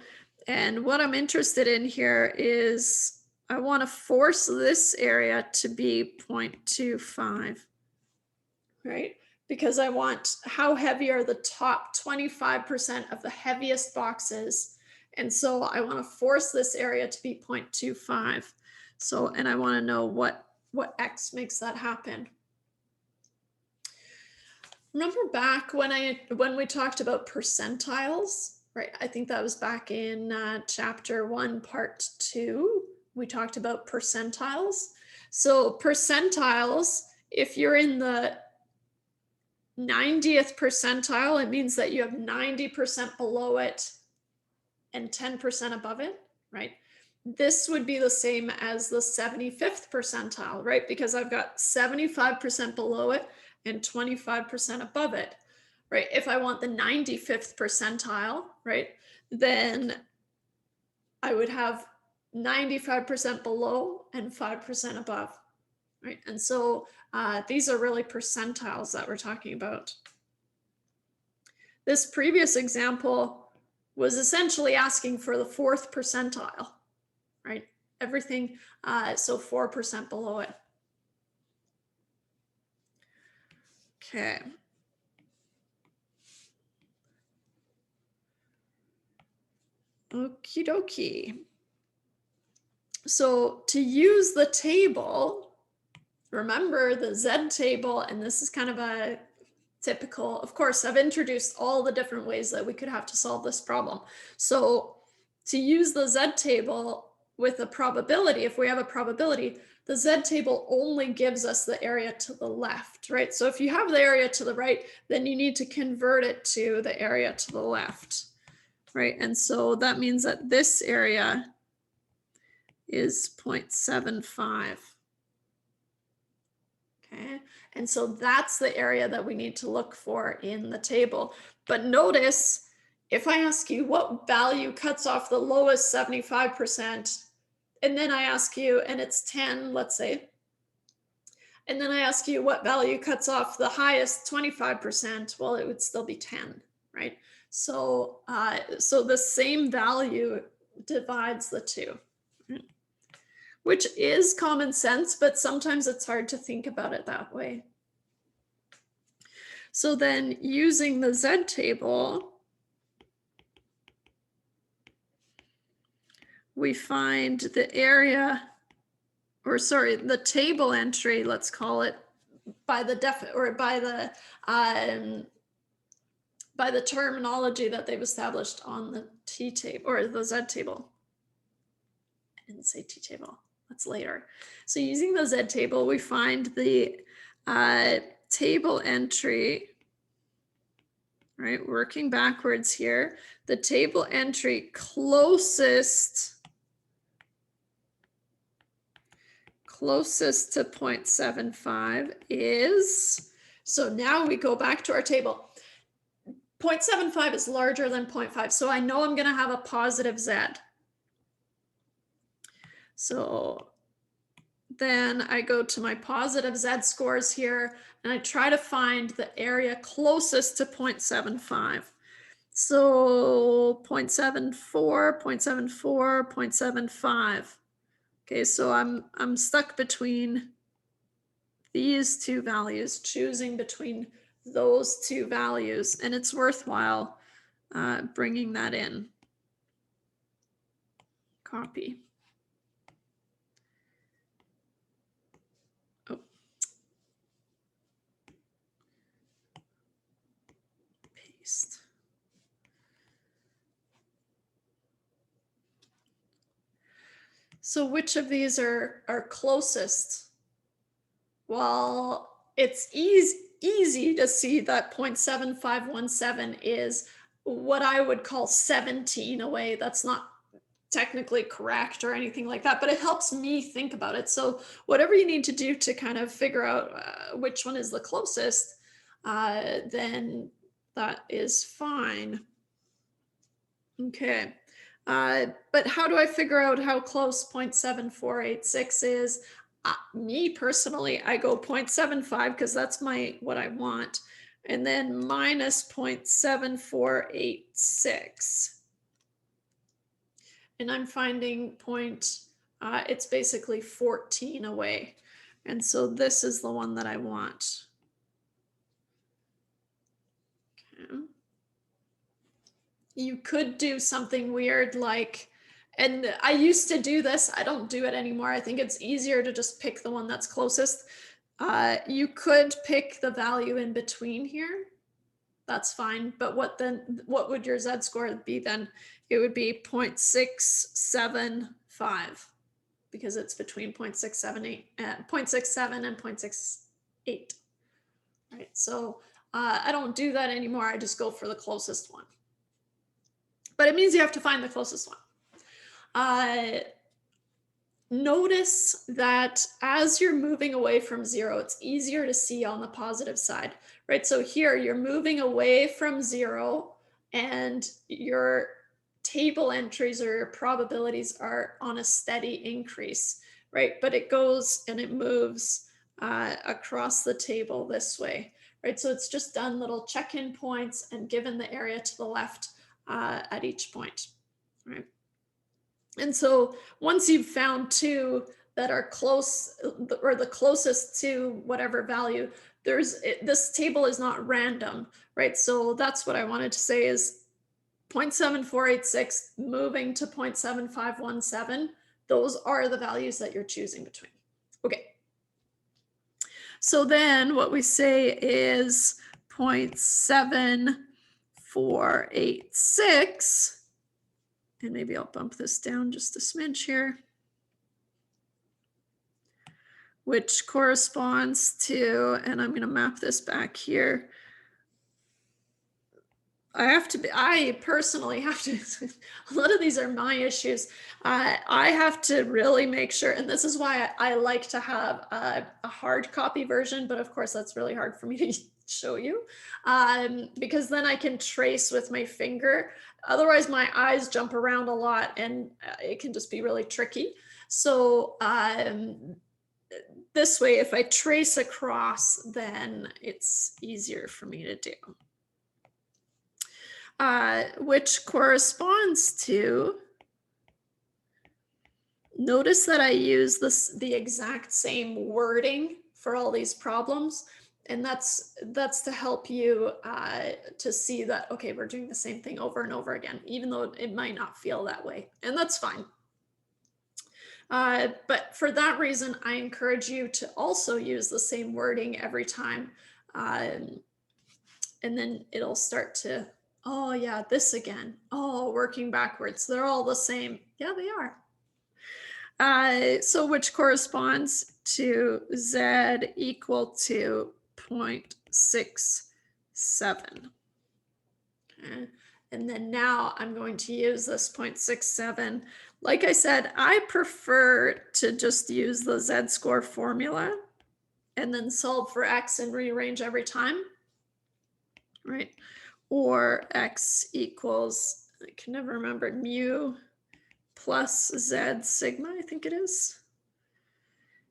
And what I'm interested in here is I want to force this area to be 0.25, right? Because I want how heavy are the top 25% of the heaviest boxes. And so I want to force this area to be 0.25. So, and I want to know what what x makes that happen. Remember back when we talked about percentiles, right? I think that was back in chapter 1, part 2. We talked about percentiles. So percentiles, if you're in the 90th percentile, it means that you have 90% below it and 10% above it, right? This would be the same as the 75th percentile, right? Because I've got 75% below it and 25% above it, right? If I want the 95th percentile, right, then I would have 95% below and 5% above, right? And so these are really percentiles that we're talking about. This previous example was essentially asking for the 4th percentile, right? Everything, so 4% below it. Okay. Okie dokie. So to use the table, remember the Z table, and this is kind of a typical, of course, I've introduced all the different ways that we could have to solve this problem. So to use the Z table with a probability, if we have a probability, the Z table only gives us the area to the left, right? So if you have the area to the right, then you need to convert it to the area to the left, right? And so that means that this area is 0.75. Okay, and so that's the area that we need to look for in the table. But notice, if I ask you what value cuts off the lowest 75%, and then I ask you, and it's 10, let's say, and then I ask you what value cuts off the highest 25%, well, it would still be 10, right? So, so the same value divides the two, which is common sense, but sometimes it's hard to think about it that way. So then using the Z table, we find the area, or sorry, the table entry, let's call it, by the by the terminology that they've established on the T table or the Z table. I didn't say T table. That's later. So using the Z table, we find the table entry, right? Working backwards here, the table entry closest to 0.75 is, so now we go back to our table. 0.75 is larger than 0.5, so I know I'm going to have a positive Z. So then I go to my positive Z scores here, and I try to find the area closest to 0.75. So 0.74, 0.74, 0.75. Okay, so I'm stuck between these two values, choosing between those two values, and it's worthwhile bringing that in. Copy. Oh. Paste. So which of these are closest? Well, it's easy to see that 0.7517 is what I would call 17 away. That's not technically correct or anything like that, but it helps me think about it. So whatever you need to do to kind of figure out which one is the closest, then that is fine. Okay. But how do I figure out how close 0.7486 is? Me personally, I go 0.75 because that's what I want, and then minus 0.7486. And I'm finding it's basically 14 away. And so this is the one that I want. Okay. You could do something weird like And I used to do this. I don't do it anymore. I think it's easier to just pick the one that's closest. You could pick the value in between here. That's fine. But what would your z-score be then? It would be 0.675 because it's between 0.678, 0.67 and 0.68. Right. So I don't do that anymore. I just go for the closest one. But it means you have to find the closest one. Notice that as you're moving away from 0, it's easier to see on the positive side, right? So here you're moving away from 0 and your table entries or your probabilities are on a steady increase, right? But it goes and it moves across the table this way, right? So it's just done little check-in points and given the area to the left at each point, right? And so once you've found two that are close or the closest to whatever value, this table is not random, right? So that's what I wanted to say is 0.7486 moving to 0.7517. Those are the values that you're choosing between. Okay. So then what we say is 0.7486. And maybe I'll bump this down just a smidge here, which corresponds to, and I'm going to map this back here. I personally have to, a lot of these are my issues. I have to really make sure, and this is why I like to have a hard copy version, but of course that's really hard for me to show you because then I can trace with my finger. Otherwise my eyes jump around a lot and it can just be really tricky. So this way, if I trace across, then it's easier for me to do. Which corresponds to, notice that I use the exact same wording for all these problems. And that's to help you to see that, okay, we're doing the same thing over and over again, even though it might not feel that way. And that's fine. But for that reason, I encourage you to also use the same wording every time. And then it'll start to, oh yeah, this again. Oh, working backwards. They're all the same. Yeah, they are. So which corresponds to Z equal to 0.67. Okay. And then now I'm going to use this 0.67. Like I said, I prefer to just use the z-score formula and then solve for x and rearrange every time, right? Or x equals, I can never remember, mu plus z sigma, I think it is.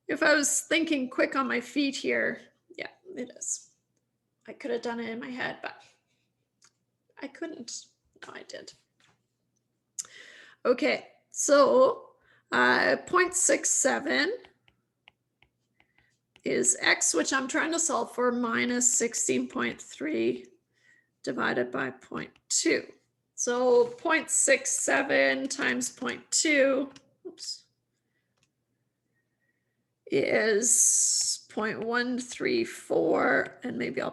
If I was thinking quick on my feet here, yeah, it is. I could have done it in my head, but I couldn't. No, I did. Okay, so 0.67 is x, which I'm trying to solve for, minus 16.3 divided by 0.2. So 0.67 times 0.2, oops, is 0.134, and maybe I'm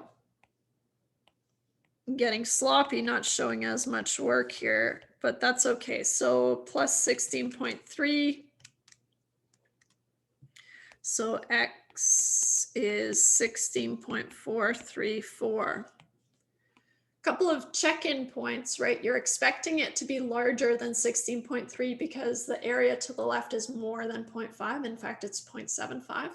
getting sloppy, not showing as much work here, but that's okay. So plus 16.3. So x is 16.434. Couple of check-in points, right? You're expecting it to be larger than 16.3 because the area to the left is more than 0.5. In fact, it's 0.75.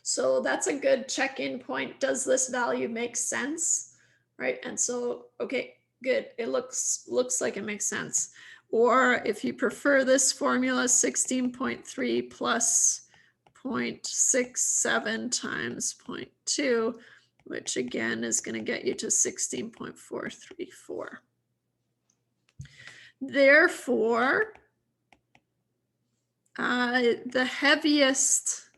So that's a good check-in point. Does this value make sense? Right? And so, okay, good. It looks like it makes sense. Or if you prefer this formula, 16.3 plus 0.67 times 0.2, which again is going to get you to 16.434. Therefore, the heaviest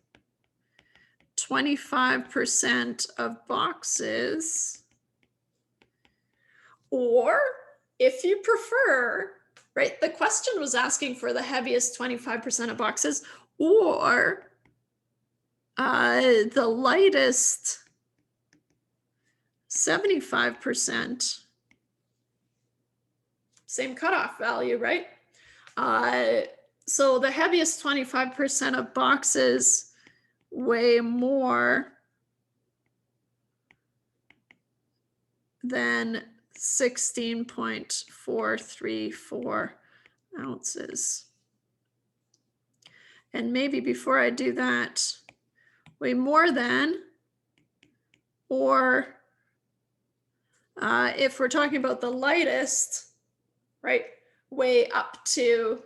25% of boxes, or if you prefer, right? The question was asking for the heaviest 25% of boxes or the lightest 75%. Same cutoff value, right? So the heaviest 25% of boxes weigh more than 16.434 ounces. And maybe before I do that, weigh more than, or if we're talking about the lightest, right, weigh up to,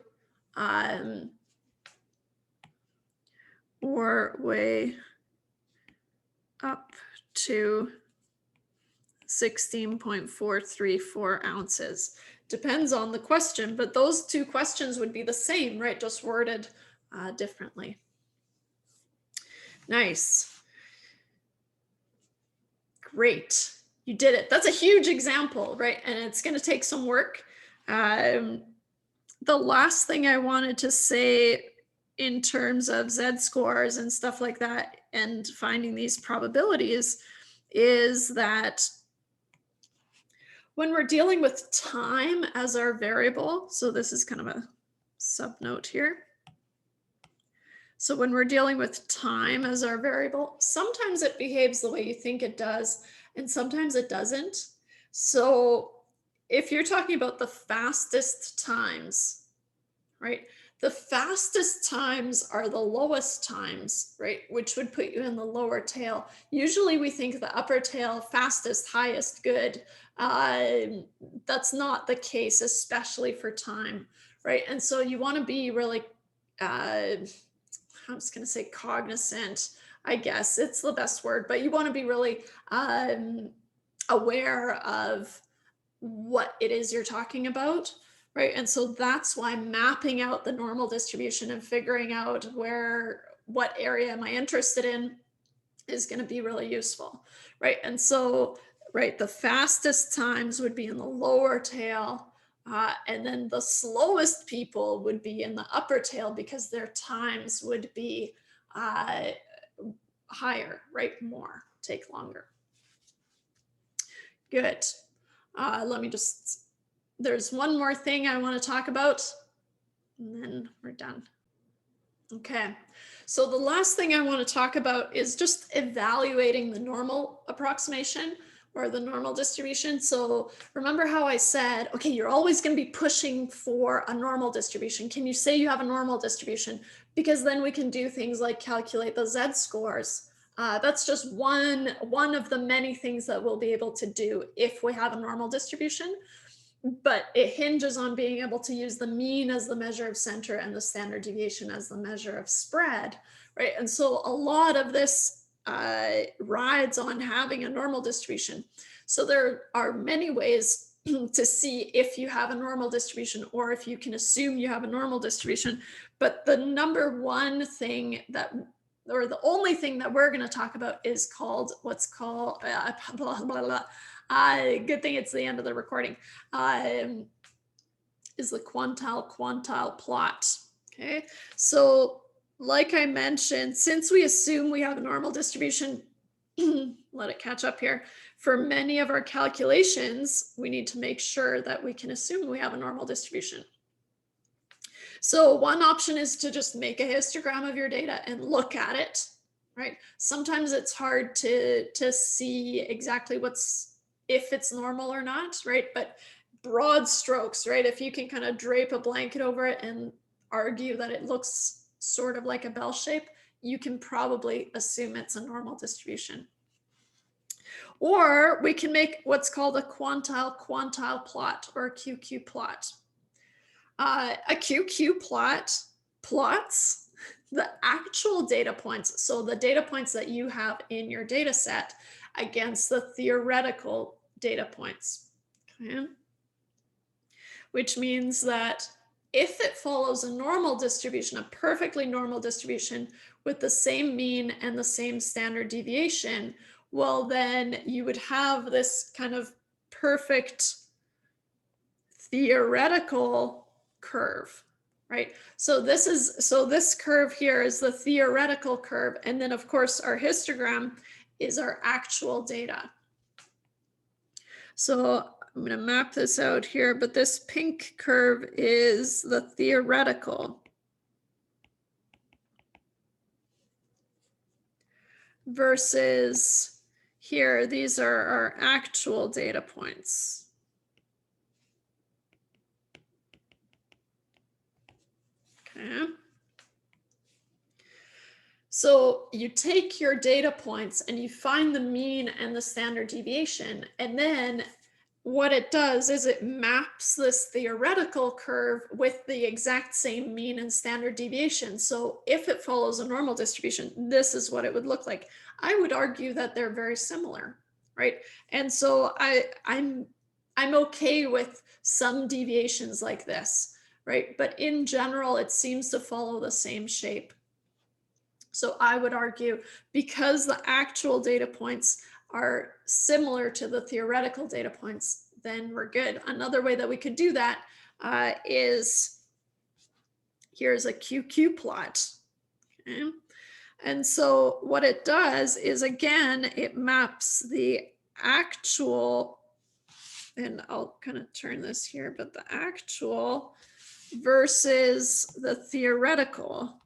or weigh up to 16.434 ounces. Depends on the question, but those two questions would be the same, right? Just worded differently. Nice. Great. You did it. That's a huge example, right? And it's going to take some work. The last thing I wanted to say in terms of Z-scores and stuff like that and finding these probabilities is that when we're dealing with time as our variable, so this is kind of a subnote here. So when we're dealing with time as our variable, sometimes it behaves the way you think it does, and sometimes it doesn't. So if you're talking about the fastest times, right? The fastest times are the lowest times, right? Which would put you in the lower tail. Usually we think the upper tail, fastest, highest, good. That's not the case, especially for time, right? And so you want to be really, I'm just going to say cognizant, I guess it's the best word, but you want to be really aware of what it is you're talking about, right? And so that's why mapping out the normal distribution and figuring out what area am I interested in is going to be really useful, right? And so, right, the fastest times would be in the lower tail, and then the slowest people would be in the upper tail because their times would be higher, right? More, take longer. Good. Let me just, there's one more thing I want to talk about, and then we're done. Okay. So the last thing I want to talk about is just evaluating the normal approximation or the normal distribution. So remember how I said, okay, you're always going to be pushing for a normal distribution. Can you say you have a normal distribution? Because then we can do things like calculate the Z-scores. That's just one of the many things that we'll be able to do if we have a normal distribution. But it hinges on being able to use the mean as the measure of center and the standard deviation as the measure of spread, right? And so a lot of this rides on having a normal distribution. So there are many ways to see if you have a normal distribution or if you can assume you have a normal distribution. But the number one thing that, or the only thing that we're going to talk about is called what's called blah, blah, blah. Good thing it's the end of the recording, is the quantile plot. Okay, so like I mentioned, since we assume we have a normal distribution, let it catch up here. For many of our calculations, we need to make sure that we can assume we have a normal distribution. So one option is to just make a histogram of your data and look at it, right? Sometimes it's hard to see exactly if it's normal or not, right? But broad strokes, right? If you can kind of drape a blanket over it and argue that it looks sort of like a bell shape, you can probably assume it's a normal distribution. Or we can make what's called a quantile plot or a QQ plot. A QQ plot plots the actual data points, so the data points that you have in your data set against the theoretical data points. Okay. Which means that if it follows a normal distribution, a perfectly normal distribution with the same mean and the same standard deviation, well, then you would have this kind of perfect theoretical curve, right? So this curve here is the theoretical curve. And then of course our histogram is our actual data. So I'm going to map this out here, but this pink curve is the theoretical versus here, these are our actual data points. Okay. So you take your data points and you find the mean and the standard deviation, and then what it does is it maps this theoretical curve with the exact same mean and standard deviation. So if it follows a normal distribution, this is what it would look like. I would argue that they're very similar, right? And so I'm okay with some deviations like this, right? But in general, it seems to follow the same shape. So I would argue because the actual data points are similar to the theoretical data points, then we're good. Another way that we could do that is here's a QQ plot. Okay. And so what it does is, again, it maps the actual, and I'll kind of turn this here, but the actual versus the theoretical.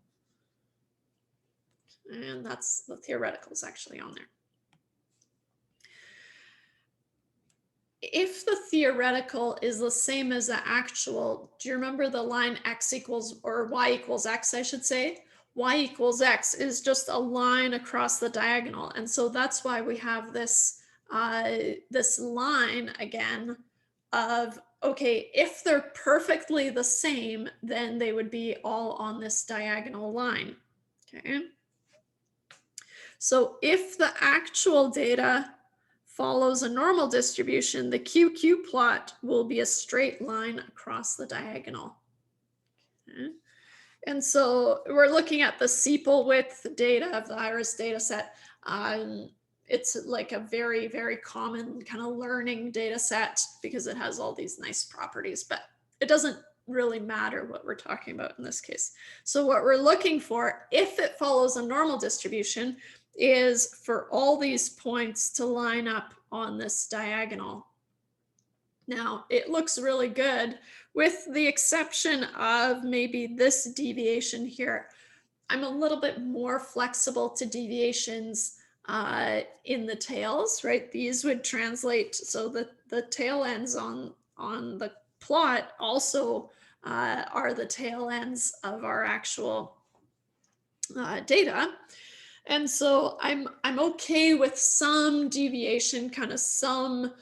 And that's the theoretical is actually on there. If the theoretical is the same as the actual, do you remember the line x equals, or y equals x, I should say? Y equals x is just a line across the diagonal. And so that's why we have this, this line again of, okay, if they're perfectly the same, then they would be all on this diagonal line, okay? So if the actual data follows a normal distribution, the QQ plot will be a straight line across the diagonal. Okay. And so we're looking at the sepal width data of the iris data set. It's like a very, very common kind of learning data set because it has all these nice properties, but it doesn't really matter what we're talking about in this case. So what we're looking for, if it follows a normal distribution, is for all these points to line up on this diagonal. Now, it looks really good with the exception of maybe this deviation here. I'm a little bit more flexible to deviations in the tails, right? These would translate, so the tail ends on the plot also are the tail ends of our actual data. And so I'm okay with some deviation, kind of some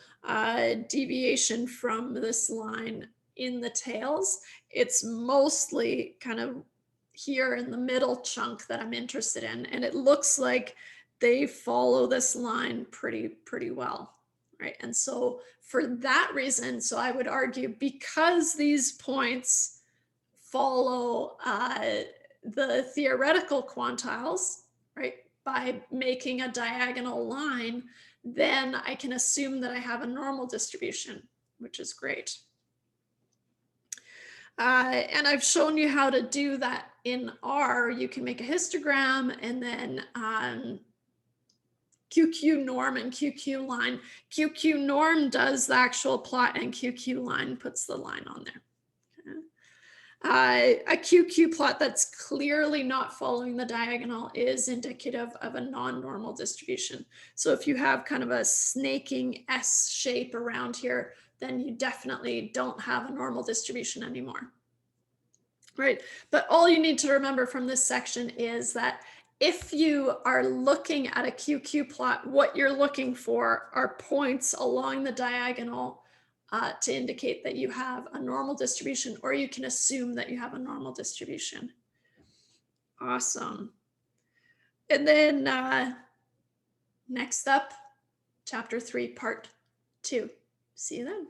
deviation from this line in the tails. It's mostly kind of here in the middle chunk that I'm interested in. And it looks like they follow this line pretty well, right? And so for that reason, so I would argue because these points follow the theoretical quantiles, right, by making a diagonal line, then I can assume that I have a normal distribution, which is great. And I've shown you how to do that in R. You can make a histogram and then QQ norm and QQ line. QQ norm does the actual plot and QQ line puts the line on there. A QQ plot that's clearly not following the diagonal is indicative of a non-normal distribution. So if you have kind of a snaking S shape around here, then you definitely don't have a normal distribution anymore, right? But all you need to remember from this section is that if you are looking at a QQ plot, what you're looking for are points along the diagonal to indicate that you have a normal distribution, or you can assume that you have a normal distribution. Awesome. And then next up, chapter 3, part 2. See you then.